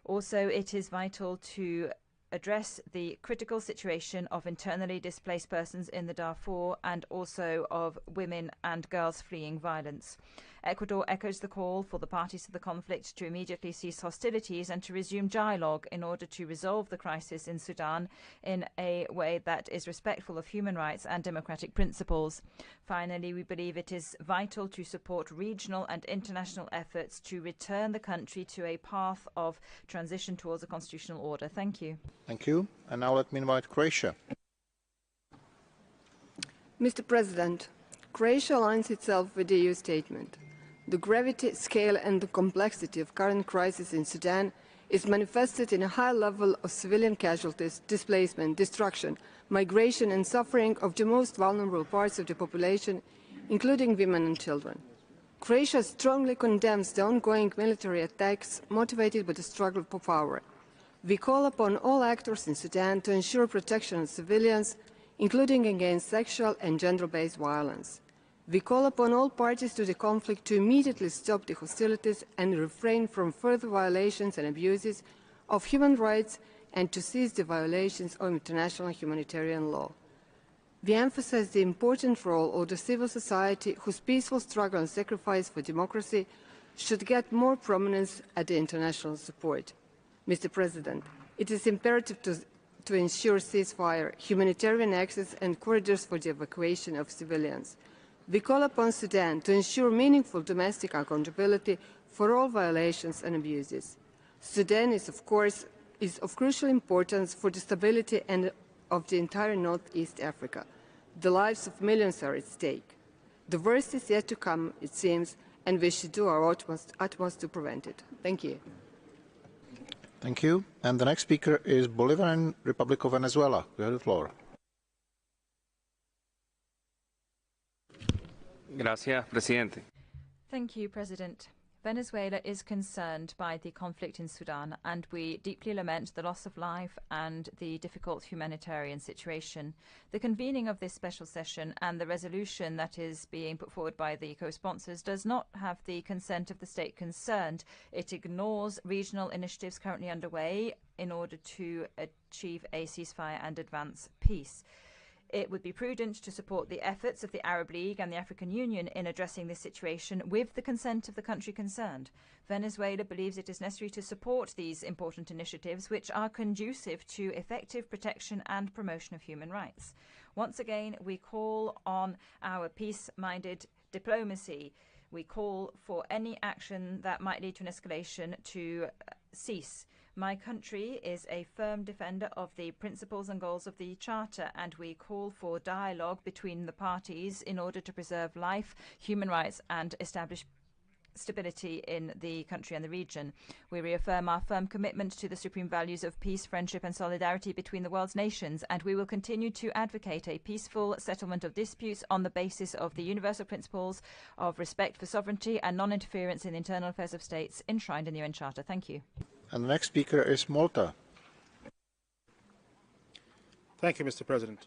Also, it is vital to address the critical situation of internally displaced persons in the Darfur and also of women and girls fleeing violence. Ecuador echoes the call for the parties to the conflict to immediately cease hostilities and to resume dialogue in order to resolve the crisis in Sudan in a way that is respectful of human rights and democratic principles. Finally, we believe it is vital to support regional and international efforts to return the country to a path of transition towards a constitutional order. Thank you. Thank you. And now let me invite Croatia. Mr. President, Croatia aligns itself with the EU statement. The gravity, scale and the complexity of current crisis in Sudan is manifested in a high level of civilian casualties, displacement, destruction, migration and suffering of the most vulnerable parts of the population, including women and children. Croatia strongly condemns the ongoing military attacks motivated by the struggle for power. We call upon all actors in Sudan to ensure protection of civilians, including against sexual and gender-based violence. We call upon all parties to the conflict to immediately stop the hostilities and refrain from further violations and abuses of human rights and to cease the violations of international humanitarian law. We emphasize the important role of the civil society whose peaceful struggle and sacrifice for democracy should get more prominence at the international support. Mr. President, it is imperative to ensure ceasefire, humanitarian access and corridors for the evacuation of civilians. We call upon Sudan to ensure meaningful domestic accountability for all violations and abuses. Sudan is of crucial importance for the stability of the entire Northeast Africa. The lives of millions are at stake. The worst is yet to come, it seems, and we should do our utmost to prevent it. Thank you. Thank you. And the next speaker is Bolivarian Republic of Venezuela. You have the floor. Gracias, Presidente. Thank you, President. Venezuela is concerned by the conflict in Sudan, and we deeply lament the loss of life and the difficult humanitarian situation. The convening of this special session and the resolution that is being put forward by the co-sponsors does not have the consent of the state concerned. It ignores regional initiatives currently underway in order to achieve a ceasefire and advance peace. It would be prudent to support the efforts of the Arab League and the African Union in addressing this situation with the consent of the country concerned. Venezuela believes it is necessary to support these important initiatives, which are conducive to effective protection and promotion of human rights. Once again, we call on our peace-minded diplomacy. We call for any action that might lead to an escalation to cease. My country is a firm defender of the principles and goals of the Charter, and we call for dialogue between the parties in order to preserve life, human rights, and establish stability in the country and the region. We reaffirm our firm commitment to the supreme values of peace, friendship, and solidarity between the world's nations, and we will continue to advocate a peaceful settlement of disputes on the basis of the universal principles of respect for sovereignty and non-interference in the internal affairs of states enshrined in the UN Charter. Thank you. And the next speaker is Malta. Thank you, Mr. President.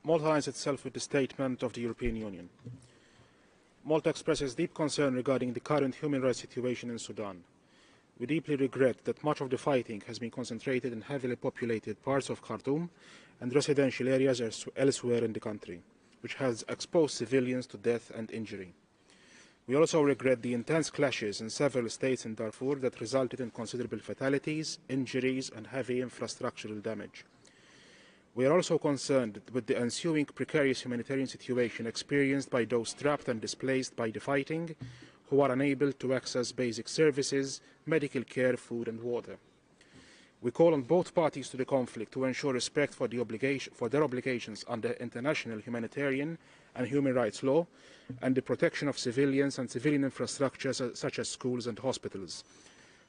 Malta aligns itself with the statement of the European Union. Malta expresses deep concern regarding the current human rights situation in Sudan. We deeply regret that much of the fighting has been concentrated in heavily populated parts of Khartoum and residential areas elsewhere in the country, which has exposed civilians to death and injury. We also regret the intense clashes in several states in Darfur that resulted in considerable fatalities, injuries and heavy infrastructural damage. We are also concerned with the ensuing precarious humanitarian situation experienced by those trapped and displaced by the fighting, who are unable to access basic services, medical care, food and water. We call on both parties to the conflict to ensure respect for their obligations under international humanitarian and human rights law and the protection of civilians and civilian infrastructures such as schools and hospitals.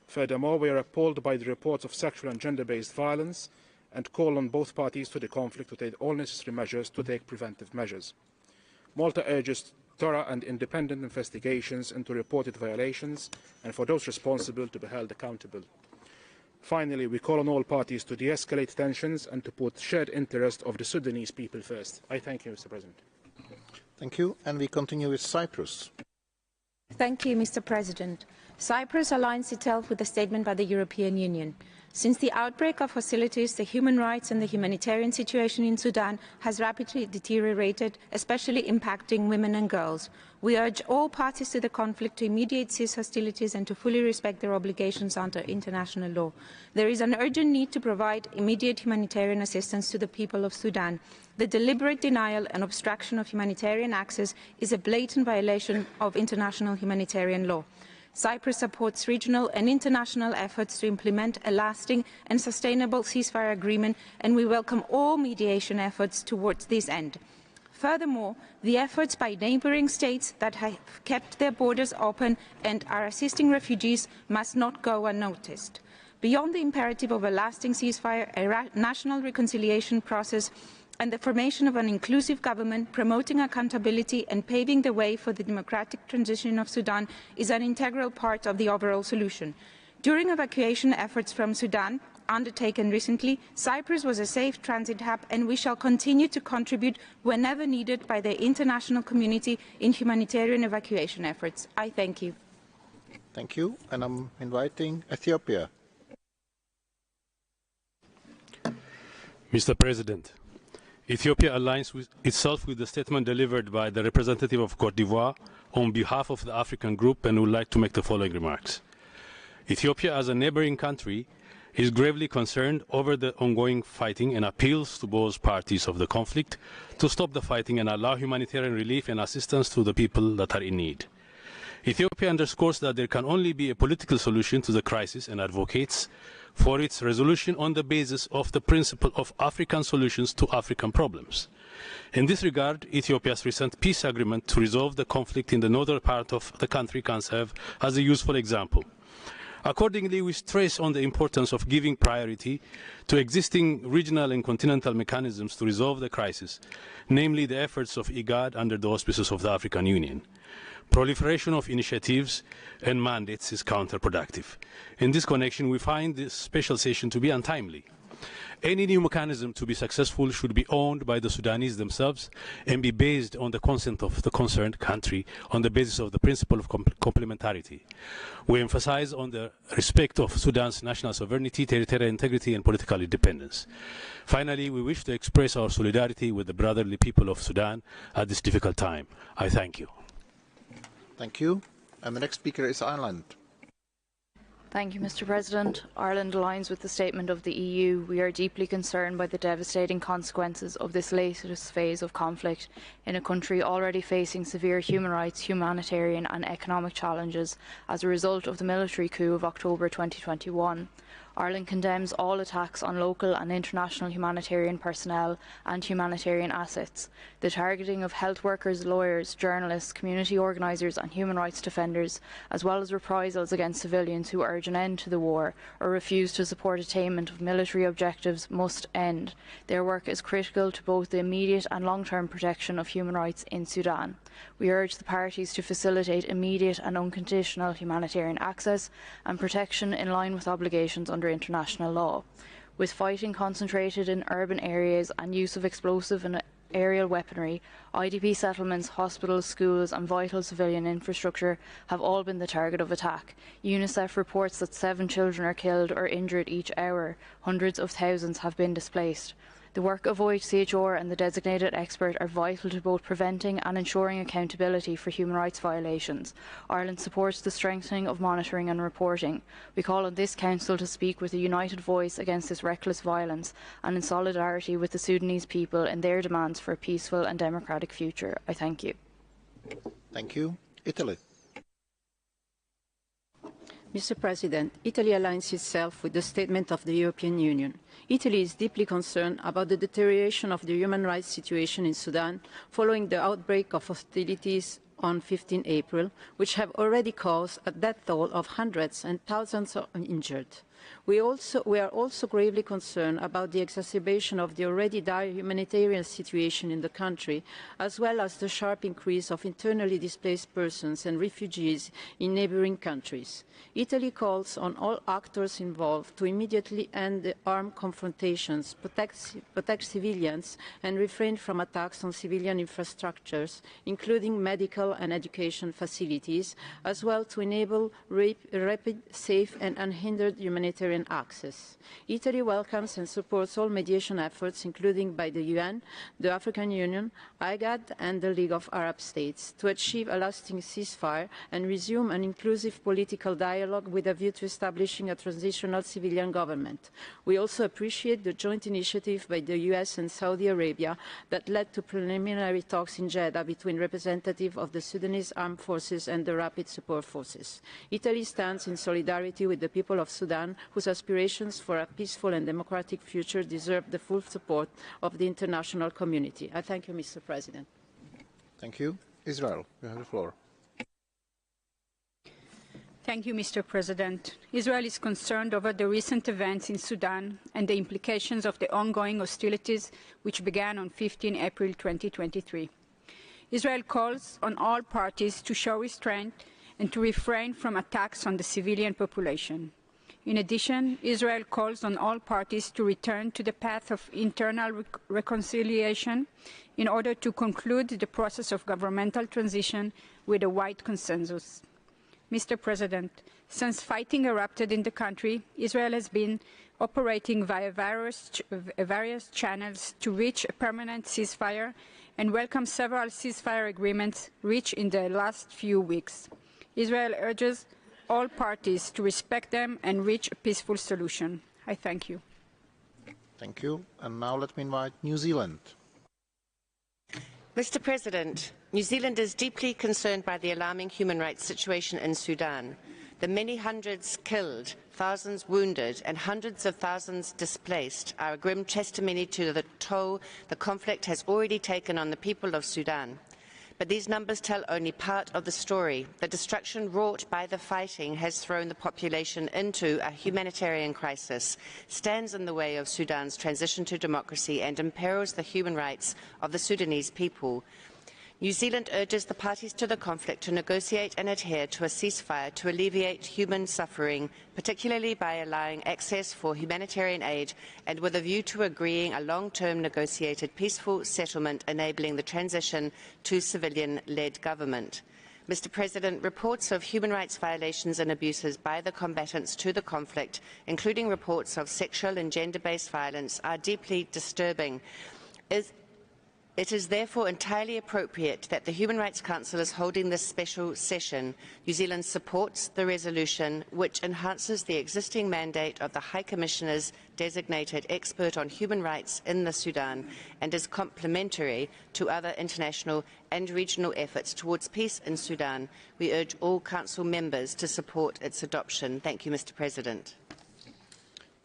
Furthermore, we are appalled by the reports of sexual and gender-based violence and call on both parties to the conflict to take all necessary measures to take preventive measures. Malta urges thorough and independent investigations into reported violations and for those responsible to be held accountable. Finally, we call on all parties to de-escalate tensions and to put shared interest of the Sudanese people first. I thank you, Mr. President. Thank you. And we continue with Cyprus. Thank you, Mr. President. Cyprus aligns itself with the statement by the European Union. Since the outbreak of hostilities, the human rights and the humanitarian situation in Sudan has rapidly deteriorated, especially impacting women and girls. We urge all parties to the conflict to immediately cease hostilities and to fully respect their obligations under international law. There is an urgent need to provide immediate humanitarian assistance to the people of Sudan. The deliberate denial and obstruction of humanitarian access is a blatant violation of international humanitarian law. Cyprus supports regional and international efforts to implement a lasting and sustainable ceasefire agreement, and we welcome all mediation efforts towards this end. Furthermore, the efforts by neighbouring states that have kept their borders open and are assisting refugees must not go unnoticed. Beyond the imperative of a lasting ceasefire, a national reconciliation process and the formation of an inclusive government promoting accountability and paving the way for the democratic transition of Sudan is an integral part of the overall solution. During evacuation efforts from Sudan, undertaken recently, Cyprus was a safe transit hub, and we shall continue to contribute whenever needed by the international community in humanitarian evacuation efforts. I thank you. Thank you, and I'm inviting Ethiopia. Mr. President, Ethiopia aligns itself with the statement delivered by the representative of Cote d'Ivoire on behalf of the African Group and would like to make the following remarks. Ethiopia, as a neighboring country, is gravely concerned over the ongoing fighting and appeals to both parties of the conflict to stop the fighting and allow humanitarian relief and assistance to the people that are in need. Ethiopia underscores that there can only be a political solution to the crisis and advocates for its resolution on the basis of the principle of African solutions to African problems. In this regard, Ethiopia's recent peace agreement to resolve the conflict in the northern part of the country can serve as a useful example. Accordingly, we stress on the importance of giving priority to existing regional and continental mechanisms to resolve the crisis, namely the efforts of IGAD under the auspices of the African Union. Proliferation of initiatives and mandates is counterproductive. In this connection, we find this special session to be untimely. Any new mechanism to be successful should be owned by the Sudanese themselves and be based on the consent of the concerned country on the basis of the principle of complementarity. We emphasize on the respect of Sudan's national sovereignty, territorial integrity and political independence. Finally, we wish to express our solidarity with the brotherly people of Sudan at this difficult time. I thank you. Thank you. And the next speaker is Ireland. Thank you, Mr. President. Ireland aligns with the statement of the EU. We are deeply concerned by the devastating consequences of this latest phase of conflict in a country already facing severe human rights, humanitarian and economic challenges as a result of the military coup of October 2021. Ireland condemns all attacks on local and international humanitarian personnel and humanitarian assets. The targeting of health workers, lawyers, journalists, community organisers and human rights defenders, as well as reprisals against civilians who urge an end to the war or refuse to support attainment of military objectives must end. Their work is critical to both the immediate and long-term protection of human rights in Sudan. We urge the parties to facilitate immediate and unconditional humanitarian access and protection in line with obligations under international law. With fighting concentrated in urban areas and use of explosive and aerial weaponry, IDP settlements, hospitals, schools and vital civilian infrastructure have all been the target of attack. UNICEF reports that 7 children are killed or injured each hour. Hundreds of thousands have been displaced. The work of OHCHR and the designated expert are vital to both preventing and ensuring accountability for human rights violations. Ireland supports the strengthening of monitoring and reporting. We call on this Council to speak with a united voice against this reckless violence and in solidarity with the Sudanese people in their demands for a peaceful and democratic future. I thank you. Thank you. Italy. Mr. President, Italy aligns itself with the statement of the European Union. Italy is deeply concerned about the deterioration of the human rights situation in Sudan following the outbreak of hostilities on 15 April, which have already caused a death toll of hundreds and thousands of injured. We are also gravely concerned about the exacerbation of the already dire humanitarian situation in the country, as well as the sharp increase of internally displaced persons and refugees in neighbouring countries. Italy calls on all actors involved to immediately end the armed confrontations, protect civilians and refrain from attacks on civilian infrastructures, including medical and education facilities, as well to enable rapid, safe and unhindered humanitarian humanitarian access. Italy welcomes and supports all mediation efforts, including by the UN, the African Union, IGAD and the League of Arab States, to achieve a lasting ceasefire and resume an inclusive political dialogue with a view to establishing a transitional civilian government. We also appreciate the joint initiative by the US and Saudi Arabia that led to preliminary talks in Jeddah between representatives of the Sudanese armed forces and the Rapid Support Forces. Italy stands in solidarity with the people of Sudan, whose aspirations for a peaceful and democratic future deserve the full support of the international community. I thank you, Mr. President. Thank you. Israel, you have the floor. Thank you, Mr. President. Israel is concerned over the recent events in Sudan and the implications of the ongoing hostilities which began on 15 April 2023. Israel calls on all parties to show restraint and to refrain from attacks on the civilian population. In addition, Israel calls on all parties to return to the path of internal reconciliation in order to conclude the process of governmental transition with a wide consensus. Mr. President, since fighting erupted in the country, Israel has been operating via various channels to reach a permanent ceasefire and welcomes several ceasefire agreements reached in the last few weeks. Israel urges all parties to respect them and reach a peaceful solution. I thank you. Thank you. And now let me invite New Zealand. Mr. President, New Zealand is deeply concerned by the alarming human rights situation in Sudan. The many hundreds killed, thousands wounded, and hundreds of thousands displaced are a grim testimony to the toll the conflict has already taken on the people of Sudan. But these numbers tell only part of the story. The destruction wrought by the fighting has thrown the population into a humanitarian crisis, stands in the way of Sudan's transition to democracy, and imperils the human rights of the Sudanese people. New Zealand urges the parties to the conflict to negotiate and adhere to a ceasefire to alleviate human suffering, particularly by allowing access for humanitarian aid and with a view to agreeing a long-term negotiated peaceful settlement enabling the transition to civilian-led government. Mr. President, reports of human rights violations and abuses by the combatants to the conflict, including reports of sexual and gender-based violence, are deeply disturbing. It is therefore entirely appropriate that the Human Rights Council is holding this special session. New Zealand supports the resolution, which enhances the existing mandate of the High Commissioner's designated expert on human rights in the Sudan and is complementary to other international and regional efforts towards peace in Sudan. We urge all Council members to support its adoption. Thank you, Mr. President.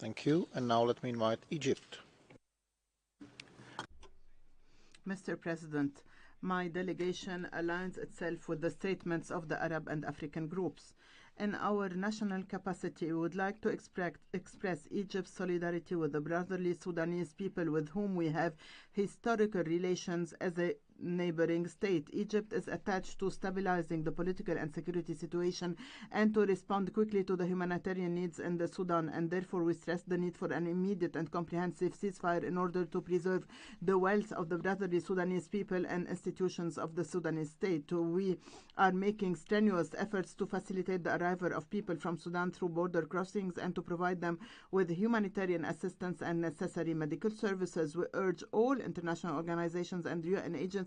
Thank you. And now let me invite Egypt. Mr. President, my delegation aligns itself with the statements of the Arab and African groups. In our national capacity, we would like to express Egypt's solidarity with the brotherly Sudanese people with whom we have historical relations as a neighboring state. Egypt is attached to stabilizing the political and security situation and to respond quickly to the humanitarian needs in the Sudan, and therefore we stress the need for an immediate and comprehensive ceasefire in order to preserve the wealth of the brotherly Sudanese people and institutions of the Sudanese state. We are making strenuous efforts to facilitate the arrival of people from Sudan through border crossings and to provide them with humanitarian assistance and necessary medical services. We urge all international organizations and UN agencies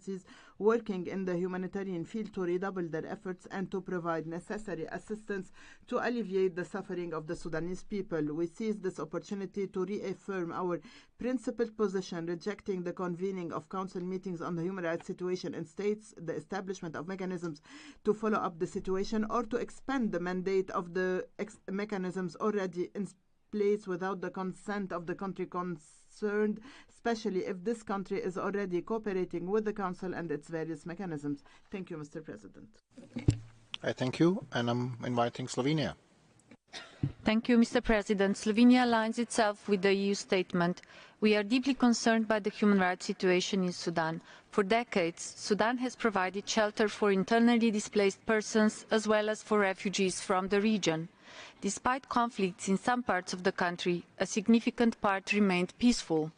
working in the humanitarian field to redouble their efforts and to provide necessary assistance to alleviate the suffering of the Sudanese people. We seize this opportunity to reaffirm our principled position, rejecting the convening of council meetings on the human rights situation in states, the establishment of mechanisms to follow up the situation, or to expand the mandate of the mechanisms already in place without the consent of the country concerned, especially if this country is already cooperating with the Council and its various mechanisms. Thank you, Mr. President. I thank you, and I'm inviting Slovenia. Thank you, Mr. President. Slovenia aligns itself with the EU statement. We are deeply concerned by the human rights situation in Sudan. For decades, Sudan has provided shelter for internally displaced persons as well as for refugees from the region. Despite conflicts in some parts of the country, a significant part remained peaceful.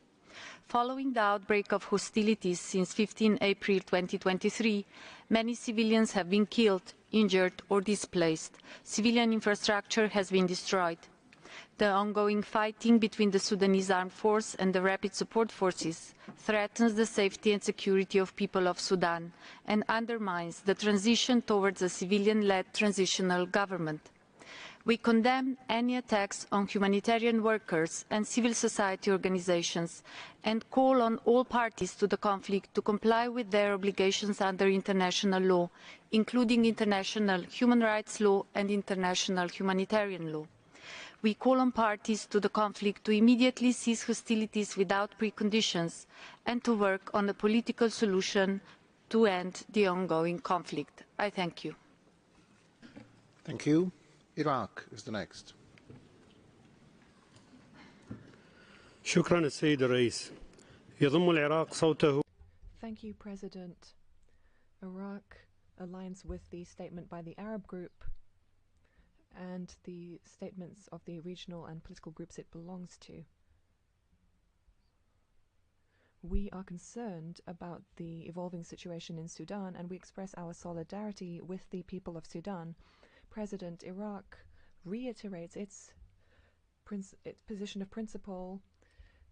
Following the outbreak of hostilities since 15 April 2023, many civilians have been killed, injured or displaced. Civilian infrastructure has been destroyed. The ongoing fighting between the Sudanese armed force and the rapid support forces threatens the safety and security of people of Sudan and undermines the transition towards a civilian-led transitional government. We condemn any attacks on humanitarian workers and civil society organizations and call on all parties to the conflict to comply with their obligations under international law, including international human rights law and international humanitarian law. We call on parties to the conflict to immediately cease hostilities without preconditions and to work on a political solution to end the ongoing conflict. I thank you. Thank you. Iraq is the next. شكرا السيد الرئيس. يضم العراق صوته. Thank you, President. Iraq aligns with the statement by the Arab group and the statements of the regional and political groups it belongs to. We are concerned about the evolving situation in Sudan, and we express our solidarity with the people of Sudan. President, Iraq reiterates its position of principle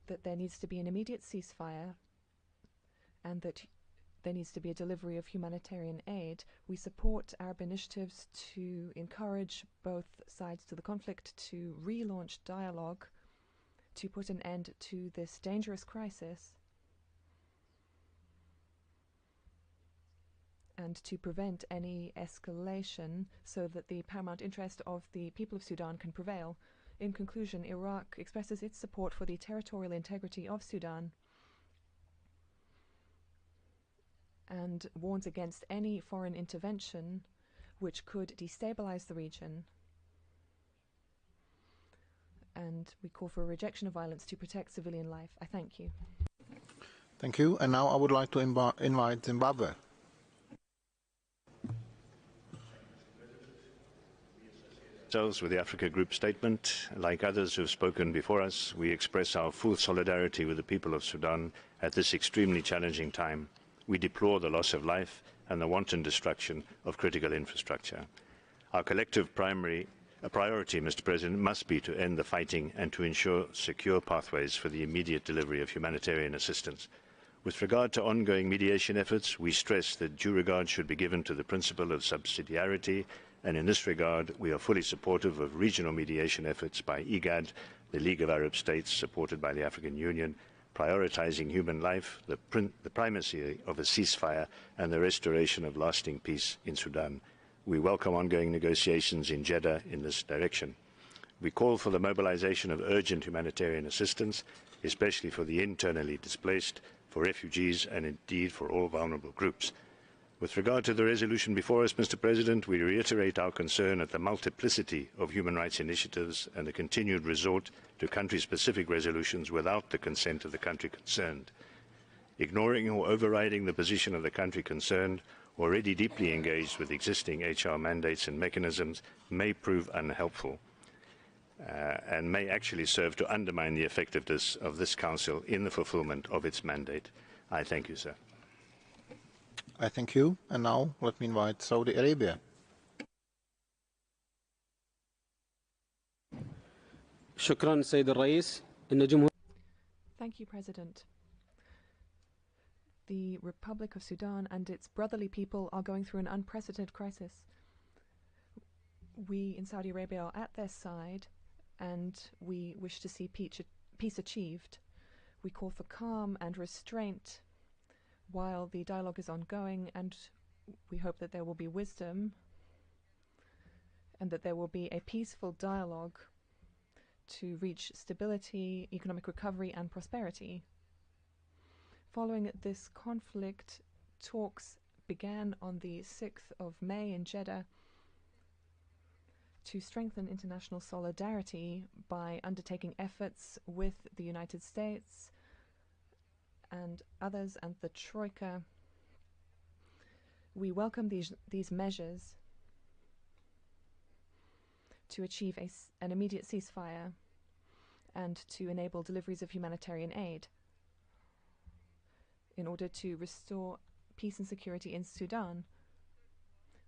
that there needs to be an immediate ceasefire and that there needs to be a delivery of humanitarian aid. We support Arab initiatives to encourage both sides to the conflict to relaunch dialogue, to put an end to this dangerous crisis, and to prevent any escalation so that the paramount interest of the people of Sudan can prevail. In conclusion, Iraq expresses its support for the territorial integrity of Sudan and warns against any foreign intervention which could destabilize the region. And we call for a rejection of violence to protect civilian life. I thank you. Thank you. And now I would like to invite Zimbabwe. With the Africa Group statement, like others who have spoken before us, we express our full solidarity with the people of Sudan at this extremely challenging time. We deplore the loss of life and the wanton destruction of critical infrastructure. Our collective priority, Mr. President, must be to end the fighting and to ensure secure pathways for the immediate delivery of humanitarian assistance. With regard to ongoing mediation efforts, we stress that due regard should be given to the principle of subsidiarity, and in this regard, we are fully supportive of regional mediation efforts by IGAD, the League of Arab States, supported by the African Union, prioritizing human life, the primacy of a ceasefire, and the restoration of lasting peace in Sudan. We welcome ongoing negotiations in Jeddah in this direction. We call for the mobilization of urgent humanitarian assistance, especially for the internally displaced, for refugees, and indeed for all vulnerable groups. With regard to the resolution before us, Mr. President, we reiterate our concern at the multiplicity of human rights initiatives and the continued resort to country-specific resolutions without the consent of the country concerned. Ignoring or overriding the position of the country concerned, already deeply engaged with existing HR mandates and mechanisms, may prove unhelpful and may actually serve to undermine the effectiveness of this Council in the fulfillment of its mandate. I thank you, sir. I thank you. And now let me invite Saudi Arabia. شكرا سيد الرئيس. إن جمهور Thank you, President. The Republic of Sudan and its brotherly people are going through an unprecedented crisis. We in Saudi Arabia are at their side, and we wish to see peace achieved. We call for calm and restraint while the dialogue is ongoing, and we hope that there will be wisdom and that there will be a peaceful dialogue to reach stability, economic recovery, and prosperity. Following this conflict, talks began on the 6th of May in Jeddah to strengthen international solidarity by undertaking efforts with the United States and others and the Troika. We welcome these measures to achieve an immediate ceasefire and to enable deliveries of humanitarian aid in order to restore peace and security in Sudan.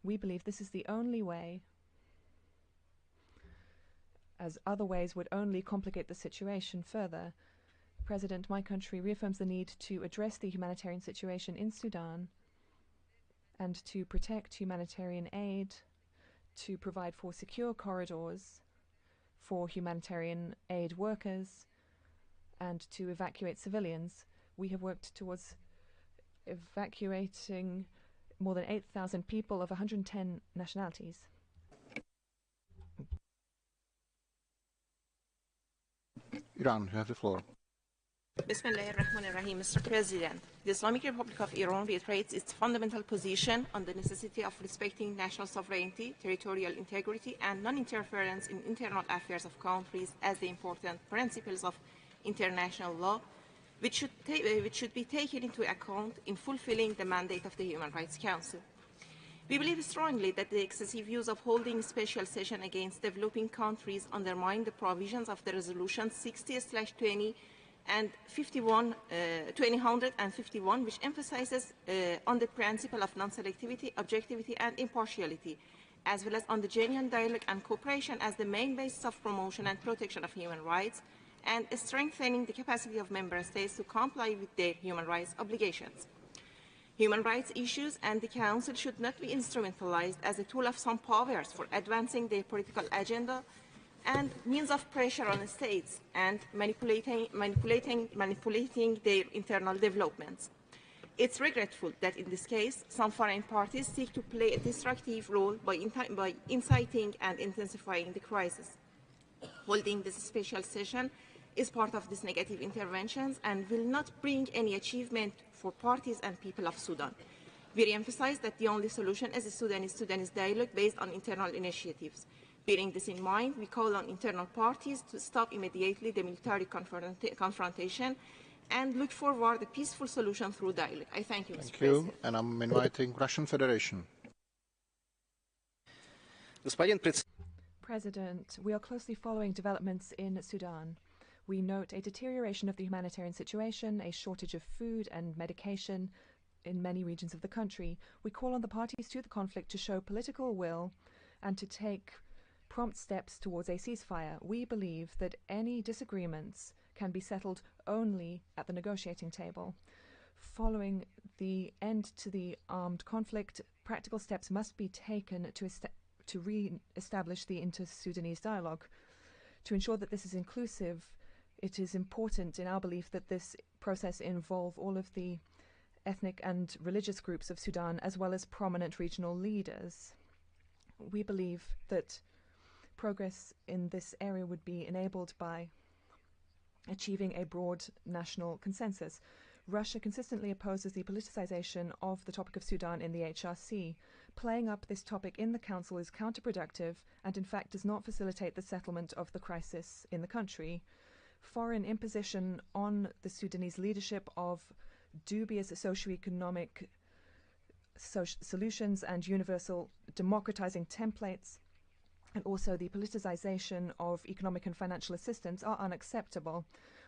We believe this is the only way as other ways would only complicate the situation further. President, my country reaffirms the need to address the humanitarian situation in Sudan and to protect humanitarian aid, to provide for secure corridors for humanitarian aid workers, and to evacuate civilians. We have worked towards evacuating more than 8,000 people of 110 nationalities. Iran, you have the floor. Bismillahirrahmanirrahim, Mr. President. The Islamic Republic of Iran reiterates its fundamental position on the necessity of respecting national sovereignty, territorial integrity, and non-interference in internal affairs of countries as the important principles of international law, which should be taken into account in fulfilling the mandate of the Human Rights Council. We believe strongly that the excessive use of holding special session against developing countries undermine the provisions of the Resolution 60/20 and 2051, which emphasizes on the principle of non-selectivity, objectivity, and impartiality, as well as on the genuine dialogue and cooperation as the main basis of promotion and protection of human rights, and strengthening the capacity of member states to comply with their human rights obligations. Human rights issues and the Council should not be instrumentalized as a tool of some powers for advancing their political agenda and means of pressure on the states and manipulating their internal developments. It's regretful that in this case, some foreign parties seek to play a destructive role by inciting and intensifying the crisis. Holding this special session is part of these negative interventions and will not bring any achievement for parties and people of Sudan. We re-emphasize that the only solution is a Sudanese dialogue based on internal initiatives. Bearing this in mind, we call on internal parties to stop immediately the military confrontation and look forward a peaceful solution through dialogue. I thank you, Mr. President. Thank you, and I'm inviting Russian Federation. President, we are closely following developments in Sudan. We note a deterioration of the humanitarian situation, a shortage of food and medication in many regions of the country. We call on the parties to the conflict to show political will and to take prompt steps towards a ceasefire. We believe that any disagreements can be settled only at the negotiating table. Following the end to the armed conflict, practical steps must be taken to re-establish the inter-Sudanese dialogue. To ensure that this is inclusive, it is important in our belief that this process involve all of the ethnic and religious groups of Sudan, as well as prominent regional leaders. We believe that progress in this area would be enabled by achieving a broad national consensus. Russia consistently opposes the politicization of the topic of Sudan in the HRC. Playing up this topic in the Council is counterproductive and in fact does not facilitate the settlement of the crisis in the country. Foreign imposition on the Sudanese leadership of dubious socioeconomic solutions and universal democratizing templates, and also the politicization of economic and financial assistance, are unacceptable.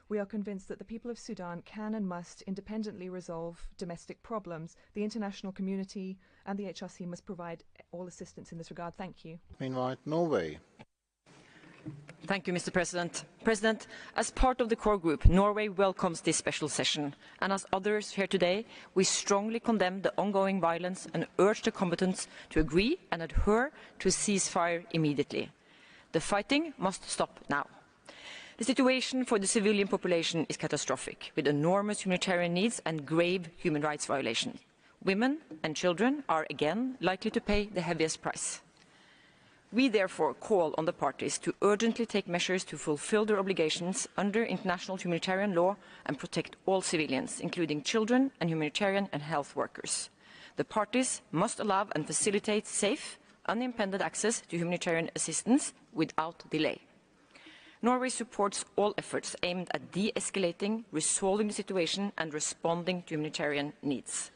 We are convinced that the people of Sudan can and must independently resolve domestic problems. The international community and the HRC must provide all assistance in this regard. Thank you. Meanwhile, Norway. Thank you, Mr. President. President, as part of the core group, Norway welcomes this special session. And as others here today, we strongly condemn the ongoing violence and urge the combatants to agree and adhere to a ceasefire immediately. The fighting must stop now. The situation for the civilian population is catastrophic, with enormous humanitarian needs and grave human rights violations. Women and children are again likely to pay the heaviest price. We therefore call on the parties to urgently take measures to fulfill their obligations under international humanitarian law and protect all civilians, including children and humanitarian and health workers. The parties must allow and facilitate safe, unimpeded access to humanitarian assistance without delay. Norway supports all efforts aimed at de-escalating, resolving the situation and responding to humanitarian needs.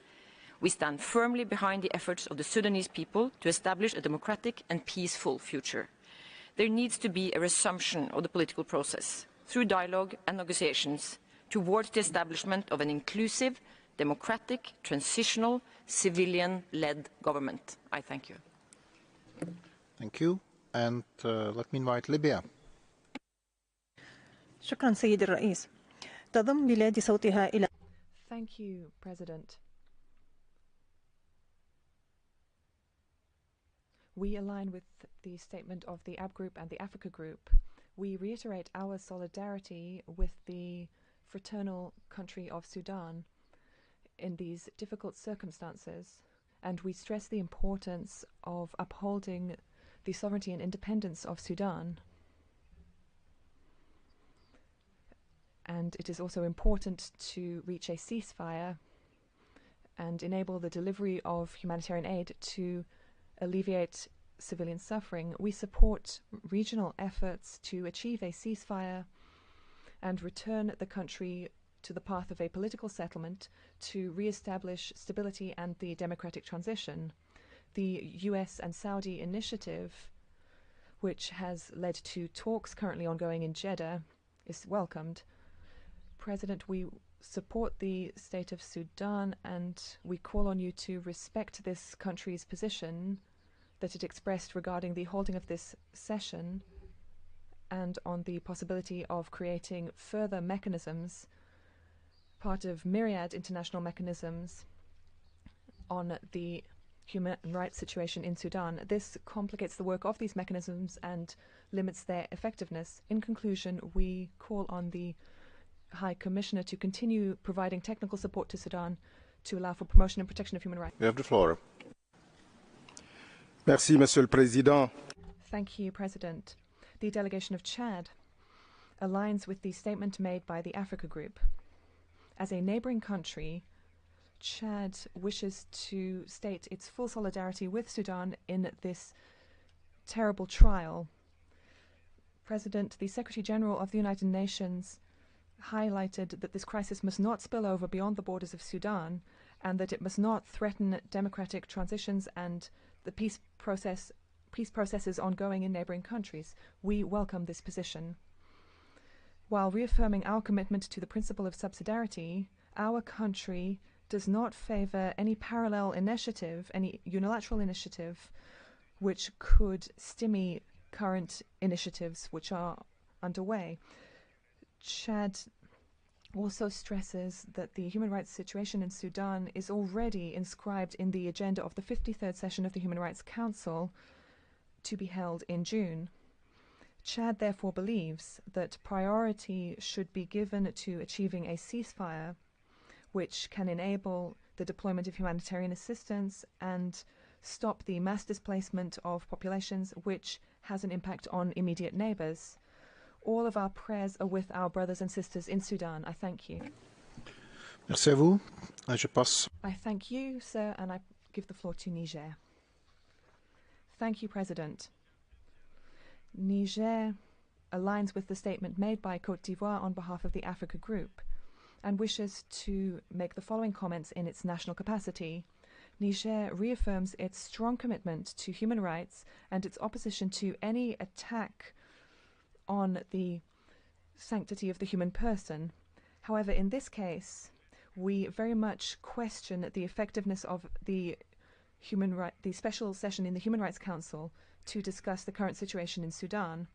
We stand firmly behind the efforts of the Sudanese people to establish a democratic and peaceful future. There needs to be a resumption of the political process through dialogue and negotiations towards the establishment of an inclusive, democratic, transitional, civilian-led government. I thank you. Thank you. And let me invite Libya. شكرا سيد الرئيس. تضم بلادي صوتها إلى Thank you, President. We align with the statement of the AB Group and the Africa Group. We reiterate our solidarity with the fraternal country of Sudan in these difficult circumstances, and we stress the importance of upholding the sovereignty and independence of Sudan. And it is also important to reach a ceasefire and enable the delivery of humanitarian aid to alleviate civilian suffering. We support regional efforts to achieve a ceasefire and return the country to the path of a political settlement to re-establish stability and the democratic transition. The US and Saudi initiative, which has led to talks currently ongoing in Jeddah, is welcomed. President, we support the state of Sudan and we call on you to respect this country's position that it expressed regarding the holding of this session and on the possibility of creating further mechanisms, part of myriad international mechanisms on the human rights situation in Sudan. This complicates the work of these mechanisms and limits their effectiveness. In conclusion, we call on the High Commissioner to continue providing technical support to Sudan to allow for promotion and protection of human rights. You have the floor. Merci, Monsieur le Président. Thank you, President. The delegation of Chad aligns with the statement made by the Africa Group. As a neighboring country, Chad wishes to state its full solidarity with Sudan in this terrible trial. President, the Secretary General of the United Nations highlighted that this crisis must not spill over beyond the borders of Sudan and that it must not threaten democratic transitions and the peace processes ongoing in neighboring countries. We welcome this position. While reaffirming our commitment to the principle of subsidiarity, our country does not favor any parallel initiative, any unilateral initiative, which could stymie current initiatives which are underway. Chad also stresses that the human rights situation in Sudan is already inscribed in the agenda of the 53rd session of the Human Rights Council to be held in June. Chad therefore believes that priority should be given to achieving a ceasefire which can enable the deployment of humanitarian assistance and stop the mass displacement of populations, which has an impact on immediate neighbors. All of our prayers are with our brothers and sisters in Sudan. I thank you. Merci à vous. Je passe. I thank you, sir, and I give the floor to Niger. Thank you, President. Niger aligns with the statement made by Côte d'Ivoire on behalf of the Africa Group and wishes to make the following comments in its national capacity. Niger reaffirms its strong commitment to human rights and its opposition to any attack on the sanctity of the human person. However, in this case, we very much question the effectiveness of the special session in the Human Rights Council to discuss the current situation in Sudan.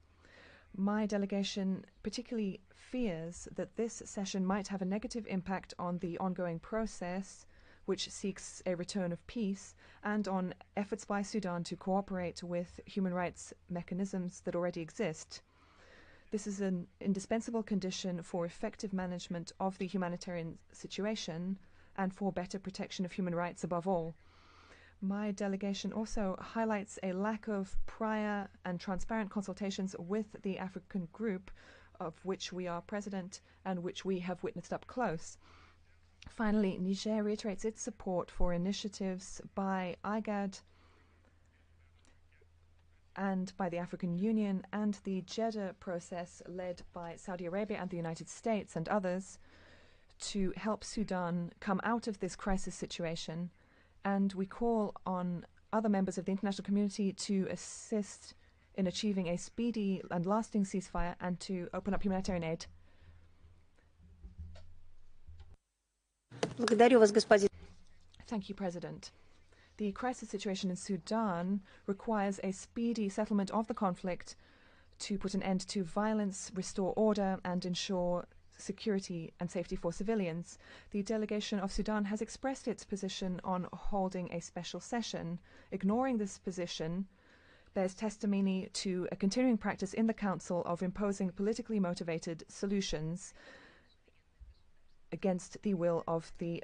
My delegation particularly fears that this session might have a negative impact on the ongoing process, which seeks a return of peace, and on efforts by Sudan to cooperate with human rights mechanisms that already exist. This is an indispensable condition for effective management of the humanitarian situation and for better protection of human rights above all. My delegation also highlights a lack of prior and transparent consultations with the African Group, of which we are president and which we have witnessed up close. Finally, Niger reiterates its support for initiatives by IGAD and by the African Union and the Jeddah process led by Saudi Arabia and the United States and others to help Sudan come out of this crisis situation. And we call on other members of the international community to assist in achieving a speedy and lasting ceasefire and to open up humanitarian aid. Thank you, President. The crisis situation in Sudan requires a speedy settlement of the conflict to put an end to violence, restore order, and ensure security and safety for civilians. The delegation of Sudan has expressed its position on holding a special session. Ignoring this position bears testimony to a continuing practice in the Council of imposing politically motivated solutions against the will of the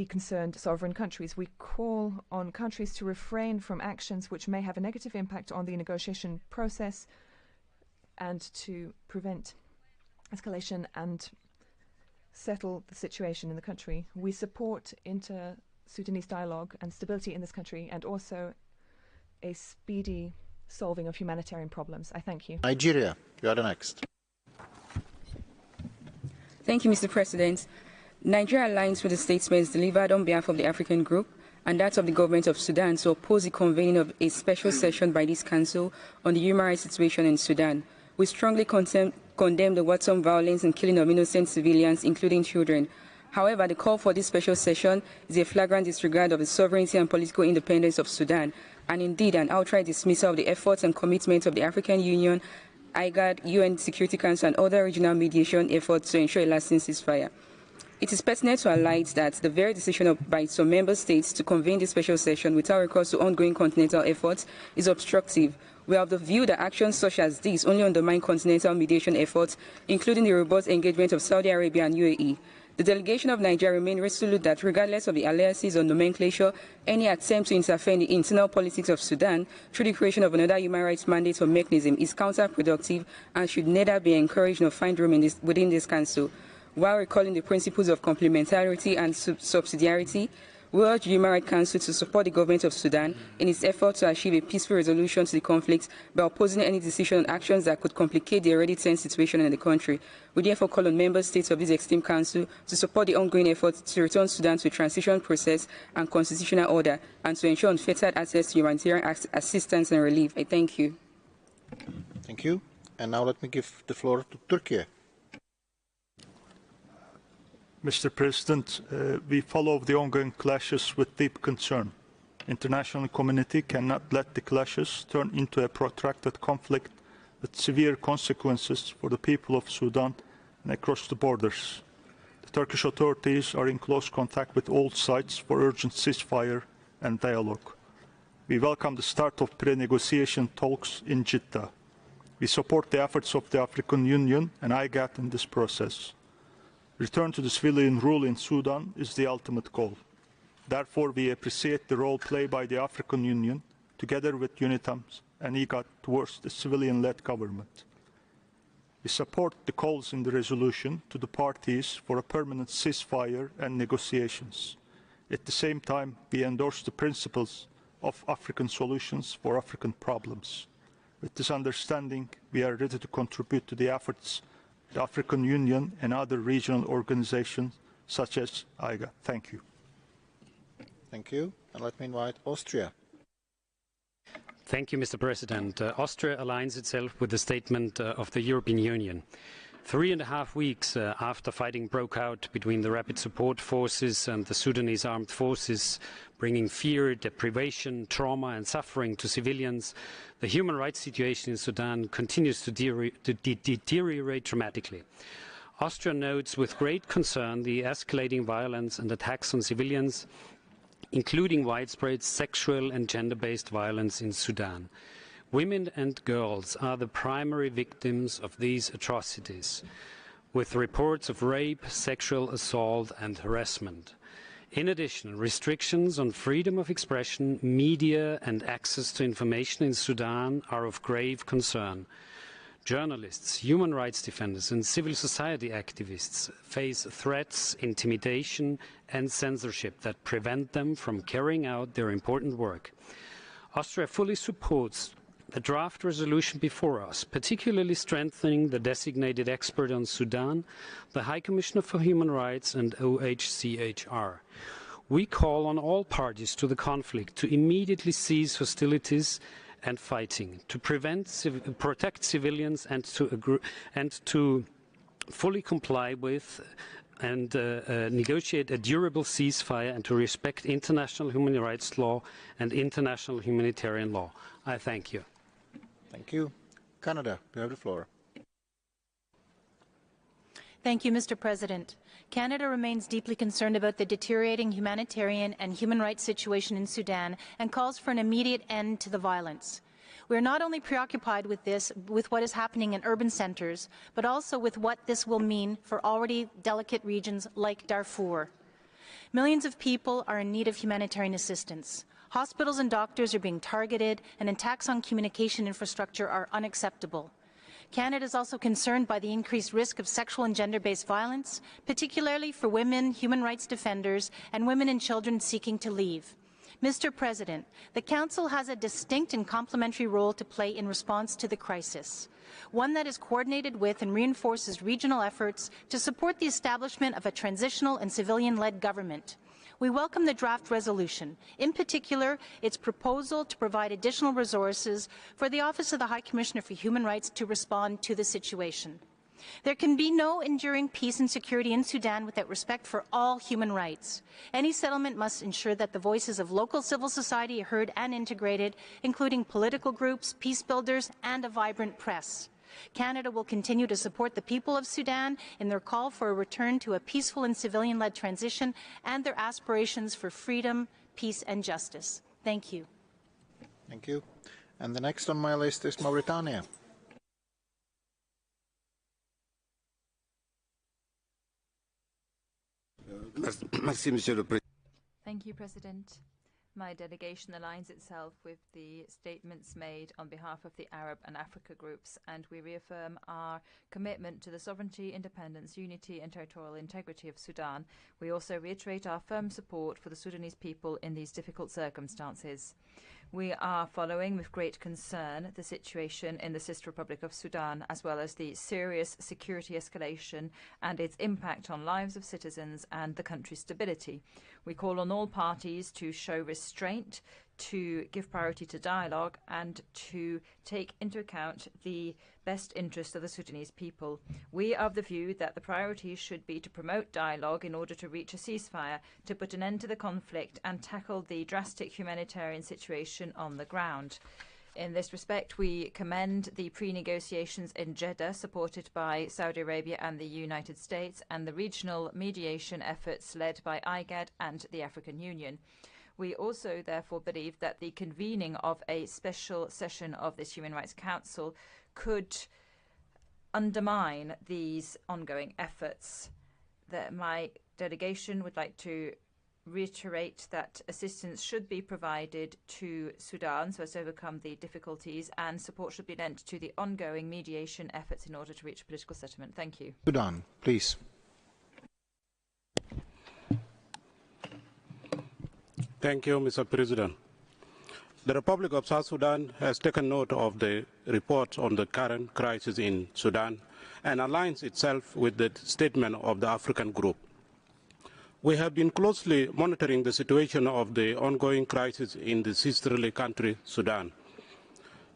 concerned sovereign countries. We call on countries to refrain from actions which may have a negative impact on the negotiation process and to prevent escalation and settle the situation in the country. We support inter-Sudanese dialogue and stability in this country and also a speedy solving of humanitarian problems. I thank you. Nigeria, you are the next. Thank you, Mr. President. Nigeria aligns with the statements delivered on behalf of the African Group and that of the government of Sudan to oppose the convening of a special session by this Council on the human rights situation in Sudan. We strongly condemn the wanton violence and killing of innocent civilians, including children. However, the call for this special session is a flagrant disregard of the sovereignty and political independence of Sudan, and indeed an outright dismissal of the efforts and commitments of the African Union, IGAD, UN Security Council, and other regional mediation efforts to ensure a lasting ceasefire. It is pertinent to highlight that the very decision by some member states to convene this special session without recourse to ongoing continental efforts is obstructive. We have the view that actions such as these only undermine continental mediation efforts, including the robust engagement of Saudi Arabia and UAE. The delegation of Nigeria remains resolute that regardless of the alliances or nomenclature, any attempt to interfere in the internal politics of Sudan through the creation of another human rights mandate or mechanism is counterproductive and should neither be encouraged nor find room within this Council. While recalling the principles of complementarity and subsidiarity, we urge the Human Rights Council to support the government of Sudan in its effort to achieve a peaceful resolution to the conflict by opposing any decision on actions that could complicate the already tense situation in the country. We therefore call on member states of this esteemed council to support the ongoing efforts to return Sudan to a transition process and constitutional order and to ensure unfettered access to humanitarian assistance and relief. I thank you. Thank you. And now let me give the floor to Turkey. Mr. President, we follow the ongoing clashes with deep concern. International community cannot let the clashes turn into a protracted conflict with severe consequences for the people of Sudan and across the borders. The Turkish authorities are in close contact with all sides for urgent ceasefire and dialogue. We welcome the start of pre-negotiation talks in Jeddah. We support the efforts of the African Union and IGAD in this process. Return to the civilian rule in Sudan is the ultimate goal. Therefore, we appreciate the role played by the African Union, together with UNITAMS and IGAD, towards the civilian-led government. We support the calls in the resolution to the parties for a permanent ceasefire and negotiations. At the same time, we endorse the principles of African solutions for African problems. With this understanding, we are ready to contribute to the efforts the African Union and other regional organizations such as IGA. Thank you. Thank you. And let me invite Austria. Thank you, Mr. President. Austria aligns itself with the statement of the European Union. 3.5 weeks after fighting broke out between the Rapid Support Forces and the Sudanese armed forces, bringing fear, deprivation, trauma and suffering to civilians, the human rights situation in Sudan continues to deteriorate dramatically. Austria notes with great concern the escalating violence and attacks on civilians, including widespread sexual and gender-based violence in Sudan. Women and girls are the primary victims of these atrocities, with reports of rape, sexual assault and harassment. In addition, restrictions on freedom of expression, media and access to information in Sudan are of grave concern. Journalists, human rights defenders and civil society activists face threats, intimidation and censorship that prevent them from carrying out their important work. Austria fully supports the draft resolution before us, particularly strengthening the designated expert on Sudan, the High Commissioner for Human Rights and OHCHR. We call on all parties to the conflict to immediately cease hostilities and fighting, to protect civilians and to fully comply with and negotiate a durable ceasefire and to respect international human rights law and international humanitarian law. I thank you. Thank you. Canada, you have the floor. Thank you, Mr. President. Canada remains deeply concerned about the deteriorating humanitarian and human rights situation in Sudan and calls for an immediate end to the violence. We are not only preoccupied with what is happening in urban centres, but also with what this will mean for already delicate regions like Darfur. Millions of people are in need of humanitarian assistance. Hospitals and doctors are being targeted, and attacks on communication infrastructure are unacceptable. Canada is also concerned by the increased risk of sexual and gender-based violence, particularly for women, human rights defenders, and women and children seeking to leave. Mr. President, the Council has a distinct and complementary role to play in response to the crisis, one that is coordinated with and reinforces regional efforts to support the establishment of a transitional and civilian-led government. We welcome the draft resolution, in particular its proposal to provide additional resources for the Office of the High Commissioner for Human Rights to respond to the situation. There can be no enduring peace and security in Sudan without respect for all human rights. Any settlement must ensure that the voices of local civil society are heard and integrated, including political groups, peace builders, and a vibrant press. Canada will continue to support the people of Sudan in their call for a return to a peaceful and civilian-led transition and their aspirations for freedom, peace, and justice. Thank you. Thank you. And the next on my list is Mauritania. Thank you, President. My delegation aligns itself with the statements made on behalf of the Arab and Africa groups, and we reaffirm our commitment to the sovereignty, independence, unity and territorial integrity of Sudan. We also reiterate our firm support for the Sudanese people in these difficult circumstances. We are following with great concern the situation in the Sister Republic of Sudan, as well as the serious security escalation and its impact on lives of citizens and the country's stability. We call on all parties to show restraint, to give priority to dialogue, and to take into account the best interest of the Sudanese people. We are of the view that the priorities should be to promote dialogue in order to reach a ceasefire, to put an end to the conflict, and tackle the drastic humanitarian situation on the ground. In this respect, we commend the pre-negotiations in Jeddah, supported by Saudi Arabia and the United States, and the regional mediation efforts led by IGAD and the African Union. We also, therefore, believe that the convening of a special session of this Human Rights Council could undermine these ongoing efforts. My delegation would like to reiterate that assistance should be provided to Sudan so as to overcome the difficulties, and support should be lent to the ongoing mediation efforts in order to reach a political settlement. Thank you. Sudan, please. Thank you, Mr. President. The Republic of South Sudan has taken note of the reports on the current crisis in Sudan and aligns itself with the statement of the African Group. We have been closely monitoring the situation of the ongoing crisis in the sisterly country, Sudan.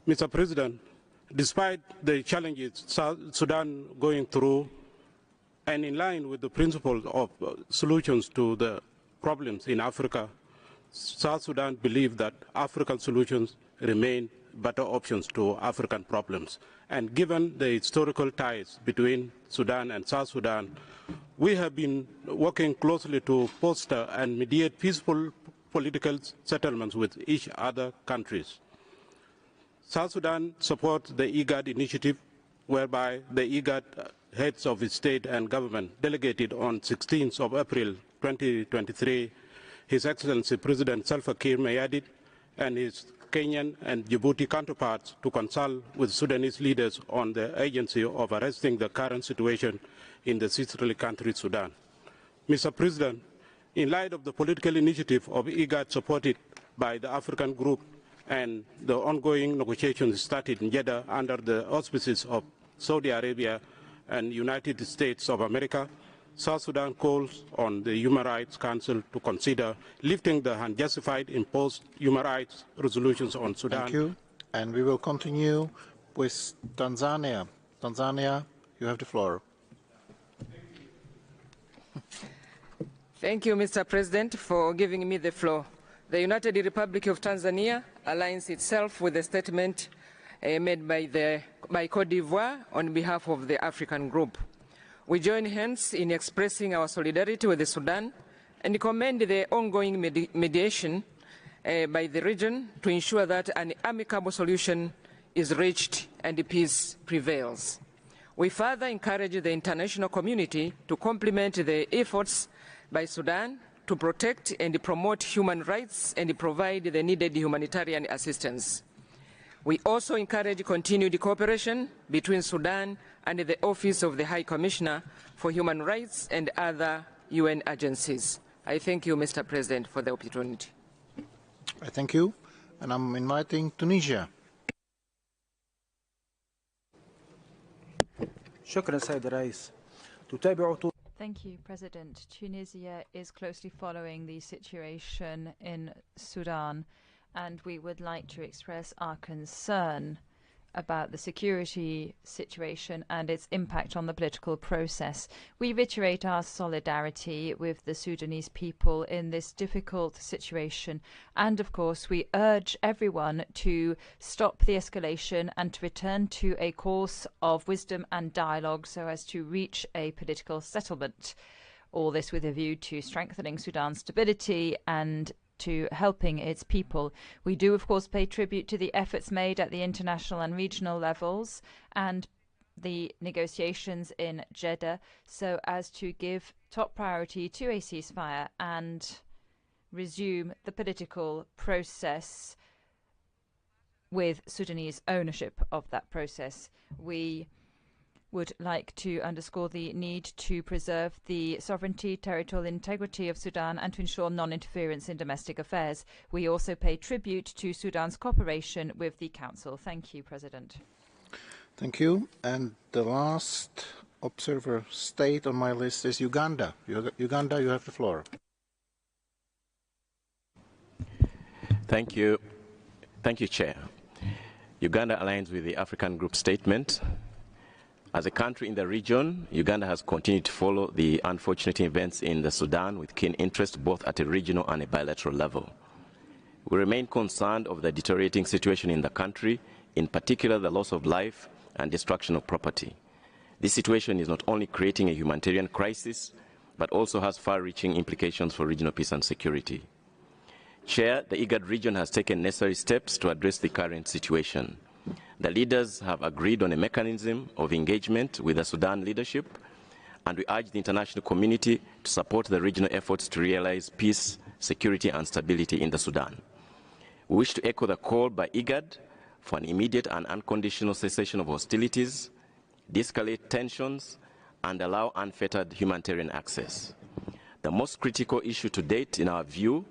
Mr. President, despite the challenges Sudan going through, and in line with the principles of solutions to the problems in Africa, South Sudan believes that African solutions remain better options to African problems. And given the historical ties between Sudan and South Sudan, we have been working closely to foster and mediate peaceful political settlements with each other countries. South Sudan supports the IGAD initiative, whereby the IGAD heads of state and government delegated on 16th of April 2023 His Excellency President Salva Kiir Mayardit and his Kenyan and Djibouti counterparts to consult with Sudanese leaders on the urgency of arresting the current situation in the sisterly country Sudan. Mr. President, in light of the political initiative of IGAD supported by the African Group and the ongoing negotiations started in Jeddah under the auspices of Saudi Arabia and United States of America, South Sudan calls on the Human Rights Council to consider lifting the unjustified imposed human rights resolutions on Sudan. Thank you. And we will continue with Tanzania. Tanzania, you have the floor. Thank you, Mr. President, for giving me the floor. The United Republic of Tanzania aligns itself with the statement made by Cote d'Ivoire on behalf of the African Group. We join hands in expressing our solidarity with the Sudan and commend the ongoing mediation by the region to ensure that an amicable solution is reached and peace prevails. We further encourage the international community to complement the efforts by Sudan to protect and promote human rights and provide the needed humanitarian assistance. We also encourage continued cooperation between Sudan and the Office of the High Commissioner for Human Rights and other UN agencies. I thank you, Mr. President, for the opportunity. I thank you, and I'm inviting Tunisia. Thank you, President. Tunisia is closely following the situation in Sudan, and we would like to express our concern about the security situation and its impact on the political process. We reiterate our solidarity with the Sudanese people in this difficult situation, and of course we urge everyone to stop the escalation and to return to a course of wisdom and dialogue so as to reach a political settlement. All this with a view to strengthening Sudan's stability and to helping its people. We do, of course, pay tribute to the efforts made at the international and regional levels and the negotiations in Jeddah so as to give top priority to a ceasefire and resume the political process with Sudanese ownership of that process. We would like to underscore the need to preserve the sovereignty, territorial integrity of Sudan and to ensure non-interference in domestic affairs. We also pay tribute to Sudan's cooperation with the Council. Thank you, President. Thank you. And the last observer state on my list is Uganda. Uganda, you have the floor. Thank you. Thank you, Chair. Uganda aligns with the African Group statement. As a country in the region, Uganda has continued to follow the unfortunate events in the Sudan with keen interest both at a regional and a bilateral level. We remain concerned of the deteriorating situation in the country, in particular the loss of life and destruction of property. This situation is not only creating a humanitarian crisis, but also has far-reaching implications for regional peace and security. Chair, the IGAD region has taken necessary steps to address the current situation. The leaders have agreed on a mechanism of engagement with the Sudan leadership, and we urge the international community to support the regional efforts to realize peace, security, and stability in the Sudan. We wish to echo the call by IGAD for an immediate and unconditional cessation of hostilities, de-escalate tensions, and allow unfettered humanitarian access. The most critical issue to date, in our view,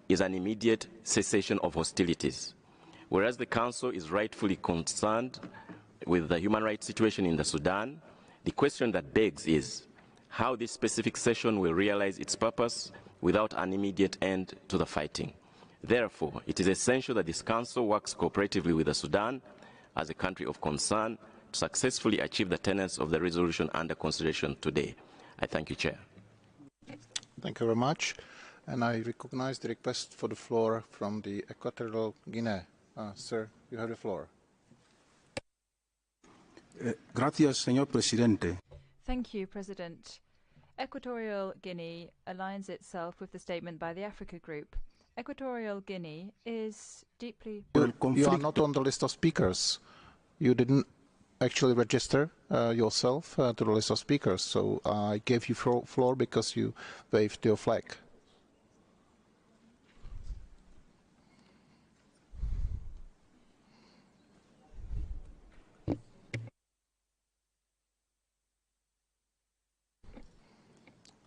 is an immediate cessation of hostilities. Whereas the Council is rightfully concerned with the human rights situation in the Sudan, the question that begs is how this specific session will realize its purpose without an immediate end to the fighting. Therefore, it is essential that this Council works cooperatively with the Sudan as a country of concern to successfully achieve the tenets of the resolution under consideration today. I thank you, Chair. Thank you very much. And I recognize the request for the floor from the Equatorial Guinea. Sir, you have the floor. Gracias, señor presidente. Thank you, President. Equatorial Guinea aligns itself with the statement by the Africa Group. Equatorial Guinea is deeply... You are not on the list of speakers. You didn't actually register yourself to the list of speakers, so I gave you floor because you waved your flag.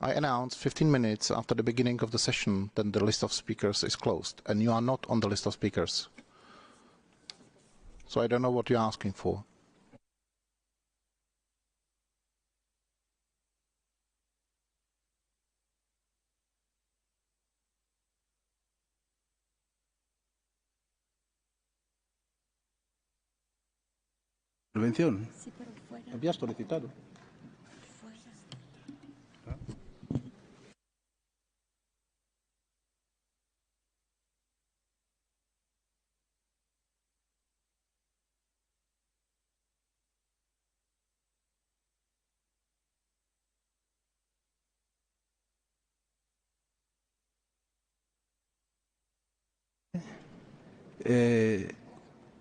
I announced 15 minutes after the beginning of the session that the list of speakers is closed, and you are not on the list of speakers. So I don't know what you're asking for. Intervención. Habías solicitado.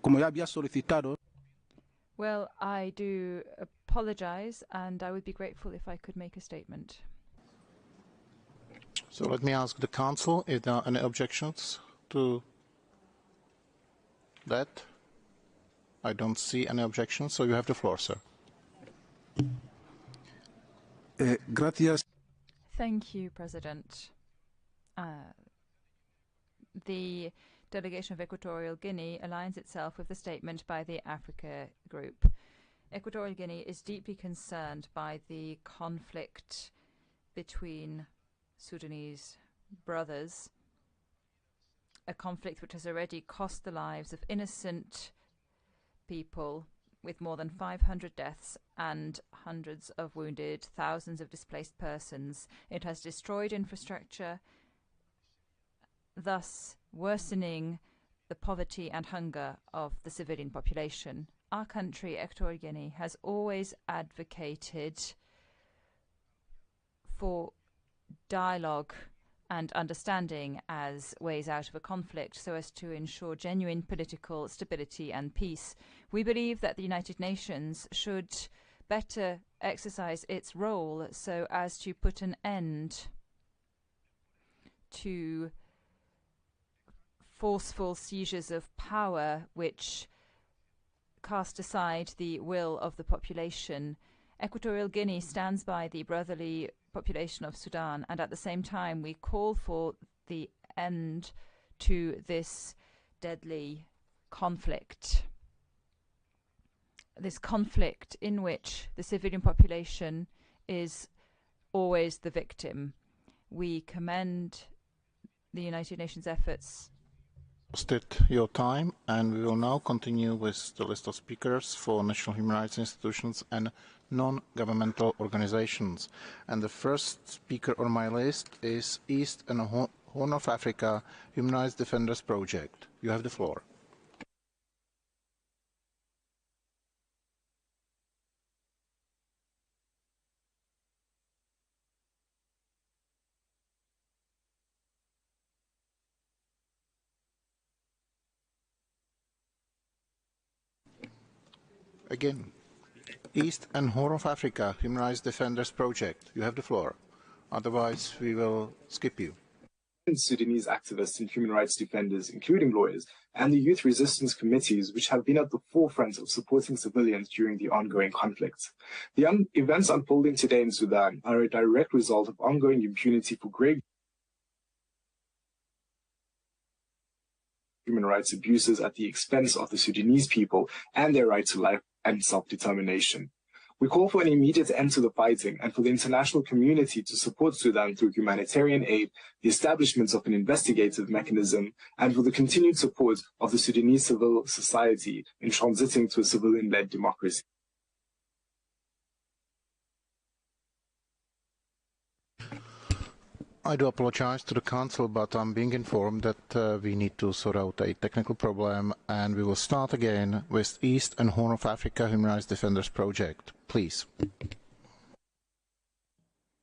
Como ya había solicitado. Well, I do apologize, and I would be grateful if I could make a statement. So let me ask the Council if there are any objections to that. I don't see any objections, so you have the floor, sir. Gracias. Thank you, President. The delegation of Equatorial Guinea aligns itself with the statement by the Africa Group. Equatorial Guinea is deeply concerned by the conflict between Sudanese brothers, a conflict which has already cost the lives of innocent people, with more than 500 deaths and hundreds of wounded, thousands of displaced persons. It has destroyed infrastructure, thus worsening the poverty and hunger of the civilian population. Our country, Equatorial Guinea, has always advocated for dialogue and understanding as ways out of a conflict so as to ensure genuine political stability and peace. We believe that the United Nations should better exercise its role so as to put an end to forceful seizures of power which cast aside the will of the population. Equatorial Guinea stands by the brotherly population of Sudan, and at the same time we call for the end to this deadly conflict. This conflict in which the civilian population is always the victim. We commend the United Nations efforts. Your time, and we will now continue with the list of speakers for national human rights institutions and non-governmental organizations. And the first speaker on my list is East and Horn of Africa Human Rights Defenders Project. You have the floor. Again, East and Horn of Africa Human Rights Defenders Project. You have the floor. Otherwise, we will skip you. Sudanese activists and human rights defenders, including lawyers, and the youth resistance committees, which have been at the forefront of supporting civilians during the ongoing conflict. The events unfolding today in Sudan are a direct result of ongoing impunity for grave human rights abuses at the expense of the Sudanese people and their right to life and self-determination. We call for an immediate end to the fighting and for the international community to support Sudan through humanitarian aid, the establishment of an investigative mechanism, and for the continued support of the Sudanese civil society in transiting to a civilian-led democracy. I do apologize to the Council, but I'm being informed that we need to sort out a technical problem, and we will start again with East and Horn of Africa Human Rights Defenders Project. Please.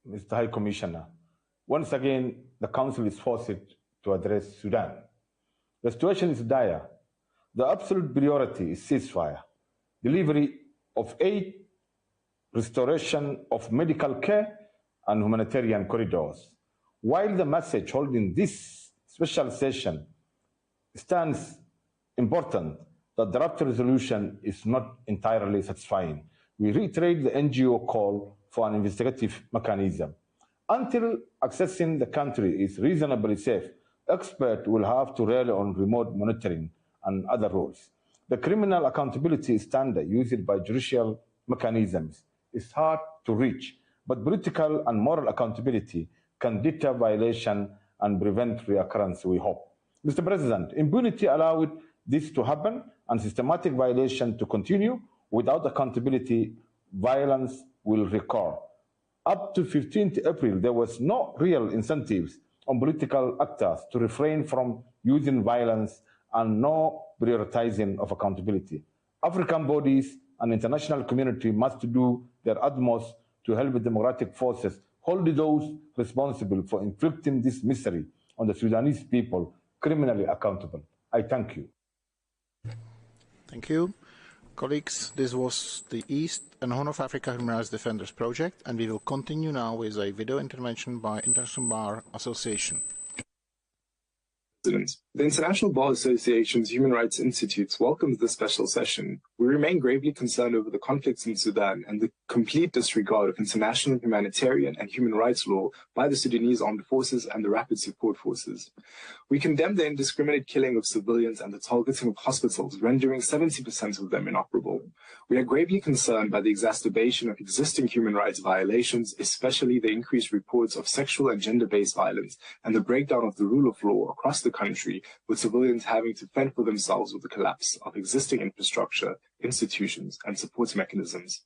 Mr. High Commissioner, once again, the Council is forced to address Sudan. The situation is dire. The absolute priority is ceasefire, delivery of aid, restoration of medical care, and humanitarian corridors. While the message holding this special session stands important, the draft resolution is not entirely satisfying. We reiterate the NGO call for an investigative mechanism. Until accessing the country is reasonably safe, experts will have to rely on remote monitoring and other rules. The criminal accountability standard used by judicial mechanisms is hard to reach, but political and moral accountability can deter violation and prevent reoccurrence, we hope. Mr. President, impunity allowed this to happen and systematic violation to continue. Without accountability, violence will recur. Up to 15th April, there was no real incentives on political actors to refrain from using violence and no prioritizing of accountability. African bodies and international community must do their utmost to help the democratic forces hold those responsible for inflicting this misery on the Sudanese people criminally accountable. I thank you. Thank you. Colleagues, this was the East and Horn of Africa Human Rights Defenders Project, and we will continue now with a video intervention by International Bar Association. The International Bar Association's Human Rights Institute welcomes this special session. We remain gravely concerned over the conflicts in Sudan and the complete disregard of international humanitarian and human rights law by the Sudanese armed forces and the rapid support forces. We condemn the indiscriminate killing of civilians and the targeting of hospitals, rendering 70% of them inoperable. We are gravely concerned by the exacerbation of existing human rights violations, especially the increased reports of sexual and gender-based violence and the breakdown of the rule of law across the country, with civilians having to fend for themselves with the collapse of existing infrastructure, institutions, and support mechanisms.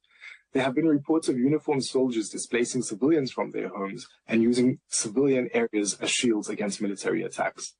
There have been reports of uniformed soldiers displacing civilians from their homes and using civilian areas as shields against military attacks.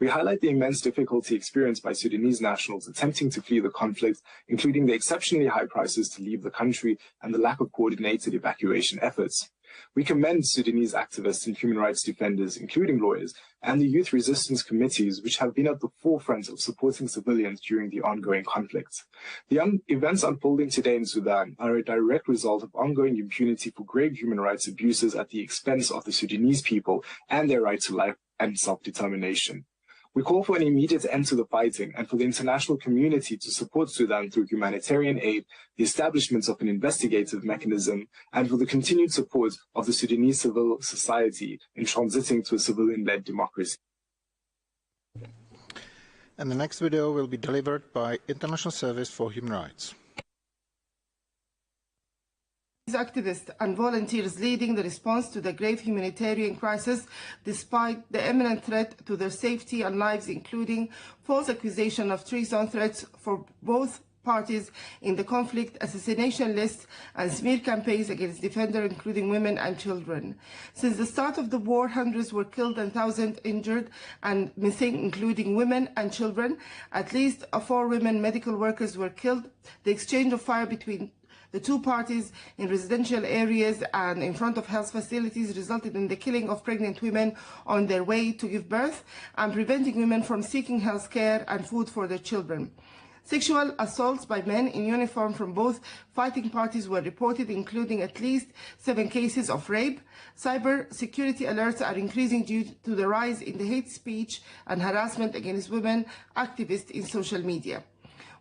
We highlight the immense difficulty experienced by Sudanese nationals attempting to flee the conflict, including the exceptionally high prices to leave the country and the lack of coordinated evacuation efforts. We commend Sudanese activists and human rights defenders, including lawyers, and the youth resistance committees, which have been at the forefront of supporting civilians during the ongoing conflict. The events unfolding today in Sudan are a direct result of ongoing impunity for grave human rights abuses at the expense of the Sudanese people and their right to life and self-determination. We call for an immediate end to the fighting and for the international community to support Sudan through humanitarian aid, the establishment of an investigative mechanism, and for the continued support of the Sudanese civil society in transiting to a civilian-led democracy. And the next video will be delivered by International Service for Human Rights. Activists and volunteers leading the response to the grave humanitarian crisis despite the imminent threat to their safety and lives, including false accusation of treason, threats for both parties in the conflict, assassination lists, and smear campaigns against defenders, including women and children. Since the start of the war, hundreds were killed and thousands injured and missing, including women and children. At least 4 women medical workers were killed. The exchange of fire between the two parties in residential areas and in front of health facilities resulted in the killing of pregnant women on their way to give birth and preventing women from seeking health care and food for their children. Sexual assaults by men in uniform from both fighting parties were reported, including at least 7 cases of rape. Cyber security alerts are increasing due to the rise in the hate speech and harassment against women activists in social media.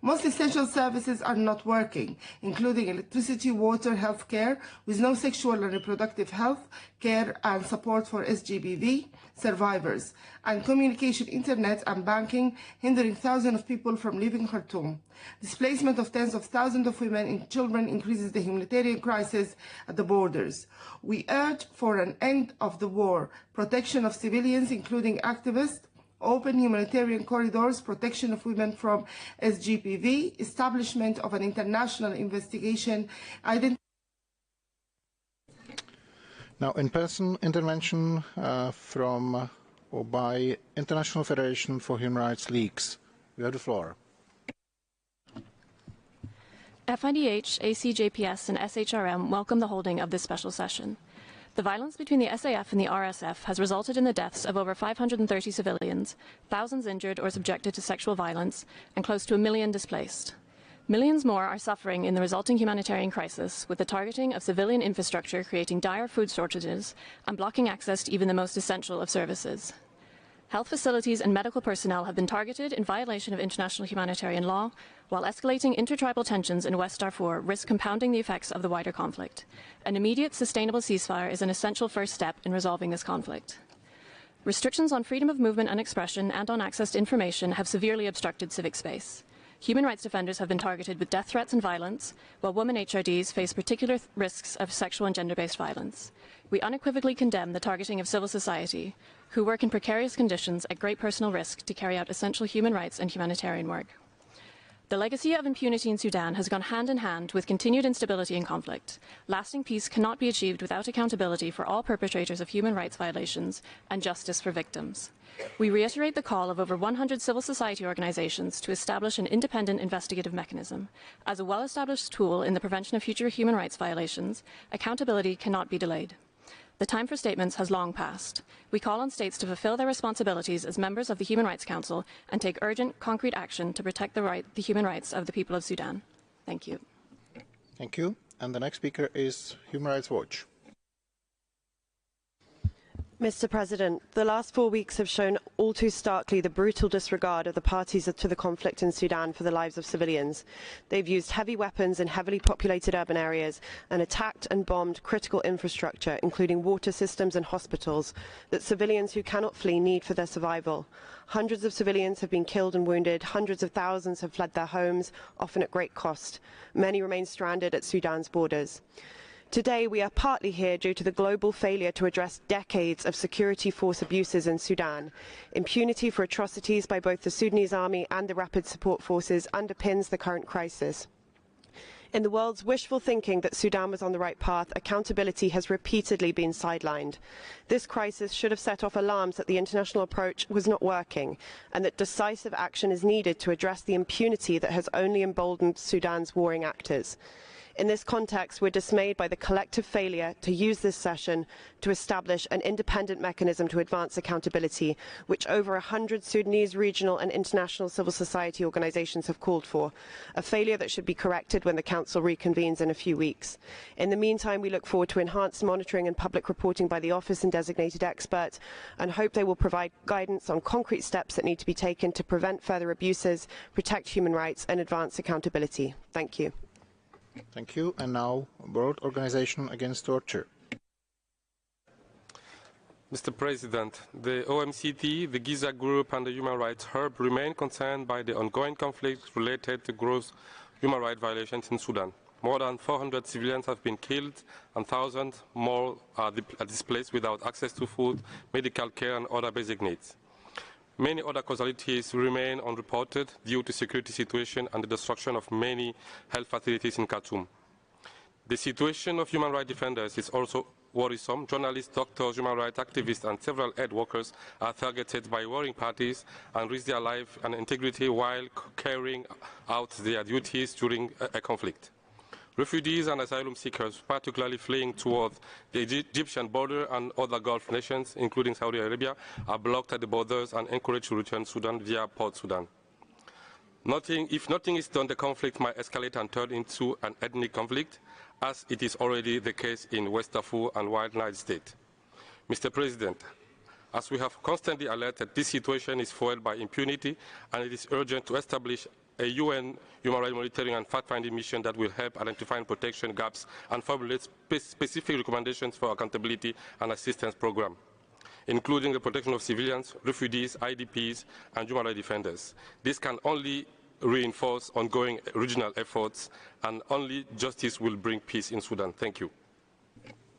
Most essential services are not working, including electricity, water, health care, with no sexual and reproductive health care and support for SGBV survivors, and communication, internet, and banking, hindering thousands of people from leaving Khartoum. Displacement of tens of thousands of women and children increases the humanitarian crisis at the borders. We urge for an end of the war, protection of civilians, including activists, open humanitarian corridors, protection of women from SGPV, establishment of an international investigation. Now, in-person intervention from or by International Federation for Human Rights Leagues. You have the floor. FIDH, ACJPS, and SHRM welcome the holding of this special session. The violence between the SAF and the RSF has resulted in the deaths of over 530 civilians, thousands injured or subjected to sexual violence, and close to 1 million displaced. Millions more are suffering in the resulting humanitarian crisis, with the targeting of civilian infrastructure creating dire food shortages and blocking access to even the most essential of services. Health facilities and medical personnel have been targeted in violation of international humanitarian law, while escalating intertribal tensions in West Darfur risk compounding the effects of the wider conflict. An immediate, sustainable ceasefire is an essential first step in resolving this conflict. Restrictions on freedom of movement and expression and on access to information have severely obstructed civic space. Human rights defenders have been targeted with death threats and violence, while women HRDs face particular risks of sexual and gender-based violence. We unequivocally condemn the targeting of civil society, who work in precarious conditions at great personal risk to carry out essential human rights and humanitarian work. The legacy of impunity in Sudan has gone hand in hand with continued instability and conflict. Lasting peace cannot be achieved without accountability for all perpetrators of human rights violations and justice for victims. We reiterate the call of over 100 civil society organizations to establish an independent investigative mechanism. As a well-established tool in the prevention of future human rights violations, accountability cannot be delayed. The time for statements has long passed. We call on states to fulfill their responsibilities as members of the Human Rights Council and take urgent, concrete action to protect the human rights of the people of Sudan. Thank you. Thank you. And the next speaker is Human Rights Watch. Mr. President, the last 4 weeks have shown all too starkly the brutal disregard of the parties to the conflict in Sudan for the lives of civilians. They've used heavy weapons in heavily populated urban areas and attacked and bombed critical infrastructure, including water systems and hospitals, that civilians who cannot flee need for their survival. Hundreds of civilians have been killed and wounded. Hundreds of thousands have fled their homes, often at great cost. Many remain stranded at Sudan's borders. Today, we are partly here due to the global failure to address decades of security force abuses in Sudan. Impunity for atrocities by both the Sudanese army and the rapid support forces underpins the current crisis. In the world's wishful thinking that Sudan was on the right path, accountability has repeatedly been sidelined. This crisis should have set off alarms that the international approach was not working and that decisive action is needed to address the impunity that has only emboldened Sudan's warring actors. In this context, we're dismayed by the collective failure to use this session to establish an independent mechanism to advance accountability, which over 100 Sudanese regional and international civil society organizations have called for, a failure that should be corrected when the Council reconvenes in a few weeks. In the meantime, we look forward to enhanced monitoring and public reporting by the Office and designated experts, and hope they will provide guidance on concrete steps that need to be taken to prevent further abuses, protect human rights, and advance accountability. Thank you. Thank you. And now, World Organization Against Torture. Mr. President, the OMCT, the Giza Group and the Human Rights Hub remain concerned by the ongoing conflict related to gross human rights violations in Sudan. More than 400 civilians have been killed and thousands more are displaced without access to food, medical care and other basic needs. Many other casualties remain unreported due to security situation and the destruction of many health facilities in Khartoum. The situation of human rights defenders is also worrisome. Journalists, doctors, human rights activists and several aid workers are targeted by warring parties and risk their life and integrity while carrying out their duties during a conflict. Refugees and asylum seekers, particularly fleeing towards the Egyptian border and other Gulf nations, including Saudi Arabia, are blocked at the borders and encouraged to return to Sudan via Port Sudan. If nothing is done, the conflict might escalate and turn into an ethnic conflict, as it is already the case in West Darfur and White Nile State. Mr. President, as we have constantly alerted, this situation is fueled by impunity, and it is urgent to establish a UN human rights monitoring and fact-finding mission that will help identify protection gaps and formulate specific recommendations for accountability and assistance program, including the protection of civilians, refugees, IDPs, and human rights defenders. This can only reinforce ongoing regional efforts, and only justice will bring peace in Sudan. Thank you.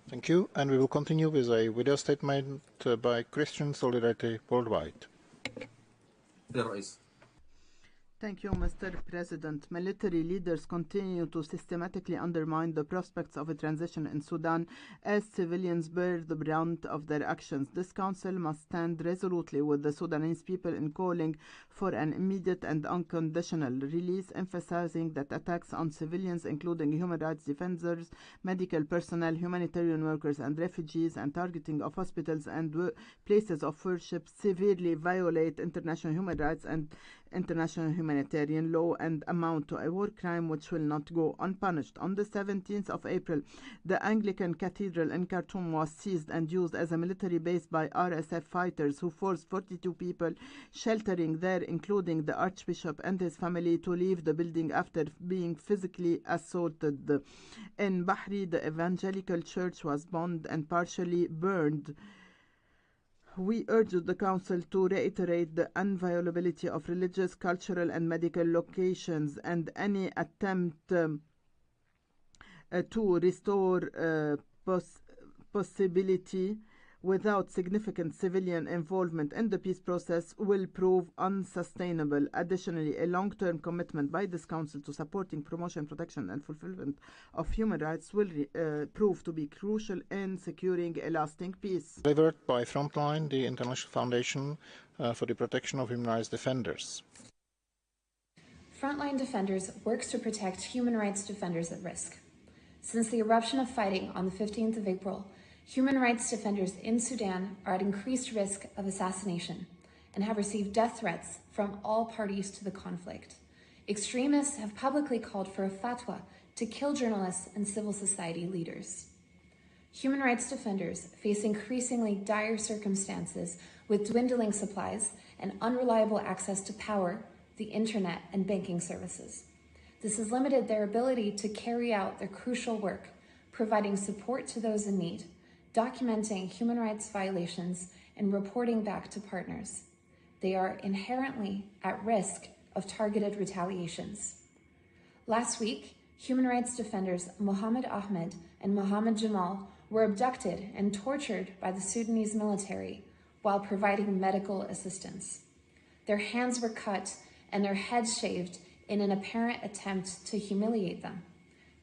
Thank you. And we will continue with a video statement by Christian Solidarity Worldwide. Thank you, Mr. President. Military leaders continue to systematically undermine the prospects of a transition in Sudan as civilians bear the brunt of their actions. This Council must stand resolutely with the Sudanese people in calling for an immediate and unconditional release, emphasizing that attacks on civilians, including human rights defenders, medical personnel, humanitarian workers, and refugees, and targeting of hospitals and places of worship severely violate international human rights and international humanitarian law and amount to a war crime which will not go unpunished. On the 17th of April, the Anglican Cathedral in Khartoum was seized and used as a military base by RSF fighters who forced 42 people sheltering there, including the Archbishop and his family, to leave the building after being physically assaulted. In Bahri, the Evangelical Church was bombed and partially burned. We urge the Council to reiterate the inviolability of religious, cultural, and medical locations, and any attempt to restore possibility without significant civilian involvement in the peace process will prove unsustainable. Additionally, a long-term commitment by this Council to supporting promotion, protection, and fulfillment of human rights will prove to be crucial in securing a lasting peace. Delivered by Frontline, the International Foundation for the Protection of Human Rights Defenders. Frontline Defenders works to protect human rights defenders at risk. Since the eruption of fighting on the 15th of April, Human rights defenders in Sudan are at increased risk of assassination and have received death threats from all parties to the conflict. Extremists have publicly called for a fatwa to kill journalists and civil society leaders. Human rights defenders face increasingly dire circumstances with dwindling supplies and unreliable access to power, the internet, and banking services. This has limited their ability to carry out their crucial work, providing support to those in need, documenting human rights violations, and reporting back to partners. They are inherently at risk of targeted retaliations. Last week, human rights defenders Mohammed Ahmed and Mohammed Jamal were abducted and tortured by the Sudanese military while providing medical assistance. Their hands were cut and their heads shaved in an apparent attempt to humiliate them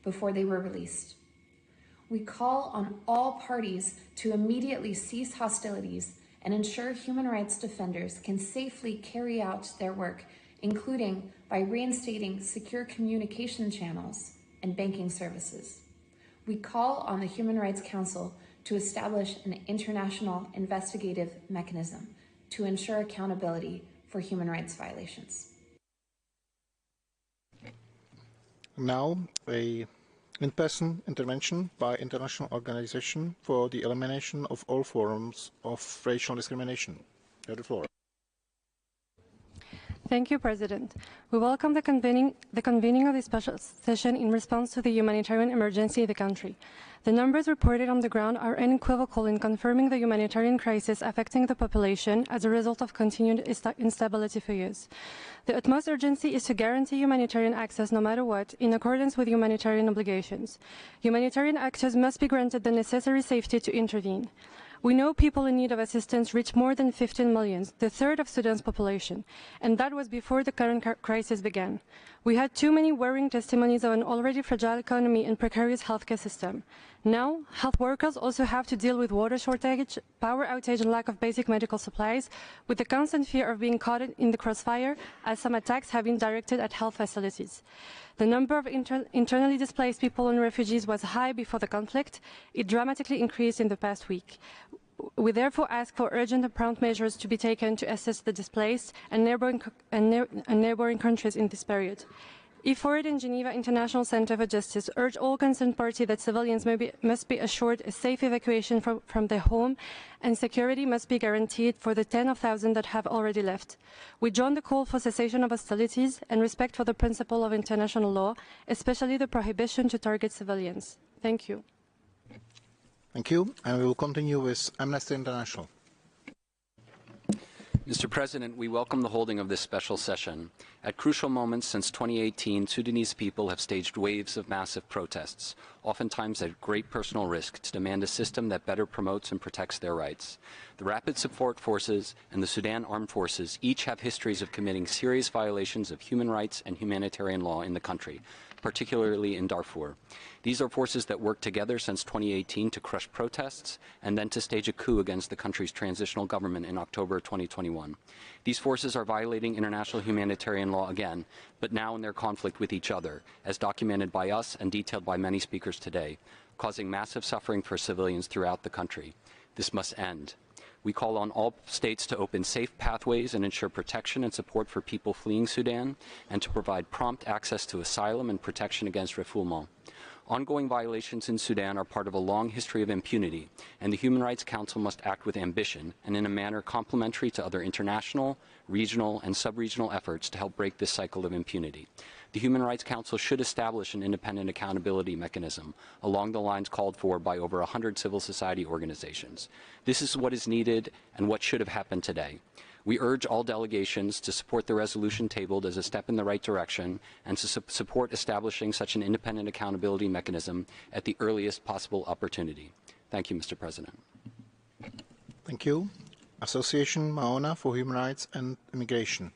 before they were released. We call on all parties to immediately cease hostilities and ensure human rights defenders can safely carry out their work, including by reinstating secure communication channels and banking services. We call on the Human Rights Council to establish an international investigative mechanism to ensure accountability for human rights violations. Now, a in-person intervention by international organization for the elimination of all forms of racial discrimination. You have the floor. Thank you, President. We welcome the convening of this special session in response to the humanitarian emergency in the country. The numbers reported on the ground are unequivocal in confirming the humanitarian crisis affecting the population as a result of continued instability for years. The utmost urgency is to guarantee humanitarian access no matter what, in accordance with humanitarian obligations. Humanitarian actors must be granted the necessary safety to intervene. We know people in need of assistance reach more than 15 million, the third of Sudan's population, and that was before the current crisis began. We had too many worrying testimonies of an already fragile economy and precarious healthcare system. Now, health workers also have to deal with water shortage, power outage, and lack of basic medical supplies, with the constant fear of being caught in the crossfire, as some attacks have been directed at health facilities. The number of internally displaced people and refugees was high before the conflict. It dramatically increased in the past week. We therefore ask for urgent and prompt measures to be taken to assist the displaced and neighboring countries in this period. IFORD and Geneva International Center for Justice urge all concerned parties that civilians must be assured a safe evacuation from their home, and security must be guaranteed for the tens of thousands that have already left. We join the call for cessation of hostilities and respect for the principle of international law, especially the prohibition to target civilians. Thank you. Thank you. And we will continue with Amnesty International. Mr. President, we welcome the holding of this special session. At crucial moments since 2018, Sudanese people have staged waves of massive protests, oftentimes at great personal risk, to demand a system that better promotes and protects their rights. The Rapid Support Forces and the Sudan Armed Forces each have histories of committing serious violations of human rights and humanitarian law in the country, particularly in Darfur. These are forces that worked together since 2018 to crush protests and then to stage a coup against the country's transitional government in October 2021. These forces are violating international humanitarian law again, but now in their conflict with each other, as documented by us and detailed by many speakers today, causing massive suffering for civilians throughout the country. This must end. We call on all states to open safe pathways and ensure protection and support for people fleeing Sudan, and to provide prompt access to asylum and protection against refoulement. Ongoing violations in Sudan are part of a long history of impunity, and the Human Rights Council must act with ambition and in a manner complementary to other international, regional, and sub-regional efforts to help break this cycle of impunity. The Human Rights Council should establish an independent accountability mechanism along the lines called for by over 100 civil society organizations. This is what is needed and what should have happened today. We urge all delegations to support the resolution tabled as a step in the right direction and to support establishing such an independent accountability mechanism at the earliest possible opportunity. Thank you, Mr. President. Thank you. Association Maona for Human Rights and Immigration.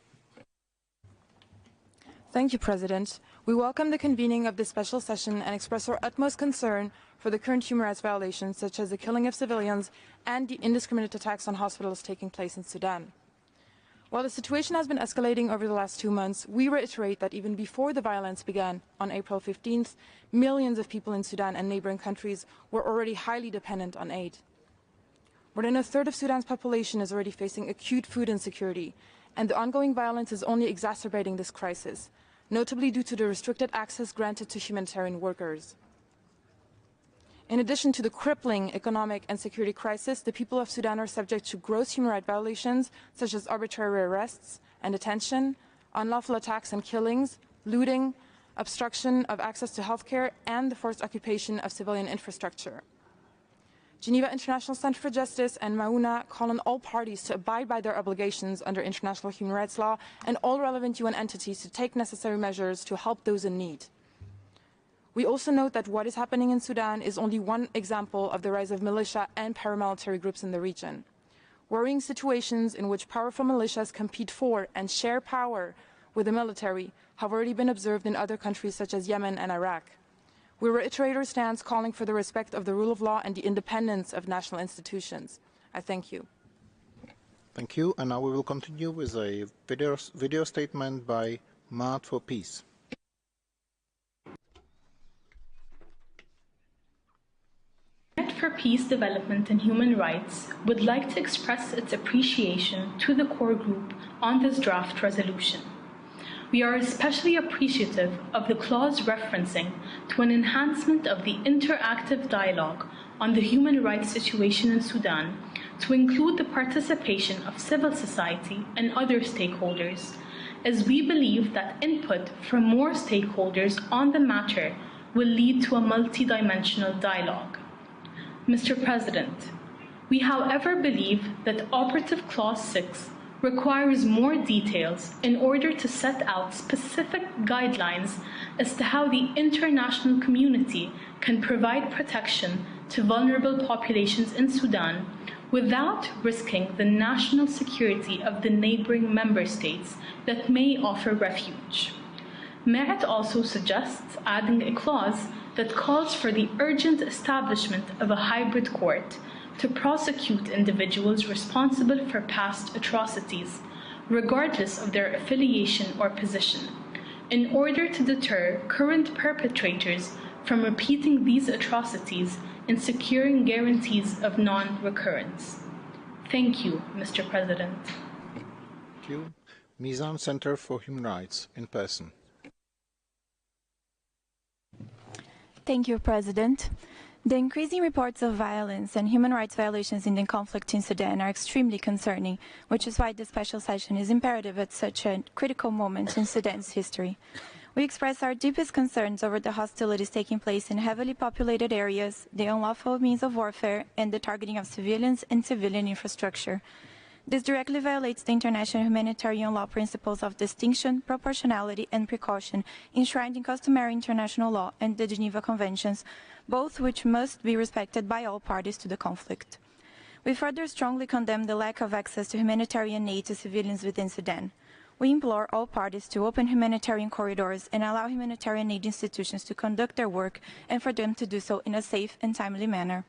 Thank you, President. We welcome the convening of this special session and express our utmost concern for the current human rights violations, such as the killing of civilians and the indiscriminate attacks on hospitals taking place in Sudan. While the situation has been escalating over the last 2 months, we reiterate that even before the violence began on April 15th, millions of people in Sudan and neighboring countries were already highly dependent on aid. More than a third of Sudan's population is already facing acute food insecurity, and the ongoing violence is only exacerbating this crisis, notably due to the restricted access granted to humanitarian workers. In addition to the crippling economic and security crisis, the people of Sudan are subject to gross human rights violations, such as arbitrary arrests and detention, unlawful attacks and killings, looting, obstruction of access to healthcare, and the forced occupation of civilian infrastructure. Geneva International Center for Justice and Mauna call on all parties to abide by their obligations under international human rights law and all relevant UN entities to take necessary measures to help those in need. We also note that what is happening in Sudan is only one example of the rise of militia and paramilitary groups in the region. Worrying situations in which powerful militias compete for and share power with the military have already been observed in other countries such as Yemen and Iraq. We reiterate our stance calling for the respect of the rule of law and the independence of national institutions. I thank you. Thank you. And now we will continue with a video statement by Mart for Peace. For Peace, Development and Human Rights would like to express its appreciation to the core group on this draft resolution. We are especially appreciative of the clause referencing to an enhancement of the interactive dialogue on the human rights situation in Sudan to include the participation of civil society and other stakeholders, as we believe that input from more stakeholders on the matter will lead to a multidimensional dialogue. Mr. President, we however believe that Operative Clause 6 requires more details in order to set out specific guidelines as to how the international community can provide protection to vulnerable populations in Sudan without risking the national security of the neighboring member states that may offer refuge. Merit also suggests adding a clause that calls for the urgent establishment of a hybrid court to prosecute individuals responsible for past atrocities, regardless of their affiliation or position, in order to deter current perpetrators from repeating these atrocities and securing guarantees of non-recurrence. Thank you, Mr. President. Thank you. Mizan Center for Human Rights, in person. Thank you, President. The increasing reports of violence and human rights violations in the conflict in Sudan are extremely concerning, which is why this special session is imperative at such a critical moment in Sudan's history. We express our deepest concerns over the hostilities taking place in heavily populated areas, the unlawful means of warfare, and the targeting of civilians and civilian infrastructure. This directly violates the international humanitarian law principles of distinction, proportionality, and precaution enshrined in customary international law and the Geneva Conventions, both which must be respected by all parties to the conflict. We further strongly condemn the lack of access to humanitarian aid to civilians within Sudan. We implore all parties to open humanitarian corridors and allow humanitarian aid institutions to conduct their work and for them to do so in a safe and timely manner.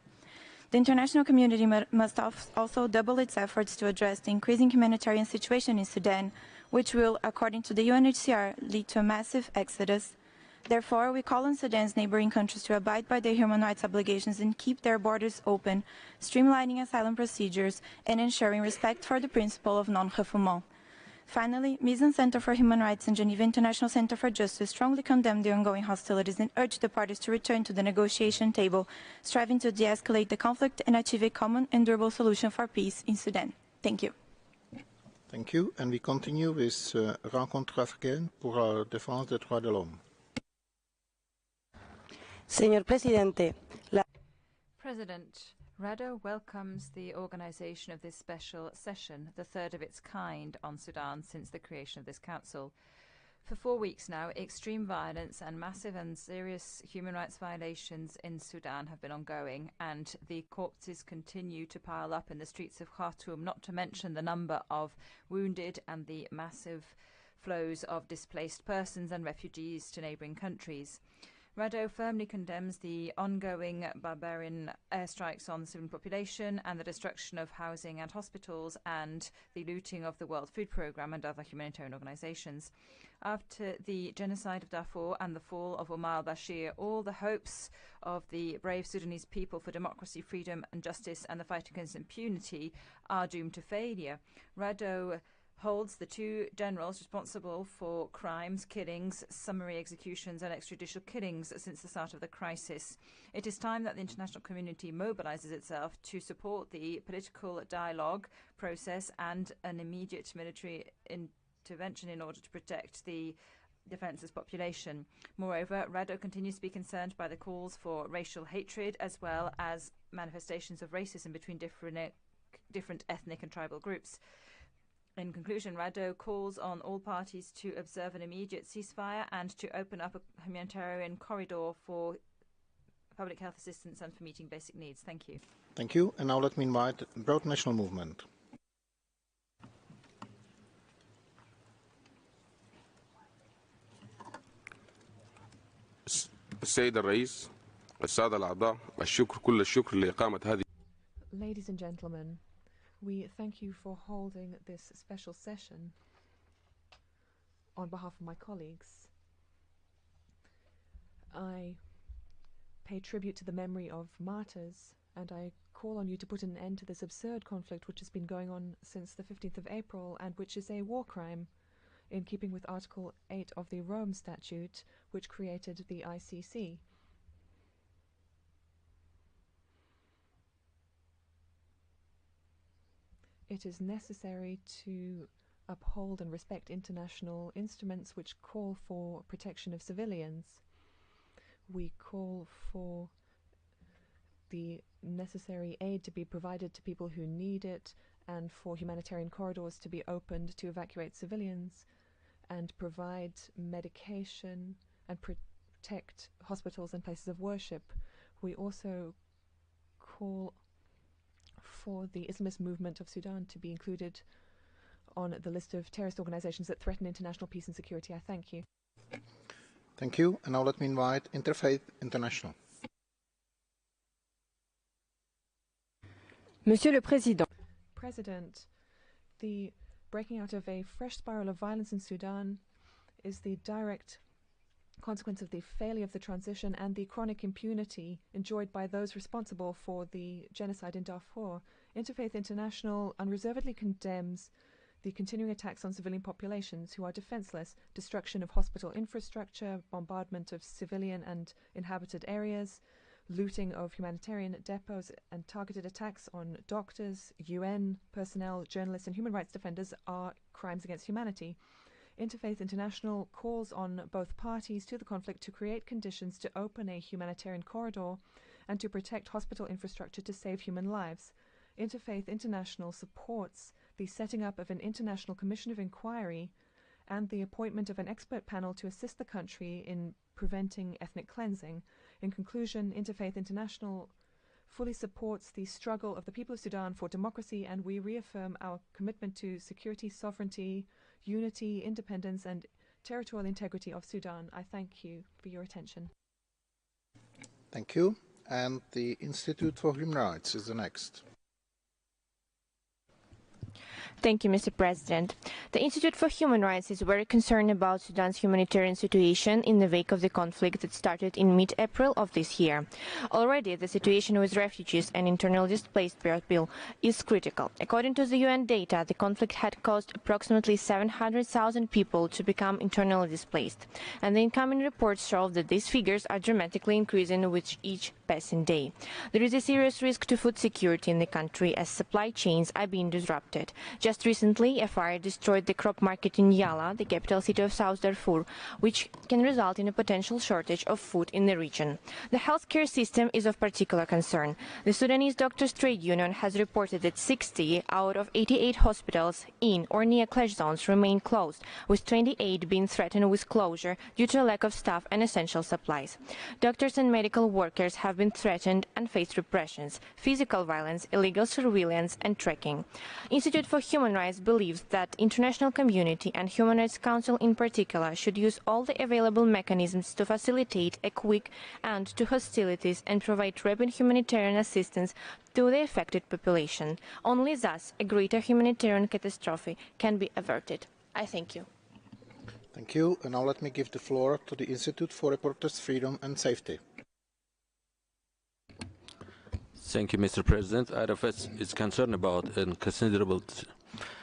The international community must also double its efforts to address the increasing humanitarian situation in Sudan, which will, according to the UNHRC, lead to a massive exodus. Therefore, we call on Sudan's neighboring countries to abide by their human rights obligations and keep their borders open, streamlining asylum procedures and ensuring respect for the principle of non-refoulement. Finally, Mizan Center for Human Rights and Geneva International Center for Justice strongly condemn the ongoing hostilities and urge the parties to return to the negotiation table, striving to de-escalate the conflict and achieve a common and durable solution for peace in Sudan. Thank you. Thank you. And we continue with Rencontre africaine pour la défense des droits de l'homme. Señor Presidente, President, RADO welcomes the organisation of this special session, the third of its kind on Sudan since the creation of this council. For 4 weeks now, extreme violence and massive and serious human rights violations in Sudan have been ongoing, and the corpses continue to pile up in the streets of Khartoum, not to mention the number of wounded and the massive flows of displaced persons and refugees to neighbouring countries. RADO firmly condemns the ongoing barbarian airstrikes on the civilian population and the destruction of housing and hospitals and the looting of the World Food Programme and other humanitarian organisations. After the genocide of Darfur and the fall of Omar al-Bashir, all the hopes of the brave Sudanese people for democracy, freedom and justice and the fight against impunity are doomed to failure. RADO holds the two generals responsible for crimes, killings, summary executions and extrajudicial killings since the start of the crisis. It is time that the international community mobilizes itself to support the political dialogue process and an immediate military intervention in order to protect the defenseless population. Moreover, RADO continues to be concerned by the calls for racial hatred as well as manifestations of racism between different ethnic and tribal groups. In conclusion, RADO calls on all parties to observe an immediate ceasefire and to open up a humanitarian corridor for public health assistance and for meeting basic needs. Thank you. Thank you. And now let me invite Broad National Movement. السيد الرئيس السادة الأعضاء الشكر كل الشكر لإقامة هذه. Ladies and gentlemen, we thank you for holding this special session on behalf of my colleagues. I pay tribute to the memory of martyrs, and I call on you to put an end to this absurd conflict which has been going on since the 15th of April and which is a war crime in keeping with Article 8 of the Rome Statute, which created the ICC. It is necessary to uphold and respect international instruments which call for protection of civilians. We call for the necessary aid to be provided to people who need it and for humanitarian corridors to be opened to evacuate civilians and provide medication and protect hospitals and places of worship. We also call for the Islamist movement of Sudan to be included on the list of terrorist organizations that threaten international peace and security. I thank you. Thank you. And now let me invite Interfaith International. Monsieur le Président. President, the breaking out of a fresh spiral of violence in Sudan is the direct consequence of the failure of the transition and the chronic impunity enjoyed by those responsible for the genocide in Darfur. Interfaith International unreservedly condemns the continuing attacks on civilian populations who are defenseless, destruction of hospital infrastructure, bombardment of civilian and inhabited areas, looting of humanitarian depots, and targeted attacks on doctors, UN personnel, journalists, and human rights defenders are crimes against humanity. Interfaith International calls on both parties to the conflict to create conditions to open a humanitarian corridor and to protect hospital infrastructure to save human lives. Interfaith International supports the setting up of an international commission of inquiry and the appointment of an expert panel to assist the country in preventing ethnic cleansing. In conclusion, Interfaith International fully supports the struggle of the people of Sudan for democracy, and we reaffirm our commitment to security, sovereignty, unity, independence, and territorial integrity of Sudan. I thank you for your attention. Thank you. And the Institute for Human Rights is the next. Thank you, Mr. President. The Institute for Human Rights is very concerned about Sudan's humanitarian situation in the wake of the conflict that started in mid-April of this year. Already, the situation with refugees and internally displaced people is critical. According to the UN data, the conflict had caused approximately 700,000 people to become internally displaced, and the incoming reports show that these figures are dramatically increasing with each passing day. There is a serious risk to food security in the country as supply chains are being disrupted. Just recently, a fire destroyed the crop market in Yala, the capital city of South Darfur, which can result in a potential shortage of food in the region. The healthcare system is of particular concern. The Sudanese Doctors Trade Union has reported that 60 out of 88 hospitals in or near clash zones remain closed, with 28 being threatened with closure due to a lack of staff and essential supplies. Doctors and medical workers have been threatened and face repressions, physical violence, illegal surveillance and tracking. Institute for Human Rights believes that international community and Human Rights Council in particular should use all the available mechanisms to facilitate a quick end to hostilities and provide rapid humanitarian assistance to the affected population. Only thus a greater humanitarian catastrophe can be averted. I thank you. Thank you. And now let me give the floor to the Institute for Reporters' Freedom and Safety. Thank you, Mr. President. IRFS is concerned about a considerable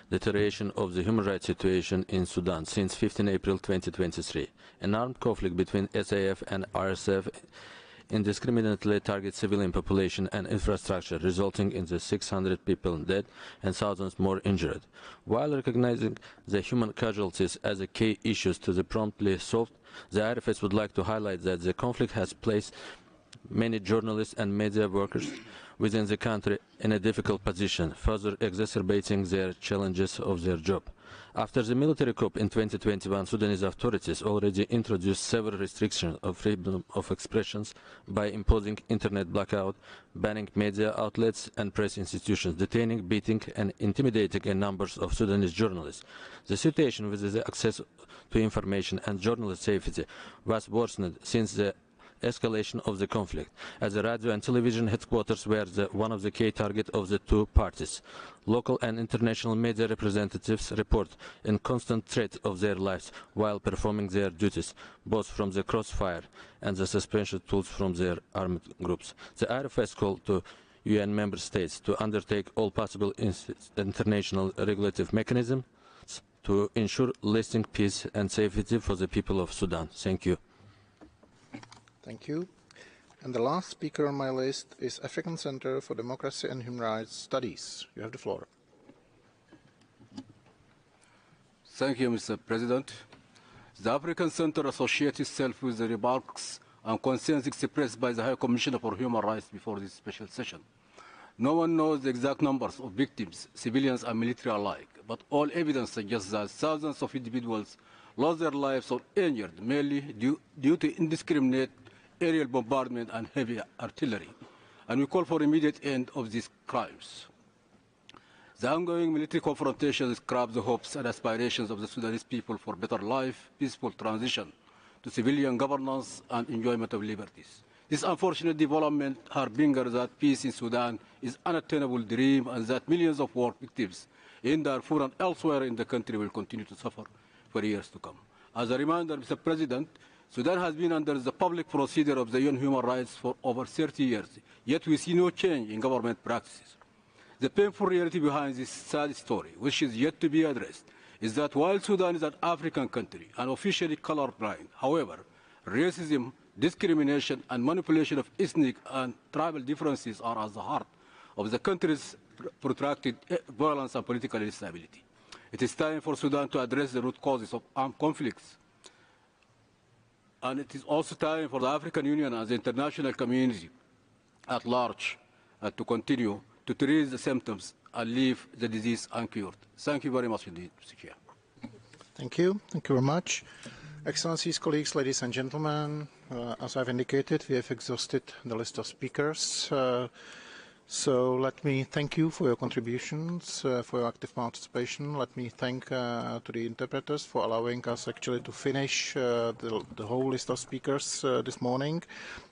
deterioration of the human rights situation in Sudan since 15 April 2023. An armed conflict between SAF and RSF indiscriminately targets civilian population and infrastructure, resulting in the 600 people dead and thousands more injured. While recognizing the human casualties as a key issue to be promptly solved, the IRFS would like to highlight that the conflict has placed many journalists and media workers within the country in a difficult position, further exacerbating their challenges of their job. After the military coup in 2021, Sudanese authorities already introduced several restrictions of freedom of expressions by imposing internet blackout, banning media outlets and press institutions, detaining, beating and intimidating a number of Sudanese journalists. The situation with the access to information and journalist safety was worsened since the escalation of the conflict, as the radio and television headquarters were one of the key targets of the two parties. Local and international media representatives report in constant threat of their lives while performing their duties, both from the crossfire and the suspension tools from their armed groups. The IRFS called to UN member states to undertake all possible international regulative mechanisms to ensure lasting peace and safety for the people of Sudan. Thank you. Thank you. And the last speaker on my list is African Center for Democracy and Human Rights Studies. You have the floor. Thank you, Mr. President. The African Center associates itself with the remarks and concerns expressed by the High Commissioner for Human Rights before this special session. No one knows the exact numbers of victims, civilians and military alike, but all evidence suggests that thousands of individuals lost their lives or injured mainly due to indiscriminate aerial bombardment and heavy artillery, and we call for immediate end of these crimes. The ongoing military confrontations scrap the hopes and aspirations of the Sudanese people for better life, peaceful transition to civilian governance and enjoyment of liberties. This unfortunate development harbingers that peace in Sudan is an unattainable dream and that millions of war victims in Darfur and elsewhere in the country will continue to suffer for years to come. As a reminder, Mr. President, Sudan has been under the public procedure of the UN Human Rights for over 30 years, yet we see no change in government practices. The painful reality behind this sad story, which is yet to be addressed, is that while Sudan is an African country and officially colorblind, however, racism, discrimination, and manipulation of ethnic and tribal differences are at the heart of the country's protracted violence and political instability. It is time for Sudan to address the root causes of armed conflicts. And it is also time for the African Union and the international community at large to continue to treat the symptoms and leave the disease uncured. Thank you very much indeed, Mr. Chair. Thank you. Thank you very much. Excellencies, colleagues, ladies and gentlemen, as I've indicated, we have exhausted the list of speakers. So let me thank you for your contributions, for your active participation. Let me thank to the interpreters for allowing us actually to finish the whole list of speakers this morning.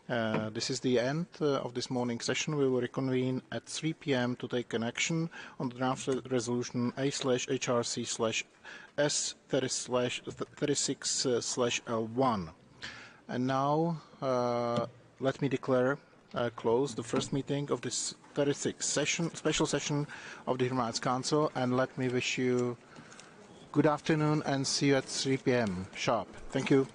This is the end of this morning's session. We will reconvene at 3 p.m. to take an action on the draft resolution A/HRC/S36/L1. And now let me declare close the first meeting of this 36th special session of the Human Rights Council, and let me wish you good afternoon and see you at 3 p.m. sharp. Thank you.